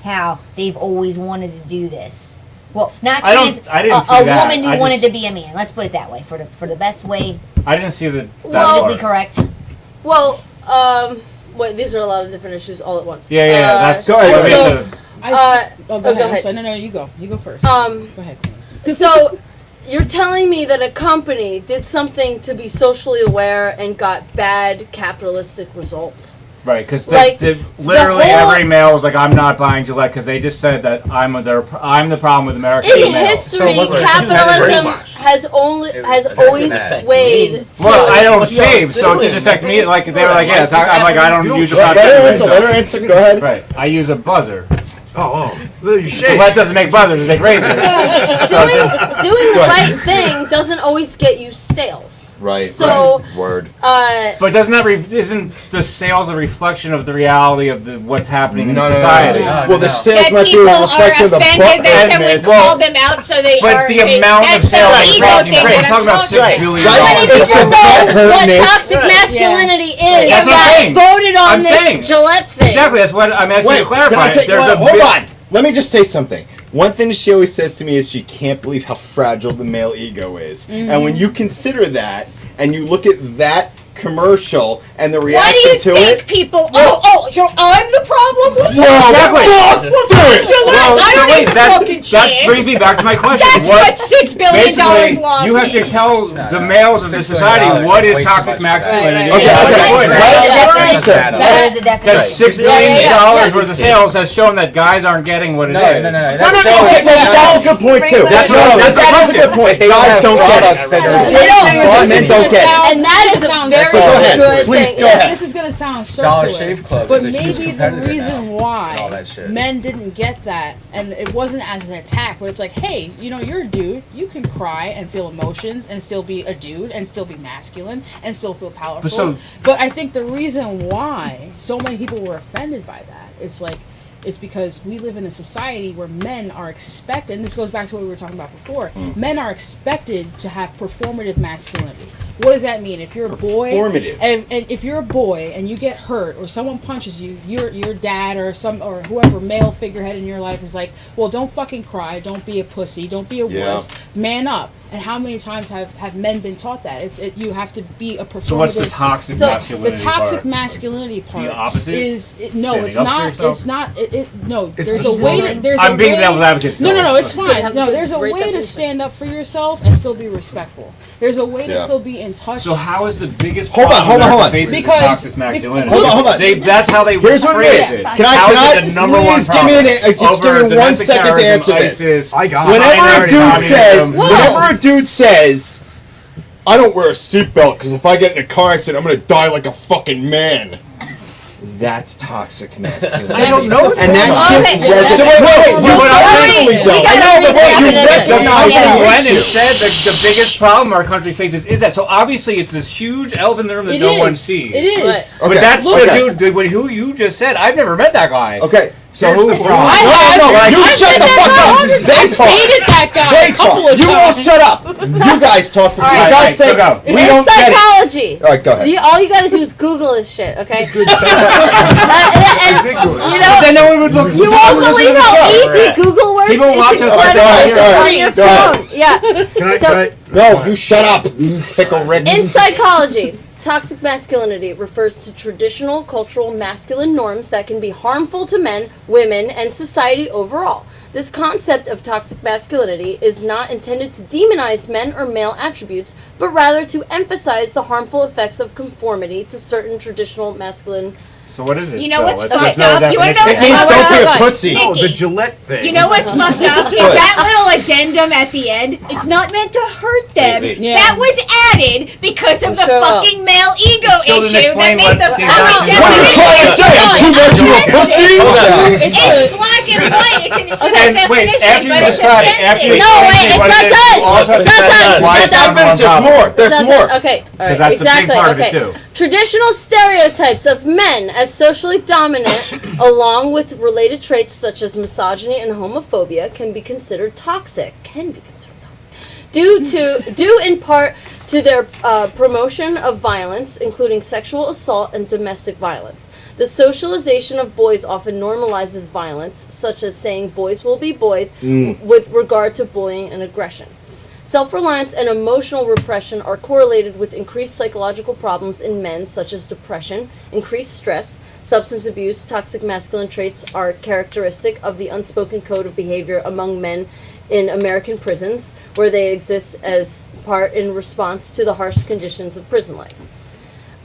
how they've always wanted to do this. Well, not trans. I didn't see a that. woman who wanted to be a man. Let's put it that way, for the best way. I didn't see the. Politically correct. Well, wait, these are a lot of different issues all at once. Yeah. That's go ahead. Go ahead. So, no, you go. You go first. Go ahead. So, you're telling me that a company did something to be socially aware and got bad capitalistic results? Right, because literally every male was like, "I'm not buying Gillette," because they just said that I'm the problem with American in history, capitalism has always swayed. Well, I don't shave, so it didn't affect me. Like they were like, "Yeah," I'm like, "I don't use a product." Let her answer. Go ahead. Right, I use a buzzer. You shave. Gillette doesn't make buzzers; they make razors. Doing the right thing doesn't always get you sales. Right. So word. But isn't the sales a reflection of the reality of what's happening in society? Well, the sales might be a reflection of the that someone called them out, so they but are. the amount of sales is probably great. I'm talking about $6 billion. How many people know what toxic masculinity is? That's what I'm saying. Voted on this Gillette thing. Exactly. That's what I'm asking you to clarify. Hold on. Let me just say something. One thing that she always says to me is she can't believe how fragile the male ego is. And when you consider that, and you look at that commercial and the Why reaction do you to think it. people? So I'm the problem with That brings me back to my question. That's what $6 billion lost. You have to tell the males of the society what is toxic masculinity. That is a definition. That $6 billion worth of sales has shown that guys aren't getting what it is. No. That's a good point too. That's a good point. Guys don't get it. Men don't get it. And that is a very good Please thing. go ahead. This is gonna sound Dollar circular, Shave Club but is a huge maybe the competitor reason now. why All that shit. men didn't get that, and it wasn't as an attack, but it's like, hey, you're a dude, you can cry and feel emotions and still be a dude and still be masculine and still feel powerful. But I think the reason why so many people were offended by that, it's because we live in a society where men are expected, and this goes back to what we were talking about before, men are expected to have performative masculinity. What does that mean? If you're a boy, and if you're a boy and you get hurt or someone punches you, your dad or whoever male figurehead in your life is like, well, don't fucking cry, don't be a pussy, don't be a wuss, man up. And how many times have men been taught that? You have to be a performative. So what's the toxic masculinity The toxic part? masculinity part. The opposite? It's not. There's a way to. I'm being the devil's advocate. No, it's fine. No, there's a way to stand up for yourself and still be respectful. There's a way to still be in touch. So how is the biggest Hold on. Because toxic masculinity? Hold on. That's how they Here's what it is. Can I please give me 1 second to answer this? Whenever a dude says, I don't wear a seatbelt because if I get in a car accident, I'm going to die like a fucking man. That's toxic masculinity. I don't know. And that shit When instead the biggest problem our country faces is that. So obviously it's this huge elephant in the room that no one sees. It is. But that's the dude who you just said. I've never met that guy. Okay. So who's the problem? You shut the fuck up. They talk. Hated that guy. They talk. You all shut up. You guys talk. For God's sake, we don't get it. Psychology. All right, go ahead. All you gotta do is Google this shit, okay? Then no one would look. You won't believe how easy Google works. People watch us on your phone. Yeah. Can I? No, you shut up. Pickle Rick. In psychology, toxic masculinity refers to traditional cultural masculine norms that can be harmful to men, women, and society overall. This concept of toxic masculinity is not intended to demonize men or male attributes, but rather to emphasize the harmful effects of conformity to certain traditional masculine. So what is it? You know what's Let's fucked know up? that You want to know what's It means fucked don't be a up? pussy. Oh, the Nikki, Gillette thing. you know what's fucked up? Is that little addendum at the end? It's not meant to hurt them. Wait. Yeah. That was added because of the Sure. fucking male ego Still didn't issue that explain made the what the fucking What are you trying to say? Too much of a pussy? It's black and white. It's an And wait, definition, after you but it's describe it, after you offensive. No, wait, explain it's what not it is, done. you also have It's to not say done. why It's it's not not done. on There's top. more. There's That's more. it. Okay, all right, that's a big exactly. part of it, Okay. too. Traditional stereotypes of men as socially dominant, along with related traits such as misogyny and homophobia, can be considered toxic. Due in part to their promotion of violence, including sexual assault and domestic violence. The socialization of boys often normalizes violence, such as saying boys will be boys with regard to bullying and aggression. Self-reliance and emotional repression are correlated with increased psychological problems in men, such as depression, increased stress, substance abuse. Toxic masculine traits are characteristic of the unspoken code of behavior among men in American prisons, where they exist as part in response to the harsh conditions of prison life.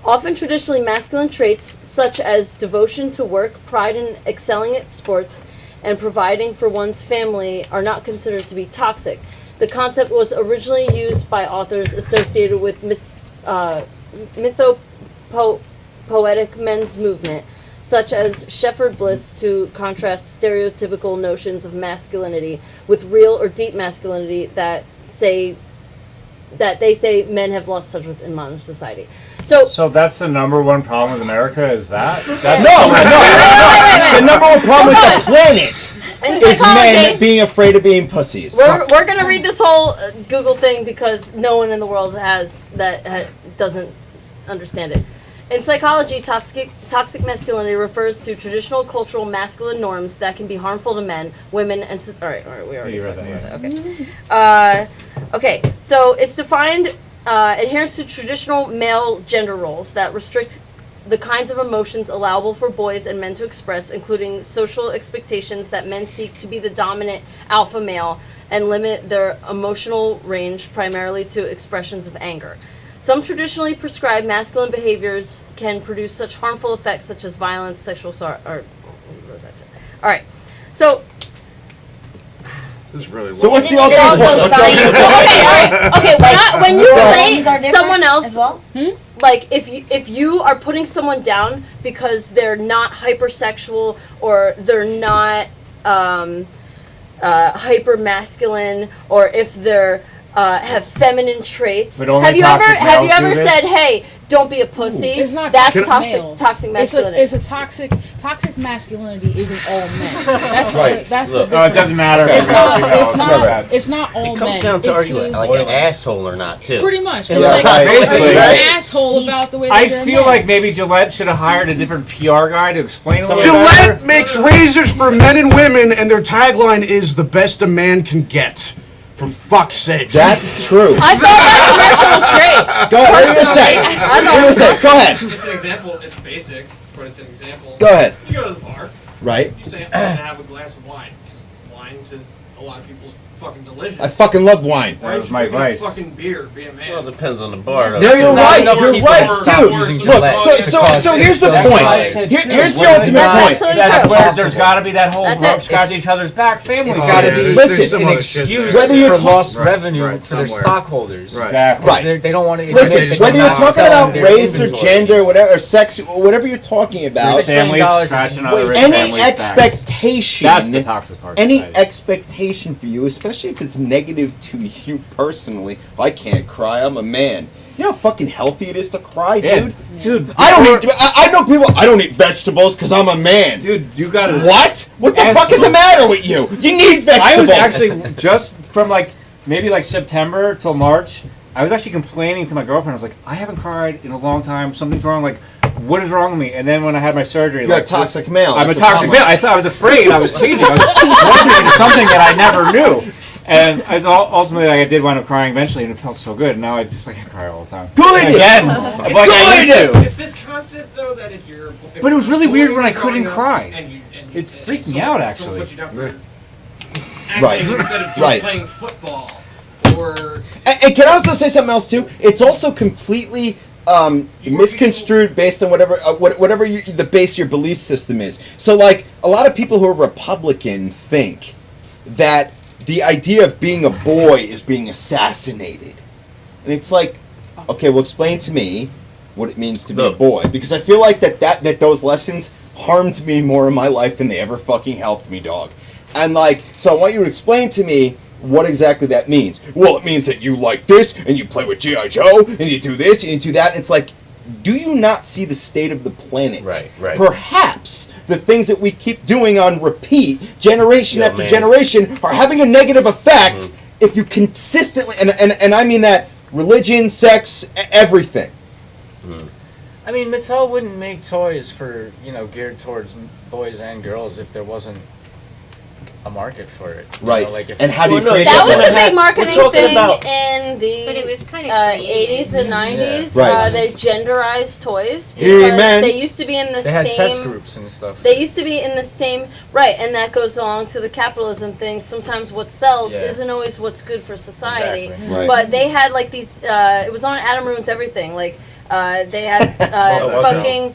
Often traditionally masculine traits, such as devotion to work, pride in excelling at sports, and providing for one's family, are not considered to be toxic. The concept was originally used by authors associated with mythopoetic men's movement, such as Shepherd Bliss, to contrast stereotypical notions of masculinity with real or deep masculinity that they say men have lost touch with in modern society. So that's the number one problem with America, is that? No. The number one problem with the planet is men being afraid of being pussies. We're gonna read this whole Google thing because no one in the world doesn't understand it. In psychology, toxic masculinity refers to traditional cultural masculine norms that can be harmful to men, women, and all right, we already read that. Okay. Okay, so it's defined adherence to traditional male gender roles that restrict the kinds of emotions allowable for boys and men to express, including social expectations that men seek to be the dominant alpha male and limit their emotional range primarily to expressions of anger. Some traditionally prescribed masculine behaviors can produce such harmful effects such as violence, sexual assault, or... All right, so... This is really so what's the It's also science. Okay, when you relate Are different someone else... as well? Like, if you are putting someone down because they're not hypersexual or they're not hyper masculine, or if they're have feminine traits, But only have you toxic males do this? said, "Hey, don't be a pussy"? It's not That's toxic males. toxic masculinity. It's a toxic masculinity isn't all men. That's Right. that's Look, the Oh, it difference. doesn't matter. It's not. It's It's not all It comes men. down to It's are you like an asshole or not, too. pretty much. Yeah, It's like, right. are you Basically, an right. asshole about the way that I you're a feel man? like maybe Gillette should have hired a different PR guy to explain a little bit Gillette better. makes razors for men and women, and their tagline is "the best a man can get." For fuck's sake. That's true. I thought that commercial was great. Go ahead. What are you gonna say? Go ahead. It's an example. It's basic, but it's an example. Go ahead. You go to the bar. Right. You say, "I'm gonna have a glass of wine." Because wine to a lot of people is fucking delicious. I fucking love wine. Why don't you my drink a vice. fucking beer? Be a man. Well, it depends on the bar. though. No, you're Not right. enough You're people right, stop dude. using Look, Gillette so because here's the it's point. biased. Here's the ultimate That's point. absolutely That's true. where there's got to be that whole That's ropes it. got each other's back family. It's got to thing. be Listen, an other shit excuse there. Whether you're for ta- lost Right, revenue right, for their somewhere. stockholders. Right. Exactly. Right. They don't want to. Listen, whether you're talking about race or gender, gender, whatever, or sex, whatever you're talking about, $6 million Families is scratching other way- rich any families' backs. expectation, That's the toxic part. any Right. expectation for you, especially if it's negative to you personally. I can't cry. I'm a man. You know how fucking healthy it is to cry, Yeah. dude. Dude, I don't eat. I know people. I don't eat vegetables because I'm a man. Dude, you gotta. What? What the fuck is the matter with you? You need vegetables. I was actually just from maybe September till March. I was actually complaining to my girlfriend. I was like, I haven't cried in a long time. Something's wrong. Like, what is wrong with me? And then when I had my surgery, You're a toxic male. I'm a That's the toxic problem. male. I thought I was afraid. I was changing. I was wondering into something that I never knew. And ultimately, I did wind up crying eventually, and it felt so good. And now I just cry all the time. Good. Again, I'm like I used to. It's this concept though that if you're. But it was really weird when I growing couldn't up cry. and It freaked me out, actually. Someone put you down for acting Right. instead of Right. playing football or. And can I also say something else too? It's also completely misconstrued based on whatever the base of your belief system is. So, like, a lot of people who are Republican think that the idea of being a boy is being assassinated, and it's like, okay, well, explain to me what it means to be a boy, because I feel like that those lessons harmed me more in my life than they ever fucking helped me, dog. And like, so I want you to explain to me what exactly that means. Well, it means that you like this, and you play with G.I. Joe, and you do this, and you do that. And it's like, do you not see the state of the planet? Right. Perhaps the things that we keep doing on repeat, generation Yo, after man. generation, are having a negative effect if you consistently, and I mean that, religion, sex, everything. I mean, Mattel wouldn't make toys for, geared towards boys and girls if there wasn't a market for it. Right. If And how do you create That was a that? big marketing talking thing about- in the But it was kind of 80s and 90s. Right. They genderized toys He-Man. because they used to be in the They same. had test groups and stuff. They used to be in the same right, and that goes along to the capitalism thing. Sometimes what sells Yeah. isn't always what's good for society. Exactly. Right. But they had like these. It was on Adam Ruins Everything. Like they had fucking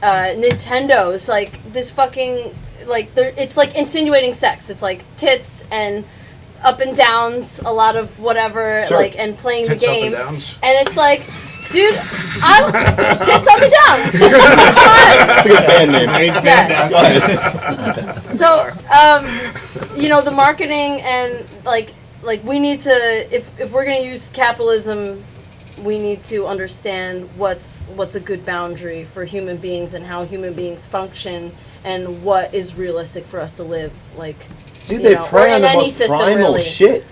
Nintendos. Like this fucking it's like insinuating sex. It's like tits and up and downs, a lot of whatever, Sure. like, and playing Tits the up game. and downs. And it's like, dude, I'm tits up and downs. That's a good band name. Yes. Go ahead. So, the marketing and like we need to, if we're gonna use capitalism, we need to understand what's a good boundary for human beings and how human beings function and what is realistic for us to live like. Dude, they prey on the most system, primal really. shit.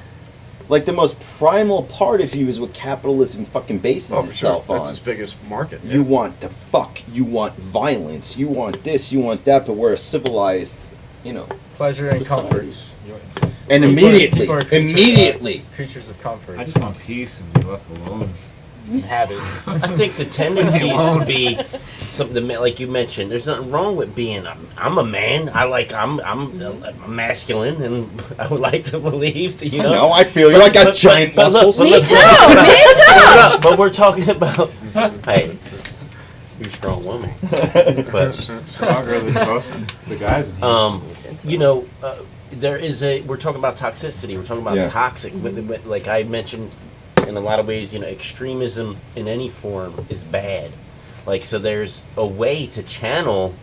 Like, the most primal part of you is what capitalism fucking bases Oh, for sure. itself That's on. its biggest market. You want to fuck, you want violence, you want this, you want that, but we're a civilized, Pleasure and society. comforts. And People immediately, are creatures, immediately. Creatures of comfort. I just want peace and be left alone. Habit. I think the tendency is to be something like you mentioned. There's nothing wrong with being. I'm a man. I'm masculine, and I would like to believe. You know. No, I feel you. I got giant muscles. Me too. But we're talking about. Hey, you're a strong woman. But stronger than most of the guys. You know, there is we're talking about toxicity. We're talking about toxic. Like I mentioned. In a lot of ways, you know, extremism in any form is bad. Like, so there's a way to channel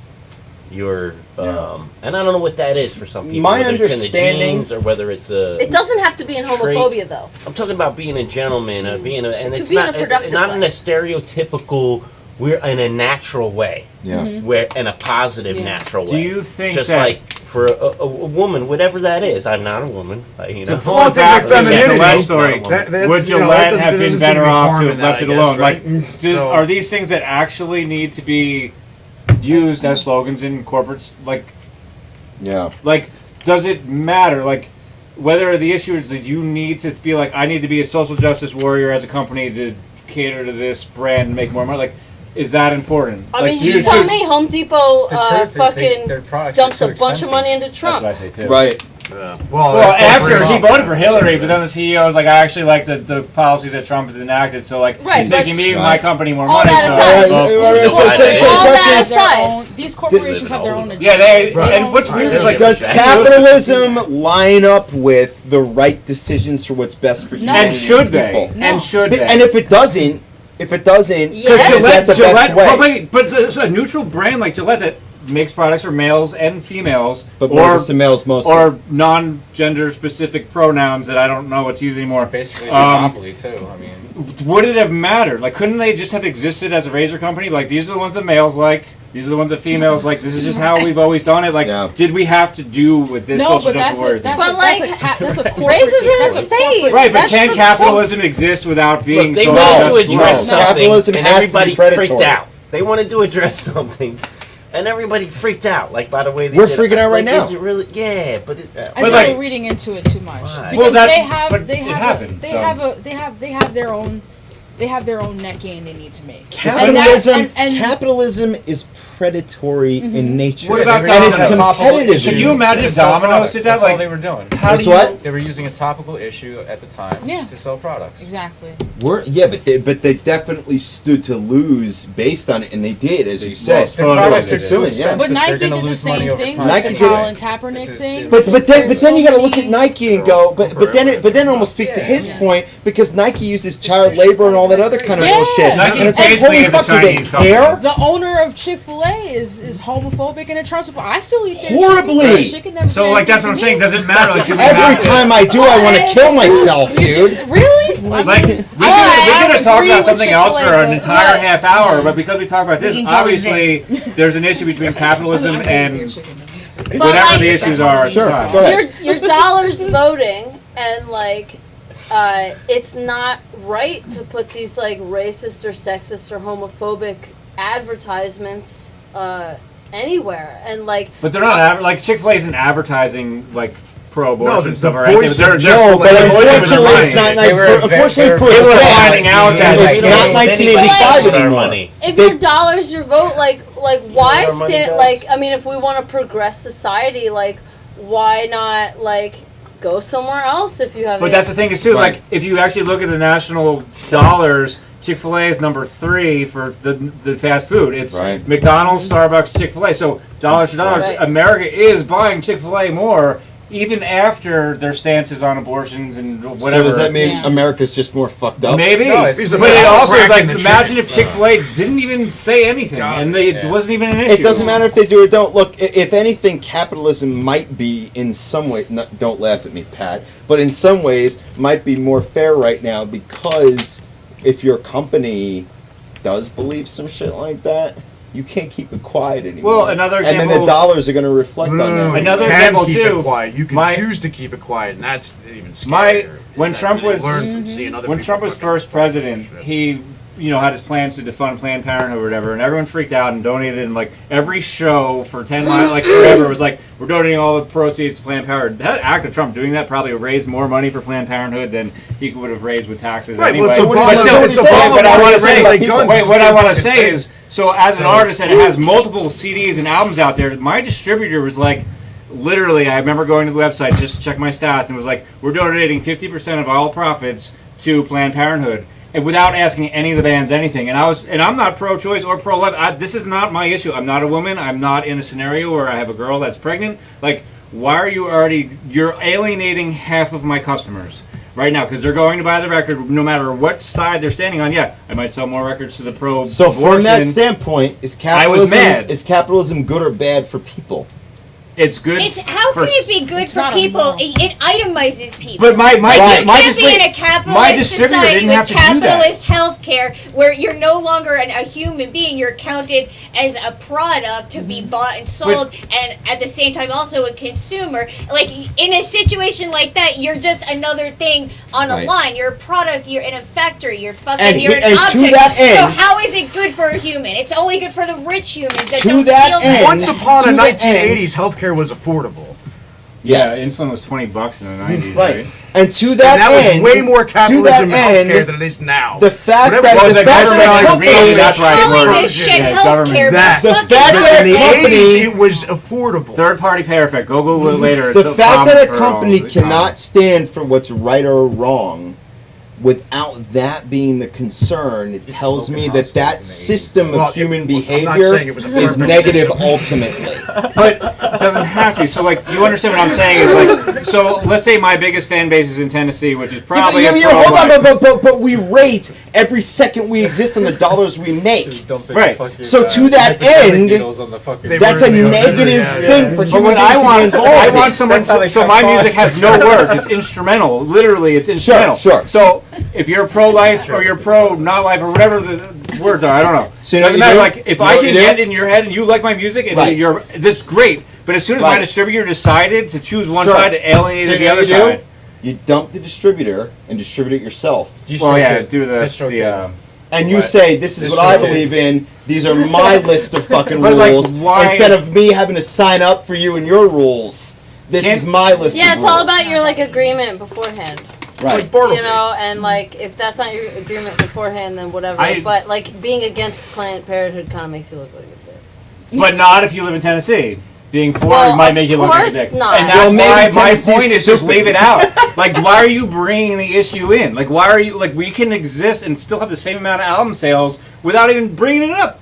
your, and I don't know what that is for some people. My whether it's in the understanding, genes or whether it's a. It doesn't have to be in homophobia, trait. though. I'm talking about being a gentleman, being and It it's could be in not a productive not way. in a stereotypical. We're in a natural way. Yeah. Where in a positive, natural way. Do you think just that like for a woman, whatever that is? I'm not a woman. You know. to pull it back to the femininity. Gillette story, That- would you know, Gillette that have doesn't been seem better to be off harm to in have left that, it I alone? guess, right? Like, So- are these things that actually need to be used as slogans in corporates? Like, does it matter? Like, whether the issue is that you need to be like, I need to be a social justice warrior as a company to cater to this brand and make more money. Like, is that important? I Like, mean, you tell me Home Depot The truth is fucking their products dumps are a too bunch of expensive. money into Trump. That's what I say too. Right. Well, after he voted for Hillary, but then the CEO was like, I actually like the policies that Trump has enacted, so like Right, he's making me and Right. my company more All money. that So, aside. So All the that question is, aside. These corporations have their own agendas. yeah, they don't and what's weird is like does capitalism line up with the right decisions for what's best for humanity? and should they? people? And should they? And if it doesn't, Yes. is that the best way? But it's a neutral brand like Gillette that makes products for males and females, But or markets to males mostly. or non-gender specific pronouns that I don't know what to use anymore. Basically, monopoly too. I mean, Would it have mattered? Like, couldn't they just have existed as a razor company? Like, these are the ones that males like. These are the ones that females like. This is just how we've always done it. Like, did we have to do with this No, social but that's justice warrior a that's thing? a, But, that's like, a ca- that's a corporate. razors are that's a insane. corporate- Right, but That's can the capitalism exist without being Look, they so wanted to just address gross? something, Capitalism and has to be everybody predatory. freaked out. They wanted to address something, and everybody freaked out. Like, by the way, they We're did freaking out right like, now. Is it really? Yeah, but it's. I think like- we're reading into it too much Why? because Well, they but have it they have happened, they so. have a they have their own net gain they need to make. Capitalism is predatory in nature. What about and it's Domino's? competitive. Could you imagine to sell Domino's products. did that? That's all Like, they were doing. how That's do you? what? They were using a topical issue at the time to sell products. Exactly. But they definitely stood to lose based on it, and they did, as you said. Their products are too Fulfilling, expensive. But Nike They're going to did the lose money same over thing time. with Nike the did it. Colin Kaepernick thing. But then There's so you got to look many- at Nike and go, but then it almost speaks to his point because Nike uses child labor and all that other kind of bullshit. Nike And it's like, basically holy is a fuck, do they Chinese company. care? The owner of Chick-fil-A is homophobic and a Trump supporter. I still eat their Horribly. chicken. Never So did like that's what I'm anything saying. to me. Does it matter? Like, do we Every have to- time I do, I want to kill myself, dude. Really? Like, I we mean, could I talk agree about with something else for Chick-fil-A, an but- entire Right. half hour, but because we talk about this, can obviously there's an issue between capitalism and But, whatever like, the issues are. Sure, at the time. go ahead. your dollars voting, and like it's not right to put these like racist or sexist or homophobic advertisements anywhere, and like But they're not like Chick-fil-A isn't advertising like pro-abortion No, stuff the or anything. voice They're of No, but they're unfortunately, voicing it's the not money. like unfortunately for They were them, finding out that it's not Then 1985 But, like, anymore. if They- your dollar's your vote, like why what our money stand does? like I mean if we want to progress society, like why not like go somewhere else if you have But that's the thing is too, Right. like if you actually look at the national dollars, Chick-fil-A is number 3 for the fast food. It's Right. McDonald's, Starbucks, Chick-fil-A. So dollars to dollars, Right. America is buying Chick-fil-A more, even after their stances on abortions and whatever. So does that mean Yeah. America's just more fucked up? Maybe, No, it's but about it also is like cracking the imagine chicken. if Chick-fil-A didn't even say anything and it Yeah. wasn't even an issue. It doesn't matter if they do or don't. Look, if anything, capitalism might be in some way. Don't laugh at me, Pat. But in some ways, might be more fair right now because if your company does believe some shit like that, you can't keep it quiet anymore. Well, another and then the example- dollars are going to reflect on that. Another you can example, keep too, It quiet. You can my- choose to keep it quiet, and that's even My scarier. when is that Trump you was learn from seeing other when people Trump was fucking first fuck president, shit. he had his plans to defund Planned Parenthood or whatever, and everyone freaked out and donated, and like every show for 10 miles, like forever, was like, we're donating all the proceeds to Planned Parenthood. That act of Trump doing that probably raised more money for Planned Parenthood than he would have raised with taxes anyway. What I want to say is, so as an artist that has multiple CDs and albums out there, my distributor was like, literally, I remember going to the website just to check my stats, and was like, we're donating 50% of all profits to Planned Parenthood, and without asking any of the bands anything. And I'm not pro-choice or pro-life. This is not my issue. I'm not a woman. I'm not in a scenario where I have a girl that's pregnant. Like, why are you're alienating half of my customers right now, because they're going to buy the record no matter what side they're standing on. Yeah, I might sell more records to the pro-abortion. So from that standpoint, is capitalism good or bad for people? It's good. How can it be good for people? It itemizes people. But my you can't be in a capitalist society with capitalist healthcare where you're no longer a human being. You're counted as a product to be bought and sold, and at the same time also a consumer. Like in a situation like that, you're just another thing on a line. You're a product. You're in a factory. You're you're an object. So how is it good for a human? It's only good for the rich humans that don't feel that. Once upon a 1980s, healthcare was affordable. Yes. Yeah, insulin was $20 in the 90s, right? And to that end, was way more capitalism in healthcare than it is now. The fact that the company, it was affordable. Third-party Parafet. Go Google it later. The fact that a company cannot stand for what's right or wrong, without that being the concern, it tells me that system of human behavior is negative ultimately. But it doesn't have to. So, like, you understand what I'm saying? Is like, so let's say my biggest fan base is in Tennessee, which is probably hold on, but we rate every second we exist on the dollars we make. Right. So to that end, that's a negative thing for human beings to be involved. I want someone. So my music has no words. It's instrumental. Literally, it's instrumental. Sure. So if you're pro-life or you're pro-not-life or whatever the words are, I don't know. So doesn't matter. Like if I can get in your head and you like my music and you're this great, but as soon as my distributor decided to choose one side to alienate the other side, you dump the distributor and distribute it yourself. And you say, this is what I believe in. These are my list of fucking rules. Instead of me having to sign up for you and your rules. This is my list of rules. Yeah, it's all about your agreement beforehand. Right. You know, and if that's not your agreement beforehand, then whatever. But being against Planned Parenthood kind of makes you look like a dick. But not if you live in Tennessee. Being for it might make you look like a dick. Not. And that's why my point is just leave it out. Like, why are you bringing the issue in? Like, why are you we can exist and still have the same amount of album sales without even bringing it up.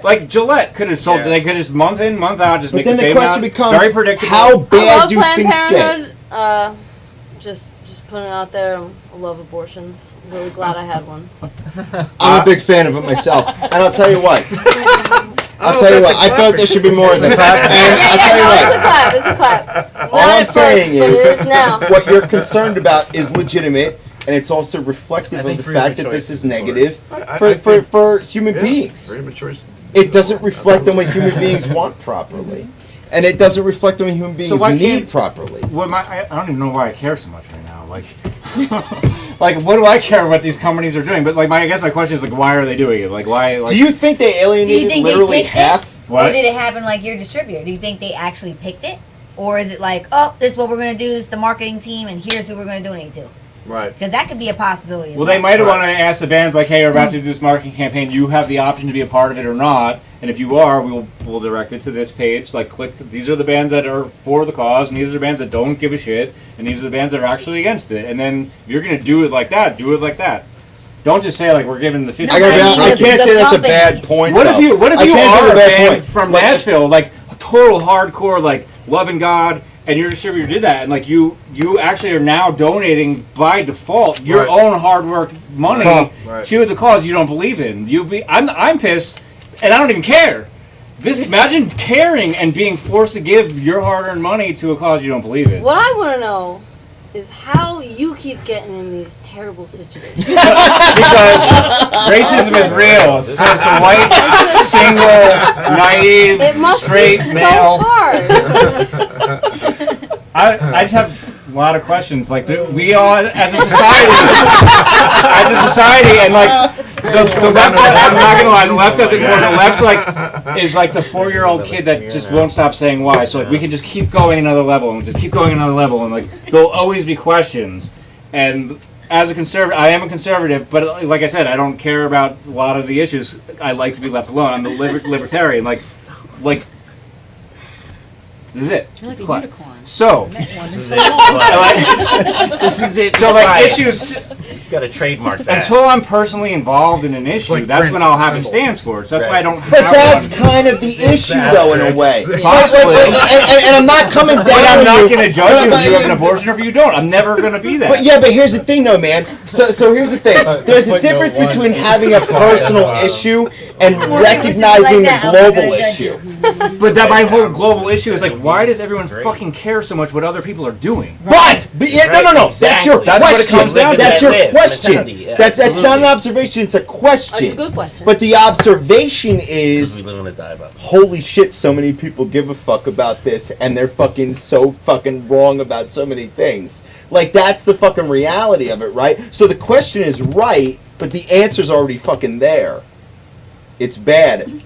Like Gillette could have sold. They could just month in, month out, just make the same amount. Becomes, very predictable. How bad do things get? Just putting it out there. I love abortions. Really glad I had one. I'm a big fan of it myself, and I'll tell you what. I felt there should be more of that. And I'll tell you what. It's a clap. All I'm saying is, what you're concerned about is legitimate, and it's also reflective of the fact that this is negative for human beings. It doesn't reflect on what human beings want properly, and it doesn't reflect on what human beings need properly. I don't even know why I care so much right now. Like, what do I care what these companies are doing? But I guess my question is why are they doing it? Why? Do you think they alienated literally half? Or did it happen like your distributor? Do you think they actually picked it, or is it this is what we're gonna do? This is the marketing team, and here's who we're gonna donate to? Right. Because that could be a possibility. Well, they might have wanted to ask the bands hey, we're about to do this marketing campaign. You have the option to be a part of it or not. And if you are, we'll direct it to this page. Click. These are the bands that are for the cause, and these are the bands that don't give a shit, and these are the bands that are actually against it. And then if you're gonna do it like that, do it like that. Don't just say we're giving the 50. I can't say that's a bad point. What if you are a band from Nashville, a total hardcore loving God, and your distributor did that, and you actually are now donating by default your own hard work money to the cause you don't believe in. I'm pissed, and I don't even care. Imagine caring and being forced to give your hard-earned money to a cause you don't believe in. What I want to know is how you keep getting in these terrible situations. Because racism is real. So it's the white, single, naive, straight male. It must be so hard. I just have a lot of questions. We all, as a society, and The left, I'm not gonna lie, the left doesn't work. The left is like the 4-year-old kid that just won't stop saying why. So like we can just keep going another level and just keep going another level, and like there'll always be questions. And as a conservative, I am a conservative, but like I said, I don't care about a lot of the issues. I like to be left alone. I'm the libertarian. Like. This is it. You're like a Quiet. unicorn. So, This is it. this is it. So like issues. Got to trademark that. Until I'm personally involved in an issue, like that's when Prince, I'll have a symbol. stance for it. So that's why I don't. But have that's one. kind of the issue, though, in a way. Possibly. And I'm not coming down. But I'm on not you. going to judge you if you have an abortion or if you don't. I'm never going to be that. But here's the thing, though, man. So here's the thing. There's a difference between having a personal issue and recognizing the global issue. But that my whole global issue is like, why does everyone fucking care so much what other people are doing? Right. But no. That's your That's what it question. comes down to. That's your question. Mentality, yeah, That's not an absolutely. observation. It's a question. That's a good question. But the observation is, We live on a dive up. holy shit, so many people give a fuck about this, and they're fucking so fucking wrong about so many things. Like, that's the fucking reality of it, right? So the question is right, but the answer's already fucking there. It's bad.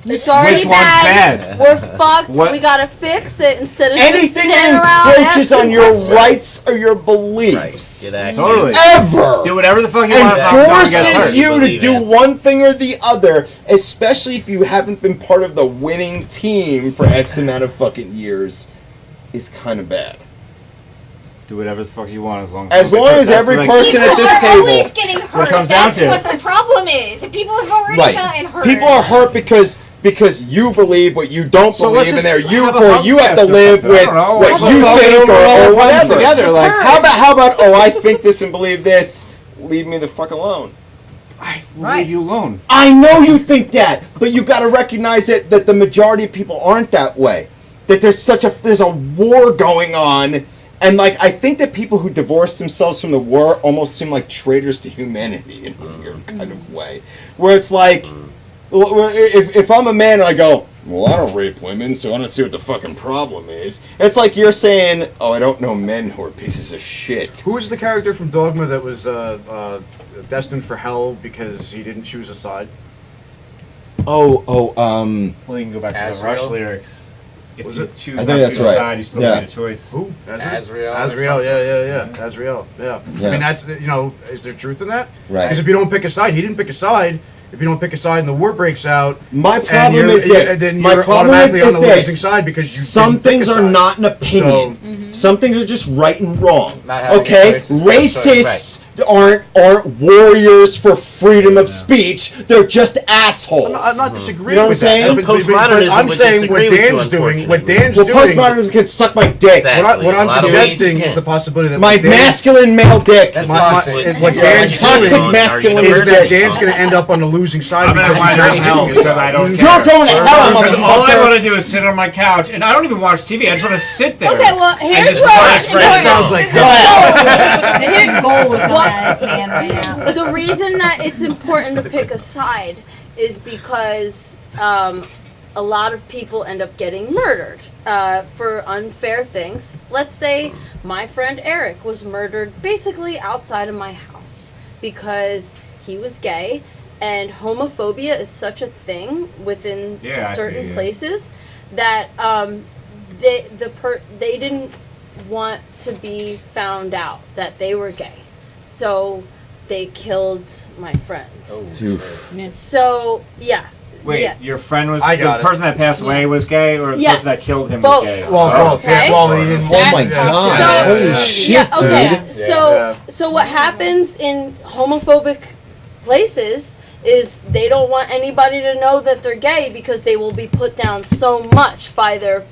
It's already Which one's bad? We're fucked. What? We gotta fix it instead of Anything just sitting that around encroaches asking on your questions. rights or your beliefs. Get active. Totally. Ever. Do whatever the fuck you And want. as long as no one gets hurt. forces you to Believe do it. one thing or the other, especially if you haven't been part of the winning team for X amount of fucking years, is kind of bad. Do whatever the fuck you want as long As no one long gets as hurt. every That's person People at this are table. always getting what it hurt. comes down That's to. what the problem is. People have already Right. gotten hurt. People are hurt because you believe what you don't So let's believe, and just they're have a for hug you have to fest or live something. with I don't know. what Have a you hug think and we're all or friends whatever. together, like- how about I think this and believe this? Leave me the fuck alone. We'll leave you alone. I know you think that, but you got to recognize that the majority of people aren't that way. That there's a war going on, and like I think that people who divorce themselves from the war almost seem like traitors to humanity in a weird kind of way, where it's like, if I'm a man and I go, well, I don't rape women, so I don't see what the fucking problem is. It's like you're saying, oh, I don't know men who are pieces of shit. Who was the character from Dogma that was destined for hell because he didn't choose a side? Well, you can go back to the Azrael? Rush lyrics. If Was you it? choose I not think to that's choose a right. side, you still Yeah. need a choice. Who? Azrael or Azrael, something? yeah. Azrael, yeah. Yeah. I mean, that's, is there truth in that? Right. Because if you don't pick a side, he didn't pick a side. If you don't pick a side and the war breaks out, My and problem you're- is this. and then My you're problem automatically is on the this. losing side because you Some didn't pick things a are side. not an opinion. Some things are just right and wrong. Not having Okay, a choice is racists aren't warriors for freedom of speech. They're just assholes. I'm not disagreeing You know what I'm with that. saying? But Postmodernism I'm would saying disagree what with you, Dan's doing. What unfortunately. Dan's Well, doing. postmodernism can suck my dick. Exactly. What A I'm lot of ways suggesting you is can. the possibility that My what Dan- masculine male dick. That's my- toxic. what Yeah, Dan's toxic doing masculine is that dick. Dan's going to end up on the losing side. I'm gonna because wind he's up not in hell hitting his because I side. don't You're care. going to hell, Because all I motherfucker. want to do is sit on my couch, and I don't even watch TV. I just want to sit there. Okay, well, and here's just what watch. That sounds like hell. There's gold coming out of this man right now. The reason that it's important to pick a side is because a lot of people end up getting murdered for unfair things. Let's say my friend Eric was murdered basically outside of my house because he was gay, and homophobia is such a thing within certain places that they didn't want to be found out that they were gay, so they killed my friend. So yeah. Wait, yeah. your friend was I the got it. person that passed away was gay, or the Yes, person that killed him both. was gay? Well, both. Okay. Well, he didn't. Oh my That's god. toxic. Holy Yeah. shit, Yeah, okay. dude. So what happens in homophobic places is they don't want anybody to know that they're gay because they will be put down so much by their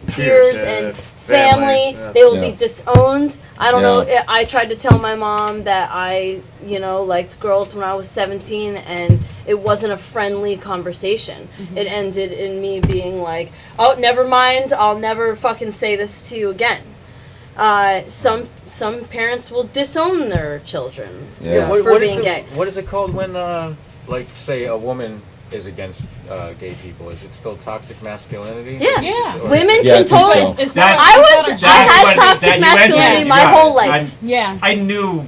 peers and family. Yeah. They will Yeah. be disowned. I don't Yeah. know. I tried to tell my mom that I, liked girls when I was 17, and it wasn't a friendly conversation. It ended in me being like, "Oh, never mind. I'll never fucking say this to you again." Some parents will disown their children Yeah. for being gay. What is it called when, like, say, a woman is against gay people? Is it still toxic masculinity? Yeah. Yeah. Or is Women it- Yeah, I can think totally. so. It's That's- not. I it's was. not a I joke. had That toxic you mentioned masculinity it. my You got whole it. life. Yeah. I knew.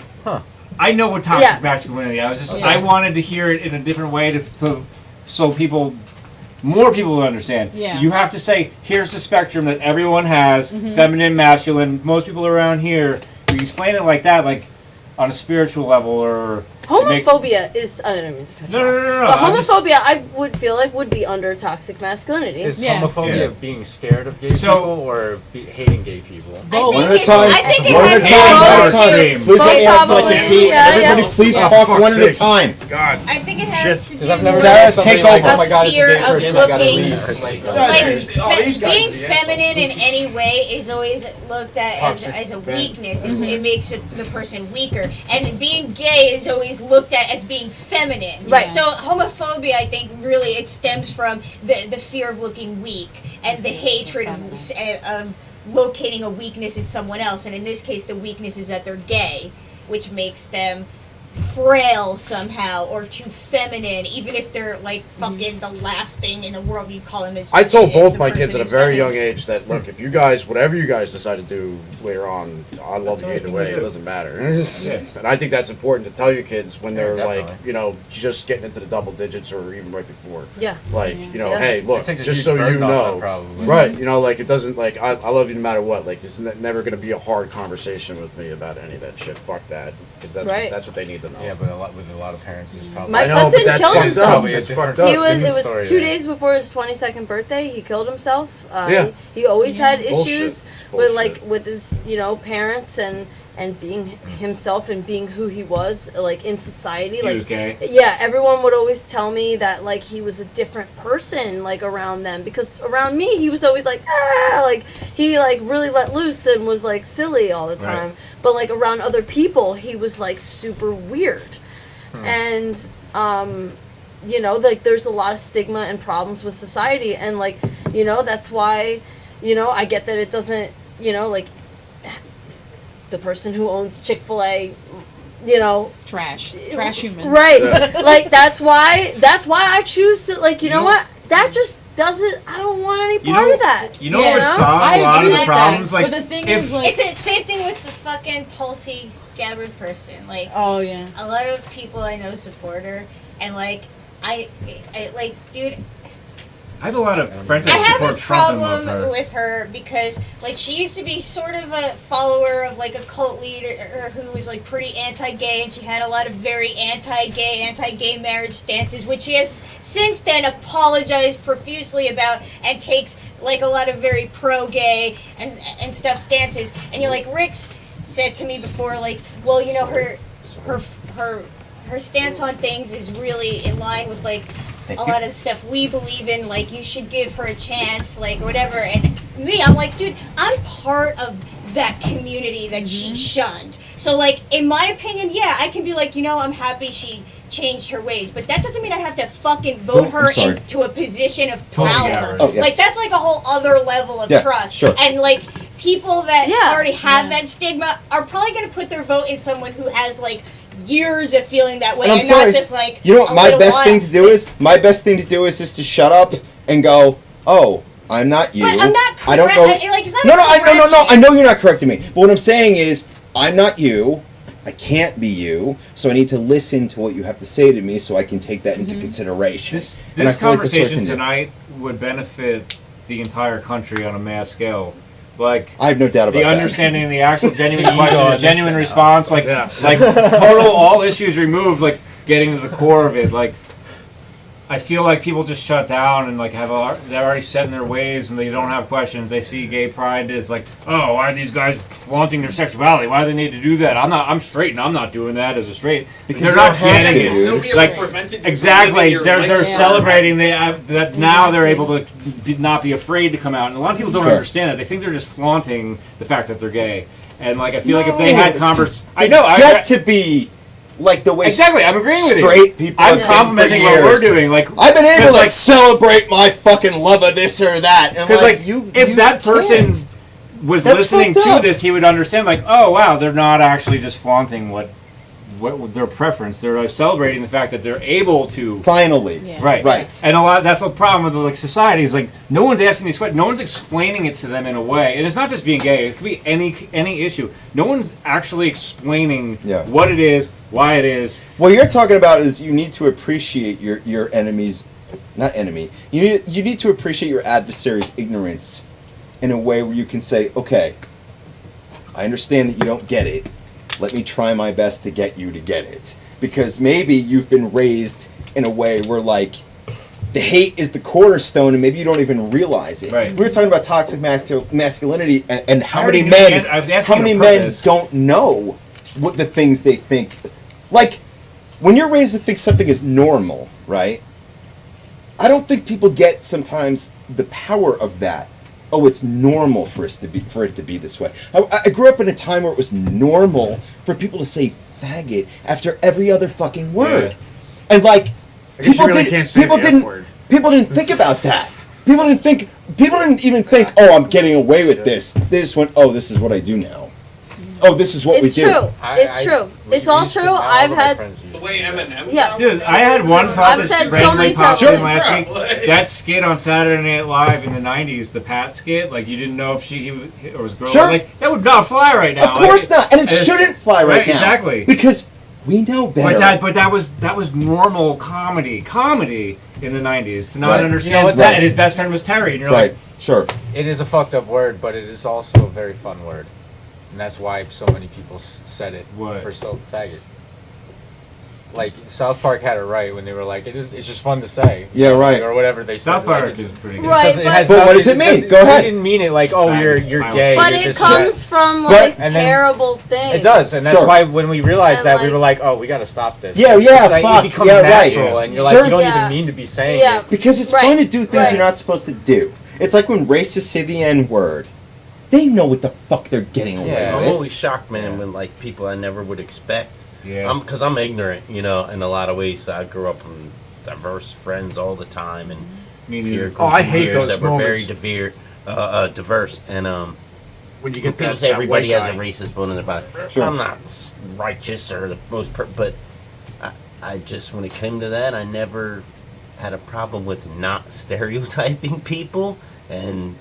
I know what toxic masculinity. I wanted to hear it in a different way so more people will understand. Yeah. You have to say, here's the spectrum that everyone has, feminine, masculine, most people around here. You explain it like that, like on a spiritual level or... Homophobia is... I don't mean to cut you off. No. But homophobia, I would feel like, would be under toxic masculinity. Is homophobia being scared of gay people or hating gay people? One at a time. One at a time. Please don't answer like a beat. Everybody, please talk one at a time. God. I think it has to do I've never with said something like, oh my god, it's a fear gay of person, I gotta looking leave. being feminine in any way is always looked at as a weakness. It makes the person weaker, and being gay is always looked at as being feminine. Right. So homophobia, I think, really it stems from the fear of looking weak and the hatred of locating a weakness in someone else. And in this case, the weakness is that they're gay, which makes them frail somehow or too feminine, even if they're like fucking the last thing in the world you'd call them. I told both my kids at a very young age that, look, if you guys, whatever you guys decide to do later on, I love you either way. It doesn't matter. And I think that's important to tell your kids when they're like, you know, just getting into the double digits or even right before. Yeah. Like, you know, hey, look, It takes a just huge so you burden off know, that probably. right? You know, like it doesn't like I love you no matter what. Like, there's never gonna be a hard conversation with me about any of that shit. Fuck that, because that's what they need to know. Yeah, but with a lot of parents, there's probably... My cousin killed himself. It was 2 days before his 22nd birthday. He killed himself. He always had issues with his parents and being himself and being who he was like in society. He was gay. Yeah, everyone would always tell me that like he was a different person like around them, because around me he was always like like he like really let loose and was like silly all the time. Right. But like around other people he was like super weird. And like there's a lot of stigma and problems with society, and like that's why I get that it doesn't like the person who owns Chick-fil-A trash human, right? Like that's why I choose to like what, that just doesn't, I don't want any part of that. You know what would solve a lot of the problems? But the thing is, like, it's the same thing with the fucking Tulsi Gabbard person. Like, oh yeah, a lot of people I know support her, and like I like, dude. I have a lot of friends I that have support a Trump and problem love her. with her because, like, she used to be sort of a follower of, like, a cult leader who was, like, pretty anti-gay, and she had a lot of very anti-gay marriage stances, which she has since then apologized profusely about and takes, like, a lot of very pro-gay and stuff stances. And, like, Rick's said to me before, like, well, her stance on things is really in line with, like, a lot of the stuff we believe in, like, you should give her a chance, like, whatever. And me, I'm like, dude, I'm part of that community that she shunned. So, like, in my opinion, yeah, I can be like, I'm happy she changed her ways, but that doesn't mean I have to fucking vote her into a position of power. Like, that's like a whole other level of trust. Sure. And, like, people that already have that stigma are probably going to put their vote in someone who has, like, years of feeling that way, and not just like, my best thing to do is just to shut up and go, oh, I'm not you. But I'm not correct. I don't know. Like, it's not No. I know you're not correcting me. But what I'm saying is, I'm not you. I can't be you. So I need to listen to what you have to say to me, so I can take that into consideration. This conversation tonight would benefit the entire country on a mass scale. Like, I have no doubt about the that. understanding, the actual genuine question, the genuine response, like total all issues removed, like getting to the core of it. Like, I feel like people just shut down and like they're already set in their ways and they don't have questions. They see gay pride as like, oh, why are these guys flaunting their sexuality? Why do they need to do that? I'm straight and I'm not doing that as a straight. Because they're not getting it. Like, exactly, they're celebrating that now they're able to not be afraid to come out. And a lot of people don't understand that. They think they're just flaunting the fact that they're gay. And like, I feel like if they had I get to be. Like the way I'm agreeing with you. Straight people. I'm complimenting what we're doing. Like, I've been able to celebrate my fucking love of this or that. Because if that person was listening to this, he would understand. Like, oh wow, they're not actually just flaunting what their preference. They're celebrating the fact that they're able to finally, right. And that's the problem with like society is like no one's asking these questions. No one's explaining it to them in a way, and it's not just being gay. It could be any issue. No one's actually explaining what it is, why it is. What you're talking about is you need to appreciate your enemy's, not enemy. You need to appreciate your adversary's ignorance in a way where you can say, okay, I understand that you don't get it. Let me try my best to get you to get it. Because maybe you've been raised in a way where, like, the hate is the cornerstone and maybe you don't even realize it. Right. We were talking about toxic masculinity and how already many knew the men, I was asking how many on men purpose. don't know what the things they think. Like, when you're raised to think something is normal, right? I don't think people get sometimes the power of that. Oh, it's normal for it to be this way. I grew up in a time where it was normal for people to say faggot after every other fucking word, and like people didn't think about that. People didn't even think, oh, I'm getting away with this. They just went, oh, this is what I do now. Oh, this is what we do. It's true. It's all true. I've had. The way Eminem. Yeah. Dude, I had one thought I've that said so randomly many popped times. in last week. That skit on Saturday Night Live in the '90s, the Pat skit, like you didn't know if he or his girl. Sure. Like that would not fly right now. Of course not, and it it's- shouldn't fly right now. Exactly. Because we know better. But that was normal comedy in the '90s to not Right. understand You know what, that right. and his best friend was Terry, and you're Right. like, sure. It is a fucked up word, but it is also a very fun word. And that's why so many people said it for so faggot. Like South Park had it right when they were like, it's just fun to say. Yeah, right. Or whatever they said. South Park like, is pretty good. Right, it has but what nothing- does it mean? Go ahead. They didn't mean it like, oh, you're gay. But you're it this comes shit. from But- like and then- terrible things. It does, and that's Sure. why when we realized And, that, we were like, oh, we got to stop this. Yeah, It's yeah, like, fuck, it becomes yeah, right. natural, and you're Sure. like, you don't Yeah. even mean to be saying Yeah. it. Because it's Right, fun to do things right. you're not supposed to do. It's like when racists say the N-word. They know what the fuck they're getting away I'm with. always shocked, man, when like people I never would expect. Yeah. Because I'm ignorant, in a lot of ways. I grew up with diverse friends all the time, and peer group I hate peers those that were very moments. diverse. And when you when get people that, say that everybody white has a guy. racist bone in their body, Sure. I'm not righteous or the most, but I just when it came to that, I never had a problem with not stereotyping people, and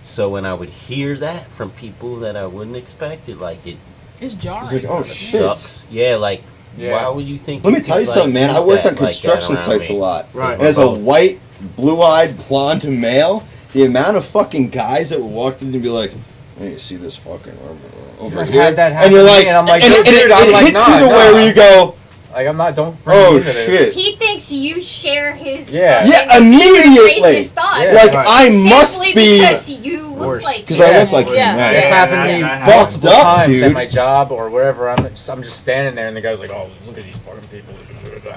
so when I would hear that from people that I wouldn't expect, It's jarring. It's like, oh shit. sucks. Yeah, like why would you think? Let me could, tell you like, something, man. I use worked that on like that construction around sites a me? lot. Right. And as a Both. white, blue-eyed, blonde male, the amount of fucking guys that would walk in and be like, hey, you see this fucking over I've here? had that happen and you're to me, like, and I'm like, and dude, it I'm like, hits nah, you to nah. where you go, Like, I'm not, don't bring oh me into this. shit. He thinks you share his Yeah. fucking Yeah, secret immediately. racist thoughts. Yeah. Like, Right. I must Simply be... because you look like Because him. I look like Yeah. him, right? It's happened to me that multiple happens. times Dude. at my job or wherever. I'm just standing there, and the guy's like, "Oh, look at these fucking people."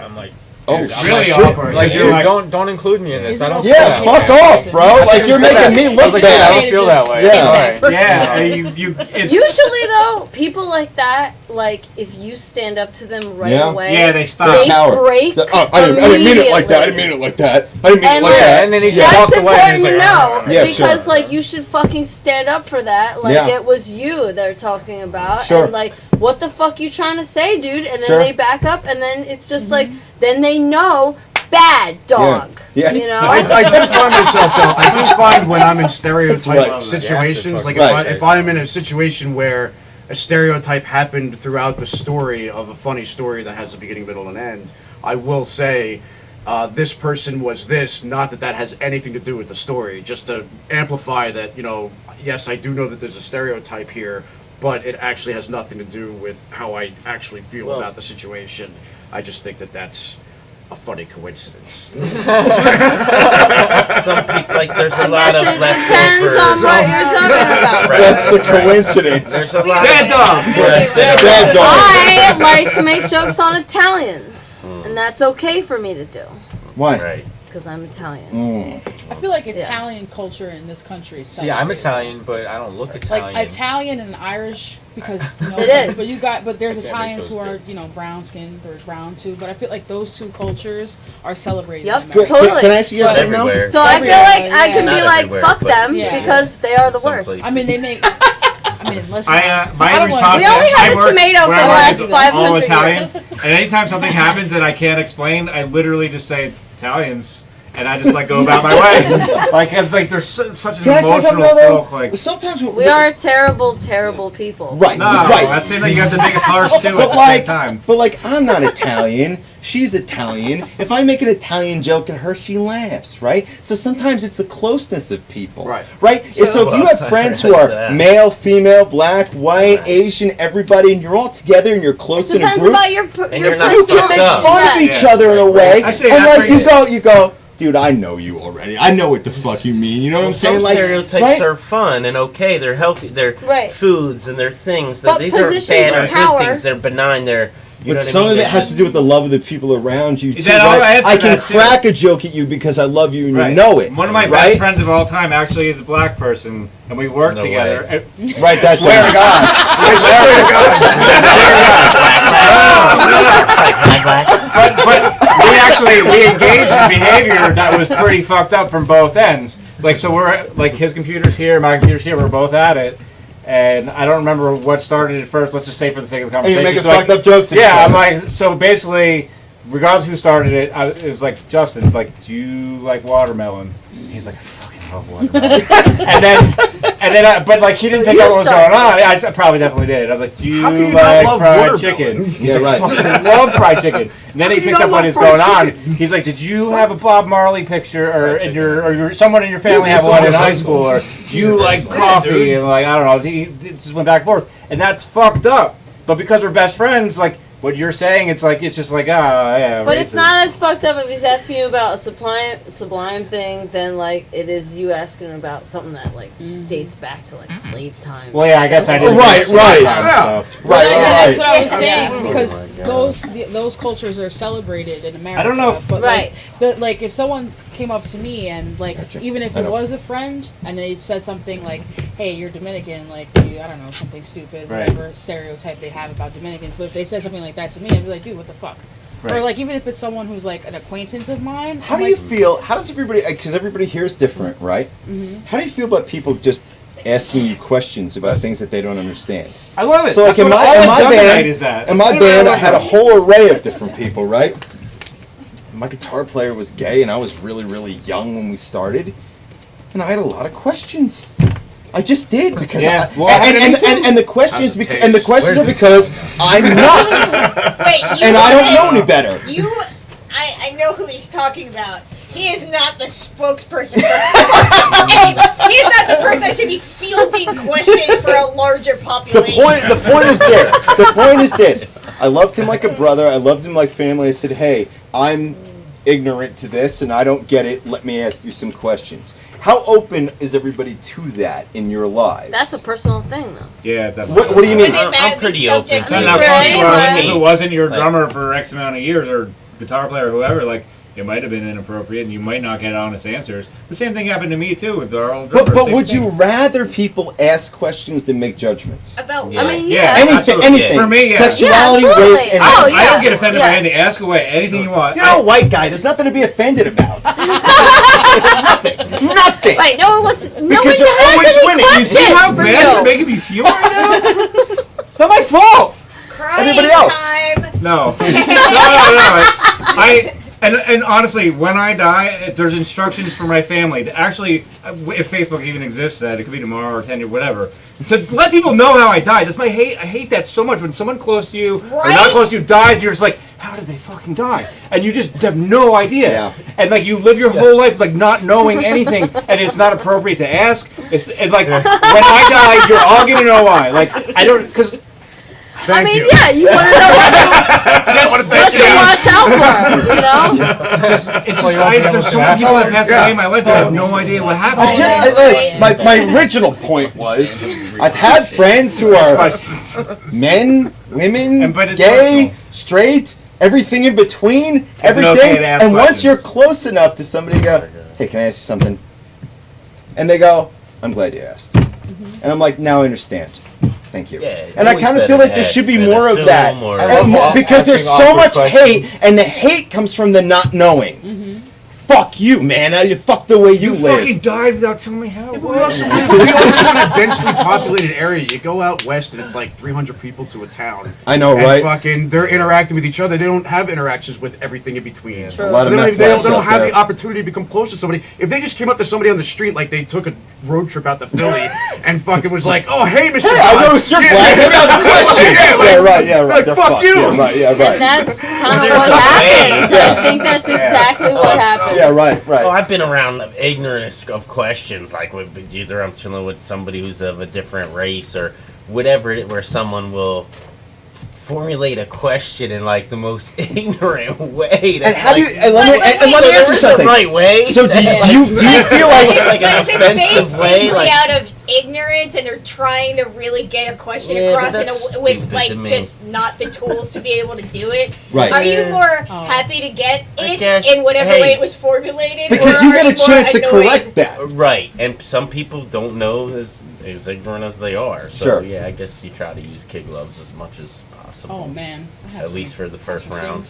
I'm like, Oh, dude, I'm really like, awkward. Like, You're dude, like- don't include me in this. Is I it don't. okay? feel Yeah, that fuck way. off, bro. Like, you're Say that. making me I look was like, dude, I bad. don't feel that way. Yeah. I'm sorry. yeah, it's, Usually, though, people like that, like if you stand up to them right Yeah. away, Yeah, they stop. They Power. break. I didn't mean it like that. I didn't mean it like that. I didn't mean it And like like, that. and then he just that's walked away. And important he's to like, know Yeah, because, sure. like, you should fucking stand up for that. Like, Yeah. it was you they're talking about, Sure. and like, what the fuck you trying to say, dude? And then Sure. they back up, and then it's just like, then they know, bad dog. Yeah. You know. I do find myself though. I do find when I'm in stereotype Right. situations, like Right. if I'm in a situation where a stereotype happened throughout the story of a funny story that has a beginning, middle, and end, I will say this person was this. Not that has anything to do with the story. Just to amplify that, yes, I do know that there's a stereotype here, but it actually has nothing to do with how I actually feel about the situation. I just think that that's a funny coincidence. Some people like there's a lot of it leftover. depends on what you're talking about. That's the coincidence. There's a lot Bad of dog. Bad dog. I like to make jokes on Italians, and that's okay for me to do Why? Right. because I'm Italian. I feel like Italian culture in this country is See, I'm celebrated. Italian, but I don't look Italian. Like Italian and Irish because It is. but there's I can't make Italians those who are jokes. brown skinned or brown too. But I feel like those two cultures are celebrated. Yep, in America. totally. Can I ask you guys something now? Everywhere. So I feel Everywhere, like I can yeah. be Not like, everywhere, fuck but them Yeah. because they are the some worst. places. I mean, they make. Listen, my I don't response. want- We only had I a work tomato for where the I work last with 500 all Italians, years. and anytime something happens that I can't explain, I literally just say Italians. And I just go about my way, like it's like there's such an Can I say something emotional though? folk. Like Sometimes We are terrible, terrible people. Right. no, right. that seems like you have the biggest hearts too at But the like, same time. but like, I'm not Italian. She's Italian. If I make an Italian joke at her, she laughs, right? So sometimes it's the closeness of people, right? So if you have friends who are male, female, black, white, Asian, everybody, and you're all together and you're close in a Depends group, about your And you're not you can fucked make up. fun of each other in a way, Actually, and that's like pretty- you go. Dude, I know you already. I know what the fuck you mean. You know what I'm saying? Some Like stereotypes right? are fun and okay. They're healthy. They're Right. foods and they're things. But These aren't positions bad of or good power- things. They're benign. They're you But know some what I of mean? it has to do with the love of the people around you too. Is that all? Right? Answer I can that, too. crack a joke at you because I love you and Right. you know it. One of my right? best friends of all time actually is a black person, and we work No together. way. Right, that's Swear to God. I swear to God. But we engaged in behavior that was pretty fucked up from both ends. Like so, we're like his computer's here, my computer's here. We're both at it. And I don't remember what started it first. Let's just say for the sake of the And conversation. you're making So, fucked up jokes. at each Yeah, I'm other. like, so basically, regardless of who started it, it was like, Justin, like, do you like watermelon? He's like, I fucking love watermelon. but like, he didn't pick up what was going on. I probably definitely did. I was like, do you How can you not like love fried watermelon? chicken? He's Yeah, like, right. fucking love fried chicken. And then he How can you picked not up what love is fried going on. chicken? He's like, did you have a Bob Marley picture, or Fried in or someone in your family Yeah, have one in that's high awesome. school, or do you like coffee? dude. And like, I don't know. He just went back and forth, and that's fucked up. But because we're best friends, like what you're saying, it's just like yeah. But it's racist. not as fucked up if he's asking you about a sublime thing than like it is you asking about something that like dates back to like slave times. Well, yeah, I guess I didn't. Right, do right. that kind of stuff. Right, That's right. what I was saying Yeah. because Oh my God. those cultures are celebrated in America. I don't know if- but Right. like if someone came up to me and like Gotcha. even if I it know. was a friend and they said something like, "Hey, you're Dominican," like I don't know, something stupid, Right. whatever stereotype they have about Dominicans. But if they said something like that to me, I'd be like, "Dude, what the fuck?" Right. Or like even if it's someone who's like an acquaintance of mine. How I'm do like, you feel? How does everybody? Because everybody here is different, right? Mm-hmm. How do you feel about people just asking you questions about things that they don't understand? I love it. So like That's in what my all in I've my done tonight band, is that. in my That's what band, I love had a about it. whole array of different people, right? My guitar player was gay, and I was really, really young when we started, and I had a lot of questions. I just did because Yeah, I, well, I had and, it too. and the questions How's it and the taste? questions are Where's because I'm not, Wait, you and I don't said- know any better. I know who he's talking about. He is not the spokesperson for and he's not the person that should be fielding questions for a larger population. The point is this. The point is this. I loved him like a brother. I loved him like family. I said, hey, I'm ignorant to this and I don't get it. Let me ask you some questions. How open is everybody to that in your lives? That's a personal thing, though. Yeah, that's What do you mean? I'm pretty open. It's not Right. possible. Right. If it wasn't your drummer for X amount of years or guitar player or whoever, like it might have been inappropriate and you might not get honest answers. The same thing happened to me too with our old drummer. But Same would thing. you rather people ask questions than make judgments? About Yeah. I mean, Yeah, yeah. Anything, anything. For me, yeah. Sexuality, Yeah, absolutely. race, and Oh, I don't yeah. get offended Yeah. by anything. Ask away anything you want. You're a white guy. There's nothing to be offended about. Nothing. Nothing. Wait, no one wants. No one Because you're has always any winning. You questions see how for bad you. you're making me feel right now? It's not my fault. crying Everybody else. time. No. No. And honestly, when I die, there's instructions for my family to actually, if Facebook even exists, that it could be tomorrow or 10 years, whatever, to let people know how I died. That's my hate. I hate that so much when someone close to you or not Right? close to you dies, and you're just like, how did they fucking die? And you just have no idea. Yeah. And like you live your whole life like not knowing anything, and it's not appropriate to ask. It's like when I die, you're all gonna know why. Like I don't because. I mean, yeah, you want to know what to watch out for, you know? It's just there's so many people that passed away in my life that I have no idea what happened. My original point was, I've had friends who are men, women, but it's gay, personal. straight, everything in between, everything. okay to ask And once questions. you're close enough to somebody, you go, hey, can I ask you something? And they go, I'm glad you asked. And I'm like, now I understand. Thank you. Yeah, and I always kind of better feel like to there ask should be than more of assume that. or- And love because there's asking so awkward much questions. hate, and the hate comes from the not knowing. fuck you, man. You fuck the way you live. fucking died without telling me how it We was. also live in a densely populated area. You go out west and it's like 300 people to a town. I know, and right? Fucking, they're interacting with each other. They don't have interactions with everything in between. A lot of they meth don't labs out have there. the opportunity to become close to somebody. If they just came up to somebody on the street like they took a road trip out to Philly and fucking was like, "Oh, hey, Mr. Hey, I noticed you're black. I have a question." Yeah, right. Like, They're fuck fucked. you. Yeah, right. And that's kind of what happens. I think that's exactly what happens. Yeah, right. Oh, I've been around ignorance of questions, like either I'm chilling with somebody who's of a different race or whatever, where someone will formulate a question in like the most ignorant way. And how do you? And let me ask you there's something. a right way. So do you feel like it's like an But if it's offensive way? basically Like, out of ignorance and they're trying to really get a question Yeah, but across that's with stupid like to me. just not the tools to be able to do it, Right. are you Yeah. more happy to get I it guess, in whatever hey, way it was formulated? because or you are get a more chance to annoyed? correct that. right, and some people don't know as ignorant as they are. So Sure. yeah, I guess you try to use kid gloves as much as possible. Oh man, I have At some- least for the first round.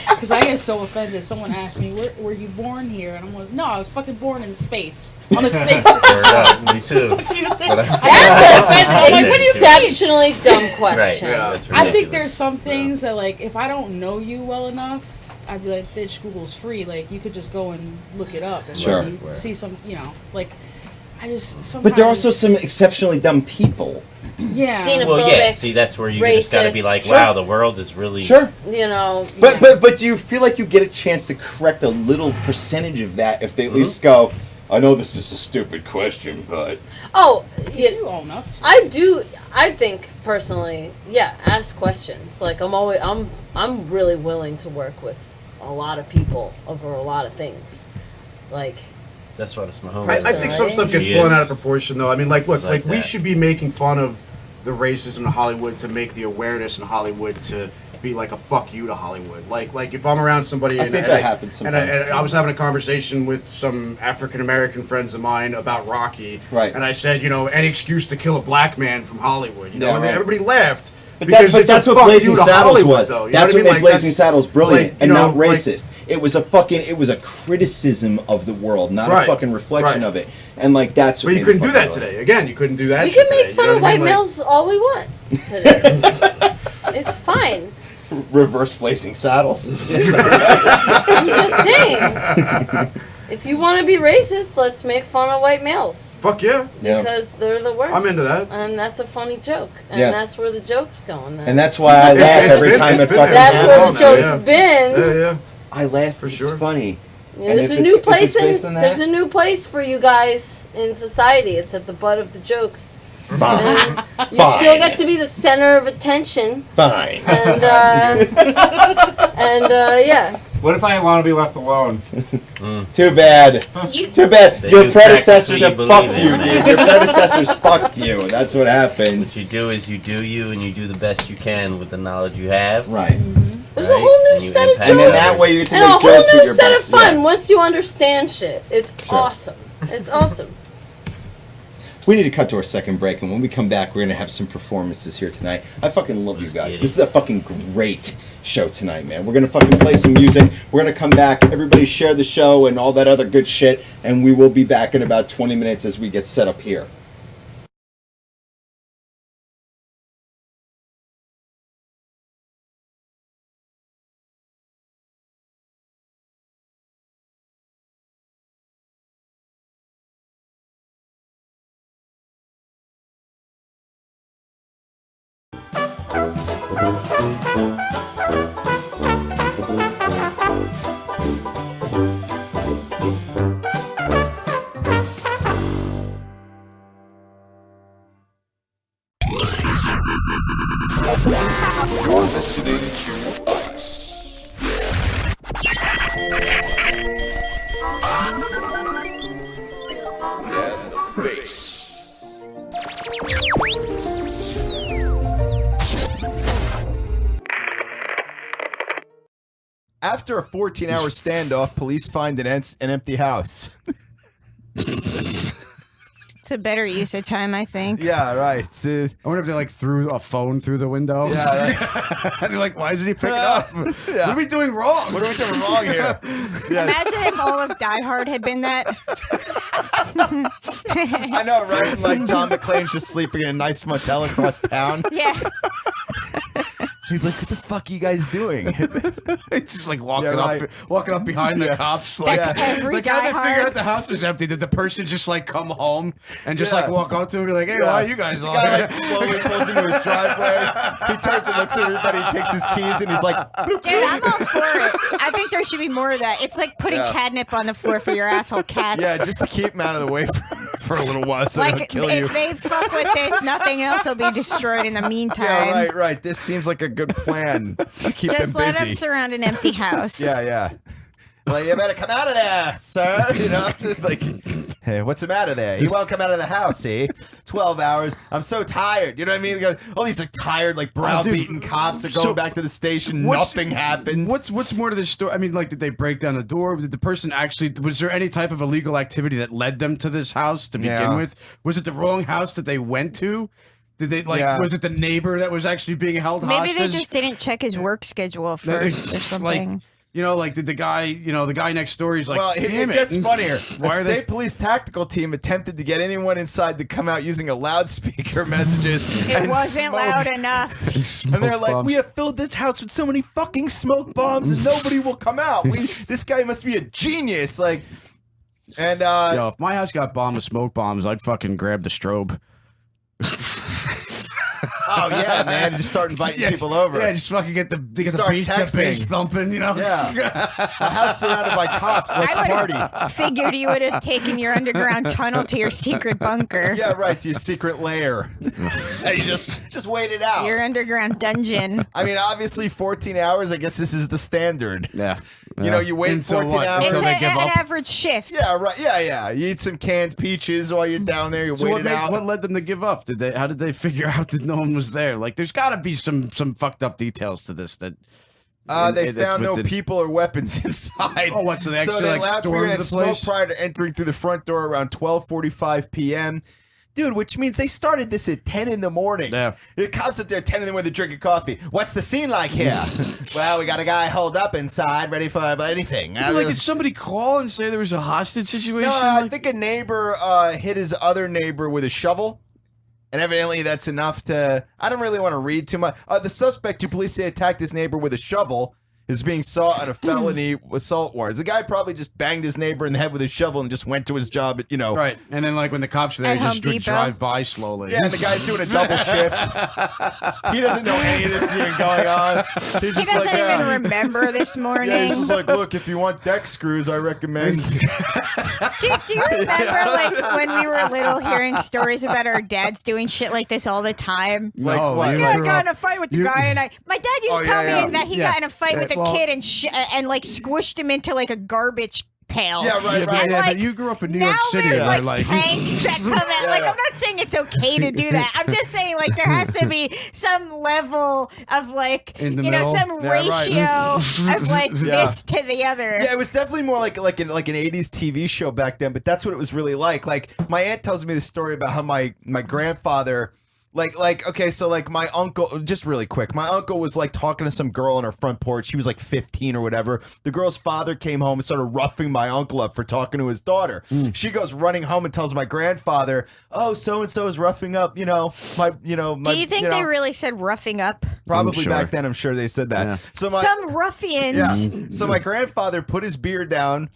Because I get so offended. Someone asked me, "Were you born here?" And I was, "No, I was fucking born in space on a spaceship." Word up, me too. What do you think? But I get so offended. I'm like, "What do you think?" Exceptionally dumb question. Right, that's I think ridiculous. there's some things that, like, if I don't know you well enough, I'd be like, "Bitch, Google's free. Like, you could just go and look it up and Sure. you see some, like." I just sometimes. But there are also some exceptionally dumb people. Yeah. Well, yeah. See, that's where you just got to be like, racist. "Wow, the world is really." Sure. You know. But do you feel like you get a chance to correct a little percentage of that if they at least go, I know this is a stupid question, but Oh, You own up. to it. I do. I think personally, yeah. Ask questions. Like I'm really willing to work with a lot of people over a lot of things. Like That's what it's my home. I think some stuff gets She blown is. out of proportion, though. I mean, like, look, Like we that. should be making fun of the racism in Hollywood to make the awareness in Hollywood to be like a fuck you to Hollywood. Like if I'm around somebody, I think that happens and sometimes. I was having a conversation with some African American friends of mine about Rocky, Right. And I said, any excuse to kill a black man from Hollywood, Yeah, and right. everybody laughed. But because that's it's a what fuck Blazing you to Saddles Hollywood, was. though. You That's know what what I made mean? Blazing Saddles brilliant like, and you know, not racist. It was a criticism of the world, not Right. a fucking reflection Right. of it. And like that's what But you made it couldn't do fucking that brilliant. today. Again, you couldn't do that. we shit can make today, fun you know of what I white mean? Like- males all we want today. It's fine. Reverse Blazing Saddles. I'm just saying. If you want to be racist, let's make fun of white males. Fuck yeah. Because they're the worst. I'm into that. And that's a funny joke. And Yeah. that's where the joke's going. And that's why I laugh every time it fucking That's where the happens. joke's been. Yeah. I laugh for sure. It's funny. Yeah, And there's if a it's- new if place it's based on there's that- a new place for you guys in society. It's at the butt of the jokes. Fine. And you Fine. still get to be the center of attention. Fine. And yeah. What if I want to be left alone? Too bad. Too bad. They Your do predecessors practice have what you fucked you, believe in. dude. Your predecessors fucked you. That's what happened. What you do is you do you, and you do the best you can with the knowledge you have. Right. There's a whole new And you set of impact jokes. And then that way you get to and a make whole jokes with new your set best. of fun yeah. once you understand shit. It's awesome. It's awesome. We need to cut to our second break, and when we come back, we're gonna have some performances here tonight. I fucking love you guys. This is a fucking great show tonight, man. We're gonna fucking play some music. We're gonna come back. Everybody share the show and all that other good shit, and we will be back in about 20 minutes as we get set up here. You're listening to Ice. And the bass. After a 14-hour standoff, police find an empty house. It's a better use of time, I think. Yeah, right. I wonder if they like threw a phone through the window. Yeah, right. They're like, why isn't he picking up? What are we doing wrong? What are we doing wrong here? Yeah. Imagine if all of Die Hard had been that. I know, right? And, like John McClane's just sleeping in a nice motel across town. Yeah. He's like, what the fuck are you guys doing? He's just like walking up behind the cops. Like, That's every like how Die they Hard. figured out the house was empty? Did the person just like come home and just like walk up to him and be like, hey, why are you guys the all guy here? like slowly pulls into his driveway. He turns and looks at everybody, takes his keys, and he's like, bloop, Dude, I'm all for it. I think there should be more of that. It's like putting catnip on the floor for your asshole cats. yeah, just to keep him out of the way for a little while so they don't Like, kill you. if they fuck with this, nothing else will be destroyed in the meantime. Yeah, right. This seems like a good plan to keep Just them let busy. them surround an empty house. Yeah. Well, you better come out of there, sir. You know, like, hey, what's the matter there? You won't come out of the house, see? 12 hours. I'm so tired. You know what I mean? All these like tired, like browbeaten cops are going back to the station. Nothing happened. What's more to this story? I mean, like, did they break down the door? Did the person actually? Was there any type of illegal activity that led them to this house to begin with? Was it the wrong house that they went to? Did they was it the neighbor that was actually being held hostage? Maybe they just didn't check his work schedule first or something. Like, you know, like did the guy next door? He's like, Well, damn it gets funnier. The Why are state they? police tactical team attempted to get anyone inside to come out using a loudspeaker messages. It and wasn't smoke. loud enough. And they're like, we have filled this house with so many fucking smoke bombs and nobody will come out. This guy must be a genius. Like, and Yo, if my house got bombed with smoke bombs, I'd fucking grab the strobe. oh yeah, man, just start inviting people over. Yeah, just fucking get the Start bass texting. thumping, you know? Yeah. The house surrounded by cops. Let's I party. would figured you would have taken your underground tunnel to your secret bunker. Yeah, right, to your secret lair. And you just wait it out. Your underground dungeon. I mean, obviously 14 hours, I guess this is the standard. Yeah. You know, you wait 14 hours. It's an average shift. Yeah, right. Yeah. You eat some canned peaches while you're down there. You So wait it out. what led them to give up? How did they figure out that no one was there? Like, there's got to be some fucked up details to this that. They found no people or weapons inside. Oh, what? So they actually like allowed stormed and the smoke place? prior to entering through the front door around 12:45 p.m. Dude, which means they started this at 10 in the morning. Yeah. The cops up there at 10 in the morning drinking coffee. What's the scene like here? Well, we got a guy holed up inside, ready for anything. Like, did somebody call and say there was a hostage situation? No, I think a neighbor hit his other neighbor with a shovel. And evidently that's enough to... I don't really want to read too much. The suspect who police say attacked his neighbor with a shovel is being sought on a felony assault warrant. The guy probably just banged his neighbor in the head with his shovel and just went to his job at, Right. And then, like, when the cops were there, At he just Home would Depot. drive by slowly. Yeah, and the guy's doing a double shift. He doesn't know any of this is even going on. He's He just doesn't like, even remember this morning. Yeah, he's just like, look, if you want deck screws, I recommend... Do you remember, like, when we were little, hearing stories about our dads doing shit like this all the time? Like, No, what? you Yeah, I grew got in up- a fight with the you- guy, and my dad used to tell me that he Yeah. got in a fight with a Well- kid and like squished him into like a garbage pail. Yeah, right, right. And, Yeah, like, but you grew up in New now York City. there's I like tanks that come out. Yeah, Like, yeah. I'm not saying it's okay to do that. I'm just saying, like, there has to be some level of, like, In the you know, middle? some Yeah, right. ratio of like Yeah. this to the other. Yeah, it was definitely more like an 80s TV show back then, but that's what it was really like. Like, my aunt tells me the story about how my grandfather... okay, so like my uncle, just really quick, my uncle was like talking to some girl on her front porch. She was like 15 or whatever. The girl's father came home and started roughing my uncle up for talking to his daughter. She goes running home and tells my grandfather, "Oh, so and so is roughing up." Do you think they really said roughing up? Probably I'm sure. back then. I'm sure they said that. Yeah. So Some ruffians. yeah. So my grandfather put his beer down,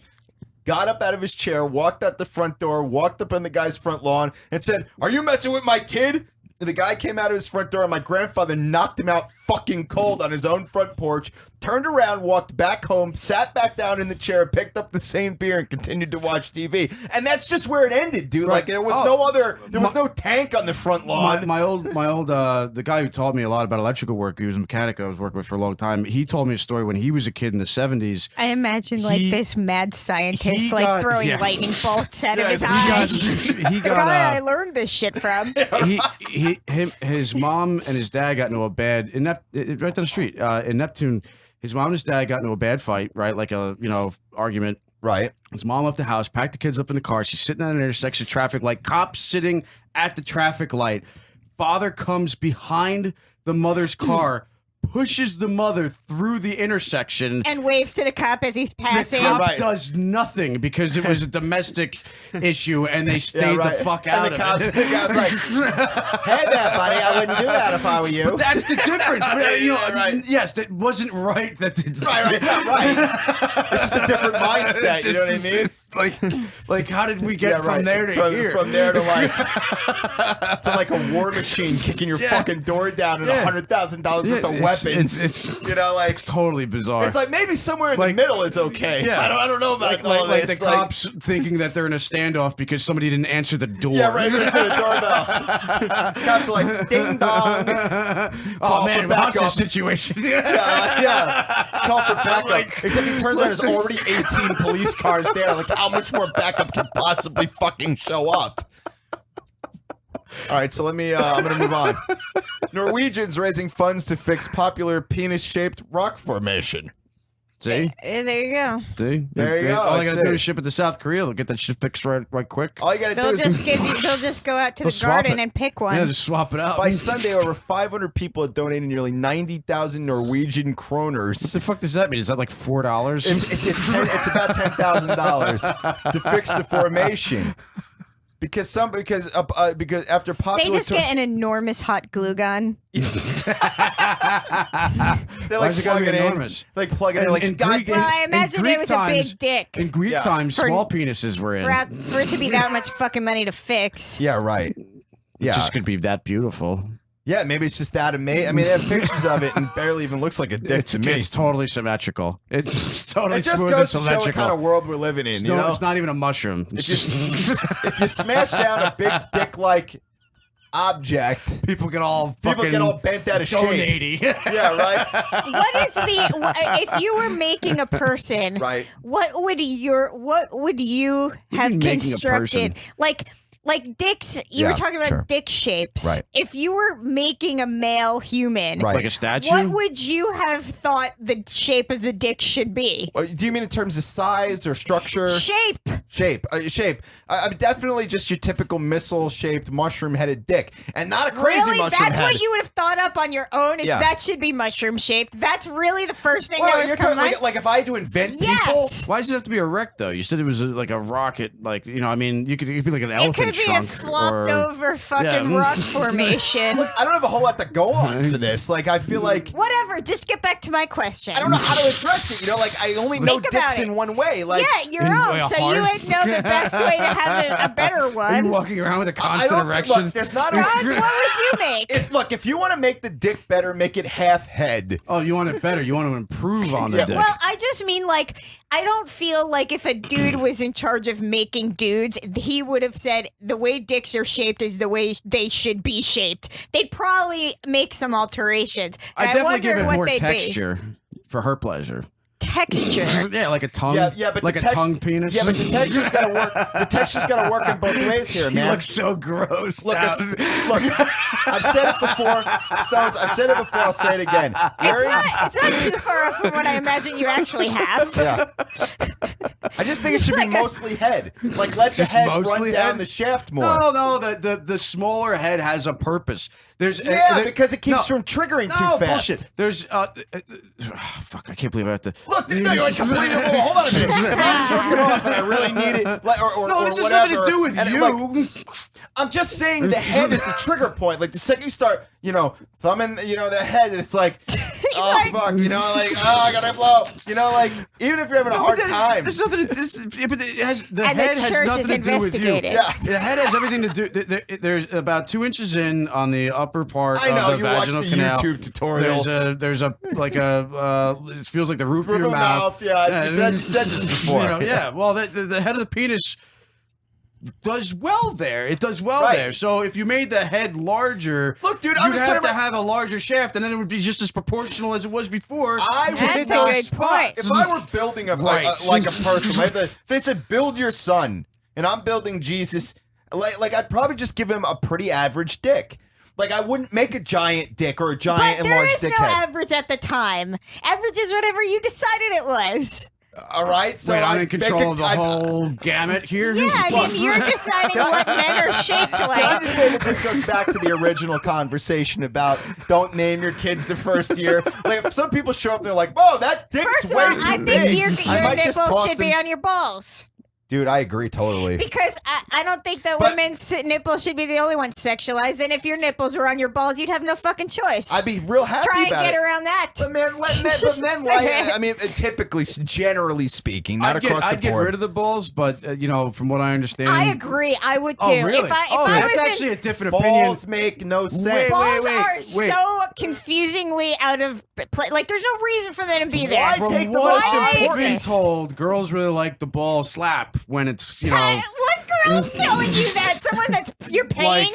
got up out of his chair, walked out the front door, walked up on the guy's front lawn, and said, "Are you messing with my kid?" And the guy came out of his front door, and my grandfather knocked him out fucking cold on his own front porch, turned around, walked back home, sat back down in the chair, picked up the same beer, and continued to watch TV. And that's just where it ended, dude. Right. Like, there was no tank on the front lawn. My old the guy who taught me a lot about electrical work, he was a mechanic I was working with for a long time. He told me a story when he was a kid in the 70s. I imagin like this mad scientist he like got- thring yeah. lightning bolts out of his he eyes. he The got, guy I learned this shit from. his mom and his dad got into a bad right down the street in Neptune. His mom and his dad got into a bad fight, right? Like a argument. Right. His mom left the house, packed the kids up in the car. She's sitting at an intersection, traffic light. Cop sitting at the traffic light. Father comes behind the mother's car, pushes the mother through the intersection. And waves to the cop as he's passing. The cop does nothing because it was a domestic issue and they stayed the fuck out of it. The guy's like, hey there, buddy, I wouldn't do that if I were you. But that's the difference. Yes, it wasn't right. That it's right, it's not right. It's just a different mindset, you know what I mean? Like how did we get from there to here? From there to like a war machine kicking your fucking door down and $100,000 worth of weapons. It's you know, like totally bizarre. It's like maybe somewhere in the middle is okay. Yeah. I don't know about all like this. the cops thinking that they're in a standoff because somebody didn't answer the door. Yeah, right. Answer the doorbell. Cops are like, ding dong. Oh man, hostage situation. yeah. Call for backup. Except he turns out there's already 18 police cars there. Like, how much more backup can possibly fucking show up? All right, so I'm going to move on. Norwegians raising funds to fix popular penis-shaped rock formation. See? There you go. See? There you go. All I gotta do is ship it to South Korea. They'll get that shit fixed right quick. All you gotta do They'll is just go out to They'll the swap garden it. and pick one. Yeah, just swap it out. By Sunday, over 500 people had donated nearly 90,000 Norwegian kroners. What the fuck does that mean? Is that like $4? It's about $10,000 to fix the formation. Because after popular They just get an enormous hot glue gun. They're like plugging it in. Like plugging it in. Like Well, I imagine it was a big dick. In Greek times, small penises were in. For it to be that much fucking money to fix. Yeah, right. Yeah. It just could be that beautiful. Yeah, maybe it's just that amazing. I mean, they have pictures of it and barely even looks like a dick to me. It's totally symmetrical. It's totally It just smooth goes and to show what symmetrical. kind of world we're living in. You know? It's not even a mushroom. It's just if you smash down a big dick-like object, people get all bent out of shape. Yeah, right. What is if you were making a person, right? What would you have making a constructed? Like dicks, you were talking about dick shapes. Right. If you were making a male human, like a statue, what would you have thought the shape of the dick should be? Do you mean in terms of size or structure? Shape. Shape. I'm definitely just your typical missile-shaped, mushroom-headed dick, and not a crazy Really? mushroom That's head. what you would have thought up on your own. Yeah. That should be mushroom shaped. That's really the first thing Well, that you're would come talking to like if I had to invent people. Yes. Why does it have to be erect though? You said it was like a rocket, like I mean, you could be like an It elephant could be a trunk flopped or over fucking rock formation. Look, I don't have a whole lot to go on for this. Like, I feel like Whatever. Just get back to my question. I don't know how to address it. You know, like I only know Think about dicks it. in one way. Like, yeah, your own. So you would know the best way to have a better Are one. you walking around with a I constant don't erection? Look, there's not Scott, what would you make? If you want to make the dick better, make it half head. Oh, you want it better. You want to improve on the dick. Well, I just mean like I don't feel like if a dude was in charge of making dudes, he would have said the way dicks are shaped is the way they should be shaped. They'd probably make some alterations. I And definitely wonder give it what more they'd texture for her pleasure. Texture. Yeah, like a tongue. Yeah, but like the a tongue penis. Yeah, but the texture's got to work. The texture's got to work in both ways here, She man. looks so gross. Look, I've said it before, Stones. I've said it before. I'll say it again. It's not too far off from what I imagine you actually have. Yeah. I just think it should be mostly head. Like, let the Just head run mostly down head? the shaft more. No, the smaller head has a purpose. There's because it keeps from triggering too fast. Bullshit. There's fuck, I can't believe I have to. Look, no, you're completely. Hold on a minute. If I'm jerking off and I really need it, or this has whatever, nothing to do with and you. I'm just saying the head is the trigger point. Like the second you start, thumbing, the head, it's like, oh fuck, I gotta blow. Even if you're having a hard time. There's nothing. But it has the And head the has church nothing is to do with you. investigating. Yeah. The head has everything to do. There's about 2 inches in on the upper part I know, of you the watched vaginal the canal. YouTube tutorial. There's a it feels like the roof of Roof your of mouth. yeah, you've said this before. Yeah. Well, the head of the penis does well there. It does well Right. there. So if you made the head larger, Look, dude, I'm you'd just have talking to about- have a larger shaft, and then it would be just as proportional as it was before. I to would hit not- good point. If I were building Right. like a person, they said build your son, and I'm building Jesus. Like I'd probably just give him a pretty average dick. Like I wouldn't make a giant dick or a giant But there enlarged is no dick head. average at the time. Average is whatever you decided it was. All right, so wait, I'm in control of the whole gamut here. Yeah, I mean, you're deciding what men are shaped Can I like. just say that this goes back to the original conversation about don't name your kids the first year? Like, if some people show up, they're like, "Whoa, that dick's First of way all, too I big." think your might just nipples toss should be them- on your balls. Dude, I agree totally. Because I don't think that women's nipples should be the only ones sexualized. And if your nipples were on your balls, you'd have no fucking choice. I'd be real happy Try and about get it. around that. But men, why? I mean, typically, generally speaking, not across I'd the get board. rid of the balls, but you know, from what I understand, I agree. I would too. Oh, really? If I that's was actually in, a different opinion. Balls make no sense. balls are so confusingly out of place. Like, there's no reason for them to be there. From take the what most I've important- been told, girls really like the ball slap when it's What girl's telling you that? Someone that's you're paying?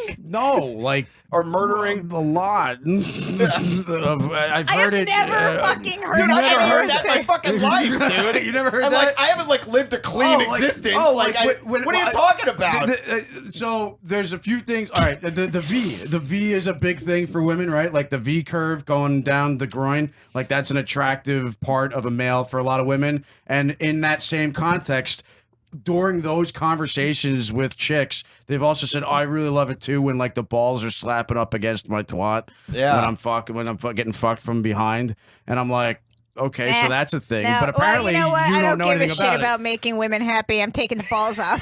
or murdering a lot. I've heard it. never fucking heard You've of never anyone heard that say- in my fucking life, dude. You never heard and that? like, I haven't like lived a clean existence. what are you talking about? So there's a few things. All right, the V is a big thing for women, right? Like the V curve going down the groin, like that's an attractive part of a male for a lot of women. And in that same context, during those conversations with chicks, they've also said, "Oh, I really love it too when like the balls are slapping up against my twat Yeah. when I'm getting fucked from behind." And I'm like, okay, so that's a thing. No, but apparently well, you know what? I don't know give a anything shit about it. about making women happy. I'm taking the balls off.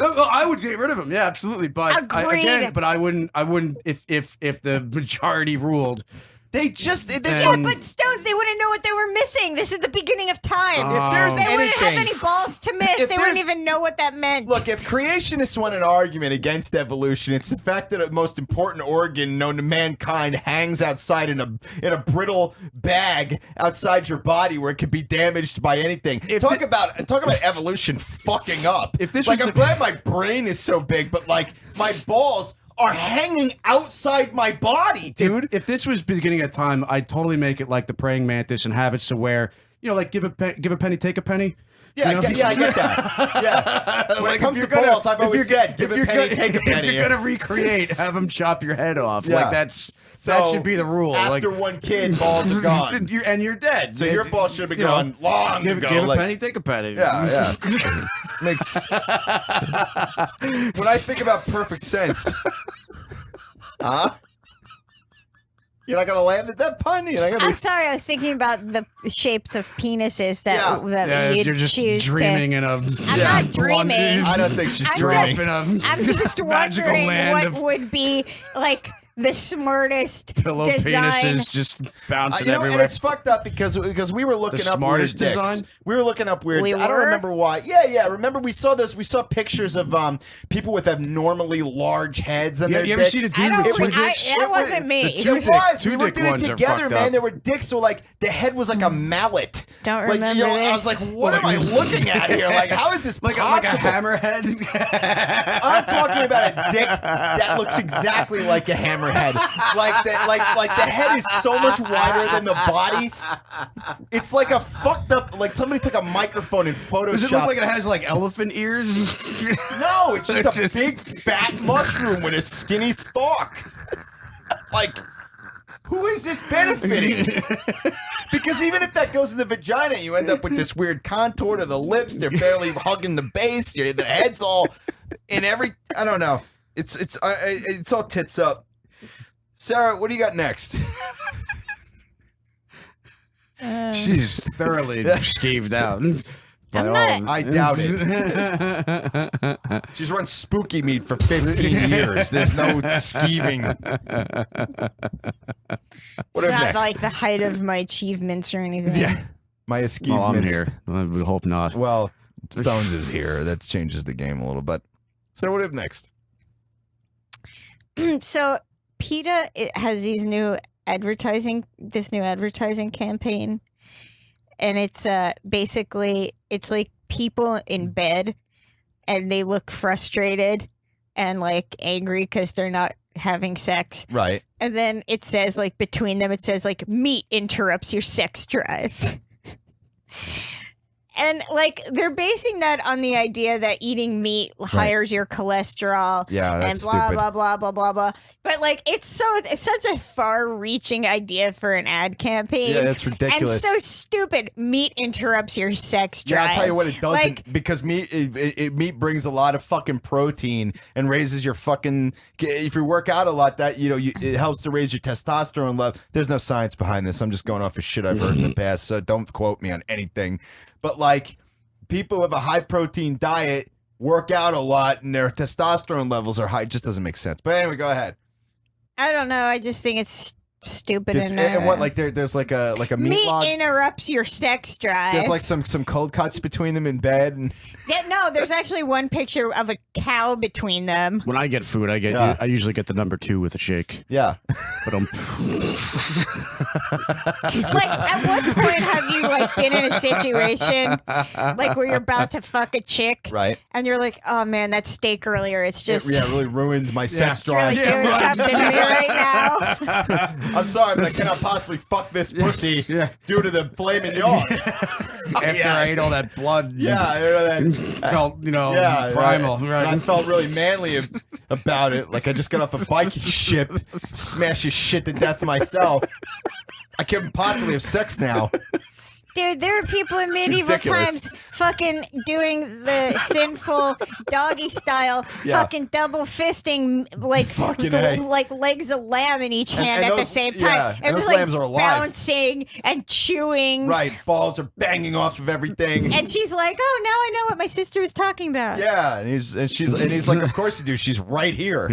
No, I would get rid of them. Yeah, absolutely. But Agreed. I wouldn't if the majority ruled. They just yeah, but Stones, they wouldn't know what they were missing. This is the beginning of time. If there's they wouldn't have anything- any balls to miss. if They wouldn't there's- even know what that meant. Look, if creationists want an argument against evolution, it's the fact that the most important organ known to mankind hangs outside in a brittle bag outside your body where it could be damaged by anything. Talk about evolution fucking up. If this like, was I'm glad my brain is so big, but like my balls are hanging outside my body, dude. If this was beginning of time, I'd totally make it like the praying mantis and have it so where, you know, like give a penny, take a penny. Yeah, You know? I get that. Yeah. When Like, it if comes you're to gonna- balls, I've if always you're said, gonna- give if a you're penny, gonna- take a penny. If you're gonna recreate, have them chop your head off. Yeah. Like that should be the rule. After like, one kid, balls are gone. and you're dead. So your balls should have been You know, gone long give, ago. Give like- a penny, take a penny. Yeah. Makes. When I think about perfect sense, huh? You're not gonna laugh at that pun. You're not gonna. I'm sorry, I was thinking about the shapes of penises that Yeah, you'd you're just choose dreaming to. in a. I'm not dreaming. I don't think she's I'm dreaming. just- I'm just magical wondering land what of would be like the smartest pillow design. penises just bouncing You know, and everywhere. it's fucked up because we were looking The up weird smartest dicks. design? We were looking up weird. We I don't were? remember why. Yeah. Remember we saw this. We saw pictures of people with abnormally large heads and Yeah, their you ever dicks. seen a dude I don't with two re- I- dicks? that wasn't me. The two It was. two We looked dick at it ones are together, fucked man. up. There were dicks. So like the head was like a mallet. Don't Like, remember you know, I was this. like, what am I looking at here? Like, how is this like possible? a hammerhead. I'm talking about a dick that looks exactly like a hammerhead. Like the head is so much wider than the body. It's like a fucked up. Like somebody took a microphone and photoshopped. Does it look like it has like elephant ears? No, it's just a big fat mushroom with a skinny stalk. Like, who is this benefiting? Because even if that goes in the vagina, you end up with this weird contour to the lips. They're barely hugging the base. The head's all in every. I don't know. It's all tits up. Sarah, what do you got next? She's thoroughly skeeved out. I doubt it. She's run spooky meat for 15 years. There's no skeeving. What It's if not next? like the height of my achievements or anything. Yeah. My achievements. I'm here. We hope not. Well, Stones is here. That changes the game a little bit. So what if next? So PETA has this new advertising campaign, and it's basically it's like people in bed, and they look frustrated and like angry because they're not having sex. Right. And then it says like between them, it says like meat interrupts your sex drive. And like they're basing that on the idea that eating meat higher your cholesterol. Yeah, and that's blah stupid. blah blah blah blah blah. But like it's such a far-reaching idea for an ad campaign. Yeah, that's ridiculous. And so stupid. Meat interrupts your sex drive. Yeah, I'll tell you what, it doesn't Like, because meat brings a lot of fucking protein and raises your fucking. If you work out a lot, that it helps to raise your testosterone level. There's no science behind this. I'm just going off of shit I've heard in the past, so don't quote me on anything. But like, people with a high protein diet work out a lot, and their testosterone levels are high. It just doesn't make sense. But anyway, go ahead. I don't know. I just think it's stupid. And what like there's like a meat log. Interrupts your sex drive. There's like some cold cuts between them in bed. And Yeah, no, there's actually one picture of a cow between them. When I get food, I usually get the number 2 with a shake. Yeah. But Like, at what point have you like been in a situation like where you're about to fuck a chick, right? And you're like, oh man, that steak earlier, it's just it really ruined my sex drive. really doing something to me right now. I'm sorry, but I cannot possibly fuck this pussy due to the filet mignon. After I ate all that blood, felt primal. Right? And I felt really manly about it. Like I just got off a biking ship, smash his shit to death myself. I can't possibly have sex now. Dude, there are people in medieval ridiculous. times fucking doing the sinful doggy style, fucking double fisting like Fucking A. like legs of lamb in each And- hand and at the those- same yeah, time. and just those lambs are alive. bouncing and chewing. Right, balls are banging off of everything. And she's like, "Oh, now I know what my sister was talking about." Yeah, and he's like, of course you do. She's right here.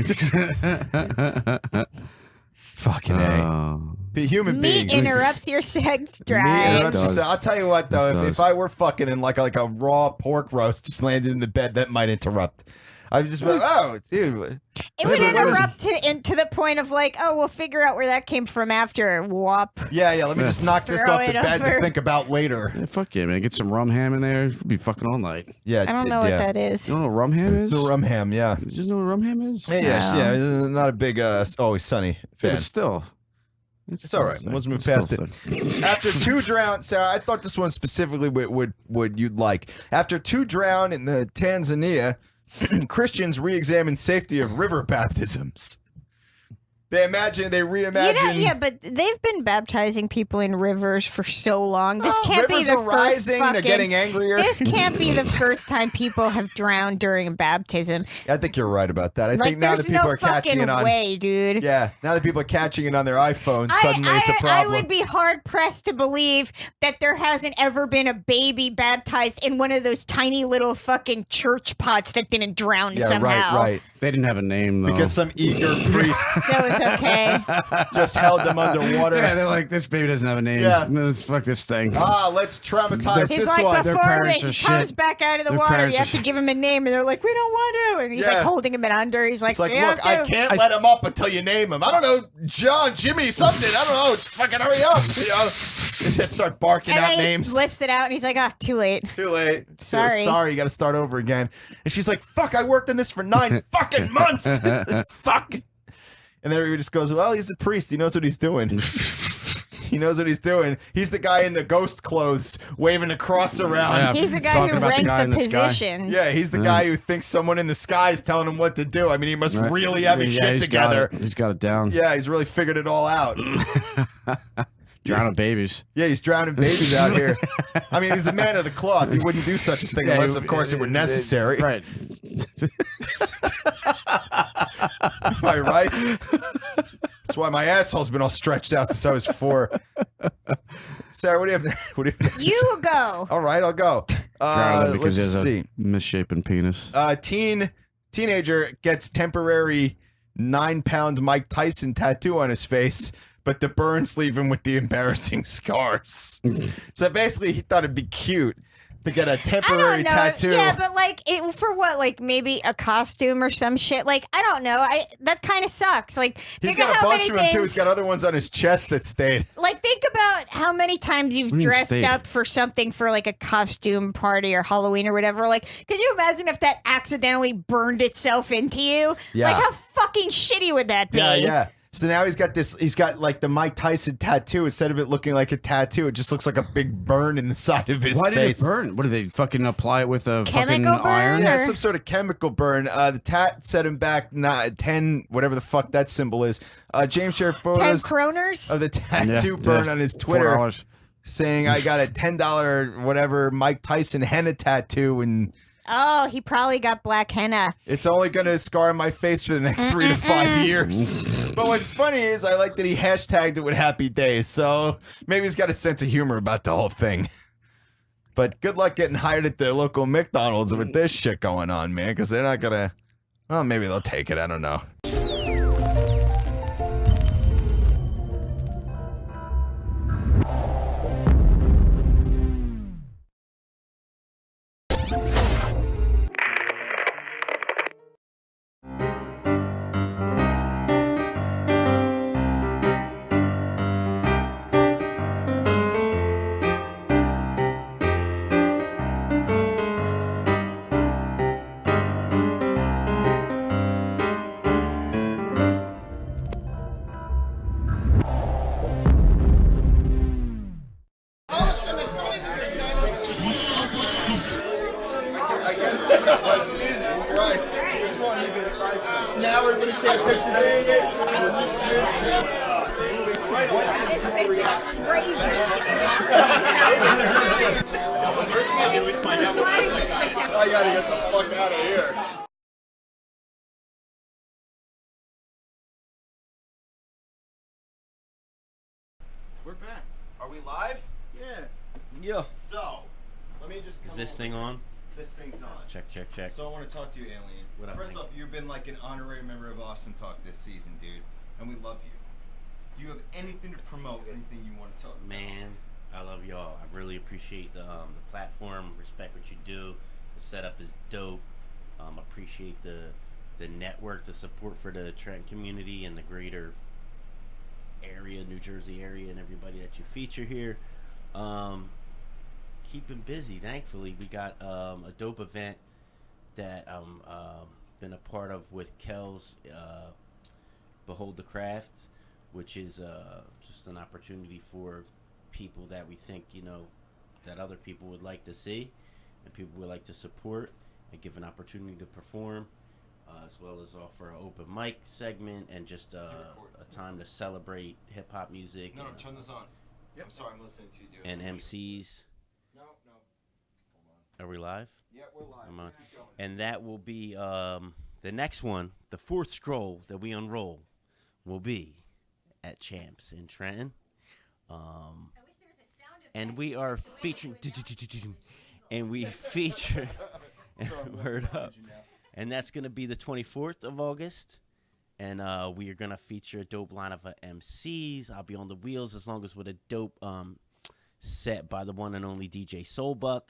Fucking A. Human Meat beings. interrupts your sex Meat drive. interrupts your sex. I'll tell you what though, if I were fucking in like a raw pork roast just landed in the bed, that might interrupt. I'd just be like, oh, dude. It would interrupt to the point of like, oh, we'll figure out where that came from after. Whop. Yeah, let me just knock this Throw off the it bed over. to think about later. Yeah, fuck yeah, man. Get some rum ham in there. It'll be fucking all night. Yeah, I don't know what that is. You don't know what rum ham is? The rum ham, yeah. You just know what rum ham is? Yeah, not a big Always Sunny fan. But still. It's all right. Let's move past it. After 2 drown, Sarah, I thought this one specifically would you'd like. After 2 drown in the Tanzania, Christians re-examine safety of river baptisms. They reimagine. Yeah, but they've been baptizing people in rivers for so long. This can't be rivers the are first rising, they're fucking, getting angrier. This can't be the first time people have drowned during a baptism. I think you're right about that. I Like, think now that there's people no are catching fucking it on. way, dude. Yeah, now that people are catching it on their iPhones, suddenly it's a I problem. would be hard pressed to believe that there hasn't ever been a baby baptized in one of those tiny little fucking church pots that didn't drown somehow. right. They didn't have a name though. Because some eager priest So it's okay. just held them underwater. Yeah, they're like, this baby doesn't have a name. Yeah. Let's fuck this thing. Let's traumatize He's this like, one. before he comes back out of the Their water, parents you are have to give him a name. And they're like, we don't want to. And he's Yeah. like holding him in under. He's like, It's like, "We look, have I to." can't let him up until you name him. I don't know, John, Jimmy, something. I don't know. Just fucking hurry up. They just start barking And out then he names. lifts it out and he's like, too late. Too late. Sorry. Sorry, you got to start over again. And she's like, fuck, I worked on this for 9 fucking months. Fuck. And then he just goes, well, he's a priest. He knows what he's doing. He knows what he's doing. He's the guy in the ghost clothes waving a cross around. Yeah, He's the guy talking who about the ranked guy the in the sky. positions. Yeah, he's the guy who thinks someone in the sky is telling him what to do. I mean, he must really have his shit he's got together. He's got it down. Yeah, he's really figured it all out. Drowning babies. Yeah, he's drowning babies out here. I mean, he's a man of the cloth. He wouldn't do such a thing unless, of course, it were necessary. Right. Am I right? That's why my asshole's been all stretched out since I was 4. Sarah, what do you have? What do you have? You go. All right, I'll go. Drowning because Let's he has see. a misshapen penis. Teenager gets temporary 9-pound Mike Tyson tattoo on his face, but the burns leave him with the embarrassing scars. So basically, he thought it'd be cute to get a temporary tattoo. Yeah, but like, for what? Like maybe a costume or some shit. Like I don't know. That kind of sucks. Like He's think got of a how bunch many of them too. He's things- got other ones on his chest that stayed. Like think about how many times you've What do you mean dressed stayed? up for something for like a costume party or Halloween or whatever. Like, could you imagine if that accidentally burned itself into you? Yeah. Like how fucking shitty would that be? Yeah. So now he's got like the Mike Tyson tattoo. Instead of it looking like a tattoo, it just looks like a big burn in the side of his Why face. did it burn? What do they fucking apply it with a Chemical fucking iron? Yeah, some sort of chemical burn. The tat set him back 10, whatever the fuck that symbol is. James shared 10 photos kroners? of the tattoo burn on his Twitter, $4. saying, I got a $10 whatever Mike Tyson henna tattoo, and Oh, he probably got black henna. it's only going to scar my face for the next 3 to 5 years. But what's funny is I like that he hashtagged it with happy days, so maybe he's got a sense of humor about the whole thing. But good luck getting hired at the local McDonald's with this shit going on, man, because they're not going to... Well, maybe they'll take it. I don't know. Now everybody takes pictures. I gotta get the fuck out of here. We're back. Are we live? Yeah. Yeah. So, let me just. Is this thing on? This thing's on. Check. So I want to talk to you, Alien. What up, First Mike? off, you've been like an honorary member of Austin Talk this season, dude, and we love you. Do you have anything to promote? Anything you want to talk about? Man, I love y'all. I really appreciate the platform. Respect what you do. The setup is dope. Appreciate the network, the support for the Trenton community and the greater area, New Jersey area, and everybody that you feature here. Keeping busy. Thankfully, we got a dope event that I'm been a part of with Kellz, Behold the Craft, which is just an opportunity for people that we think, that other people would like to see and people would like to support, and give an opportunity to perform, as well as offer an open mic segment and just a time to celebrate hip-hop music. No, turn this on. Yep. I'm sorry, I'm listening to you, dude. And MCs. No. Hold on. Are we live? Yeah, we're live. I'm on. And that will be the next one, the fourth scroll that we unroll will be at Champs in Trenton. And we are featuring, and we feature, word up, and that's going to be the 24th of August. And we are going to feature a dope lineup of MCs. I'll be on the wheels as long as with a dope set by the one and only DJ Soulbuck.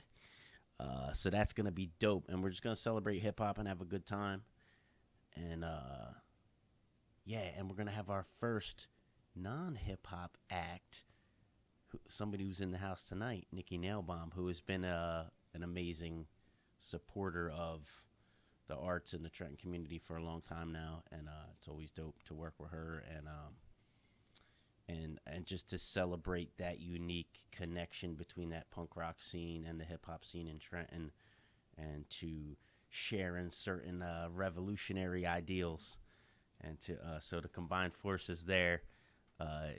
So that's going to be dope. And we're just going to celebrate hip-hop and have a good time. And, and we're going to have our first non-hip-hop act. Somebody who's in the house tonight, Nikki Nailbomb, who has been an amazing supporter of the arts in the Trenton community for a long time now, and it's always dope to work with her and just to celebrate that unique connection between that punk rock scene and the hip hop scene in Trenton, and to share in certain revolutionary ideals, and so to combine forces there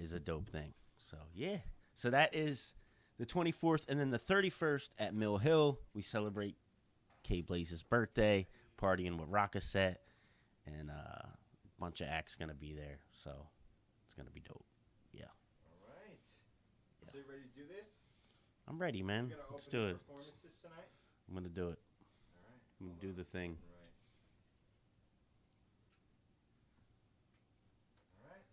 is a dope thing. So yeah, so that is the 24th, and then the 31st at Mill Hill we celebrate K Blaze's birthday. Partying with Rockasset, and a bunch of acts gonna be there, so it's gonna be dope. Yeah. All right. So you ready to do this? I'm ready, man. Let's do it. Performances tonight? I'm gonna do it. All right. I'm gonna do the thing. All right.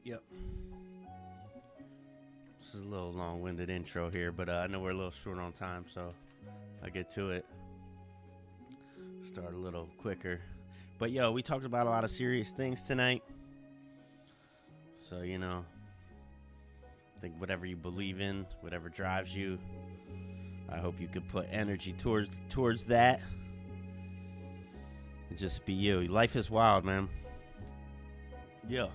Yep. This is a little long-winded intro here, but I know we're a little short on time, so I'll get to it. Start a little quicker. But we talked about a lot of serious things tonight. So, I think whatever you believe in, whatever drives you, I hope you could put energy towards that. And just be you. Life is wild, man. Yeah.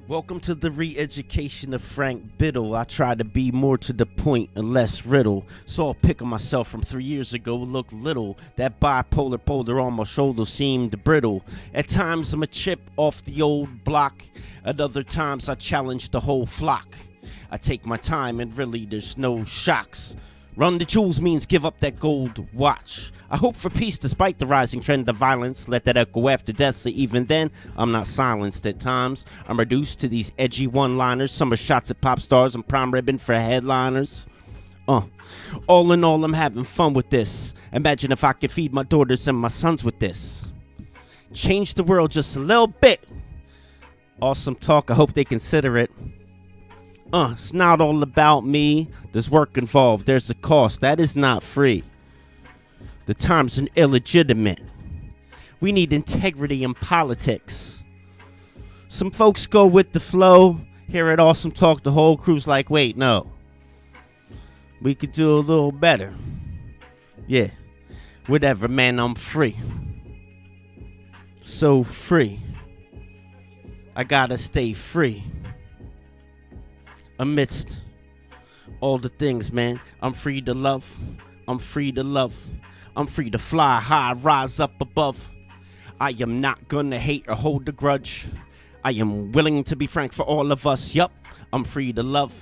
Welcome to the re-education of Frank Biddle. I try to be more to the point and less riddle. Saw a pic of myself from 3 years ago, looked little. That bipolar boulder on my shoulder seemed brittle. At times I'm a chip off the old block. At other times I challenge the whole flock. I take my time and really there's no shocks. Run the jewels means give up that gold watch. I hope for peace despite the rising trend of violence. Let that echo after death, so even then, I'm not silenced at times. I'm reduced to these edgy one-liners. Some are shots at pop stars and prime ribbon for headliners. All in all, I'm having fun with this. Imagine if I could feed my daughters and my sons with this. Change the world just a little bit. Awesome talk, I hope they consider it. It's not all about me. There's work involved. There's a cost. That is not free. The times are illegitimate. We need integrity in politics. Some folks go with the flow. Here at Awesome Talk, the whole crew's like, wait, no. We could do a little better. Yeah. Whatever, man, I'm free. So free. I gotta stay free. Amidst all the things, man, I'm free to love. I'm free to love. I'm free to fly high, rise up above. I am not gonna hate or hold a grudge. I am willing to be frank for all of us. Yup, I'm free to love.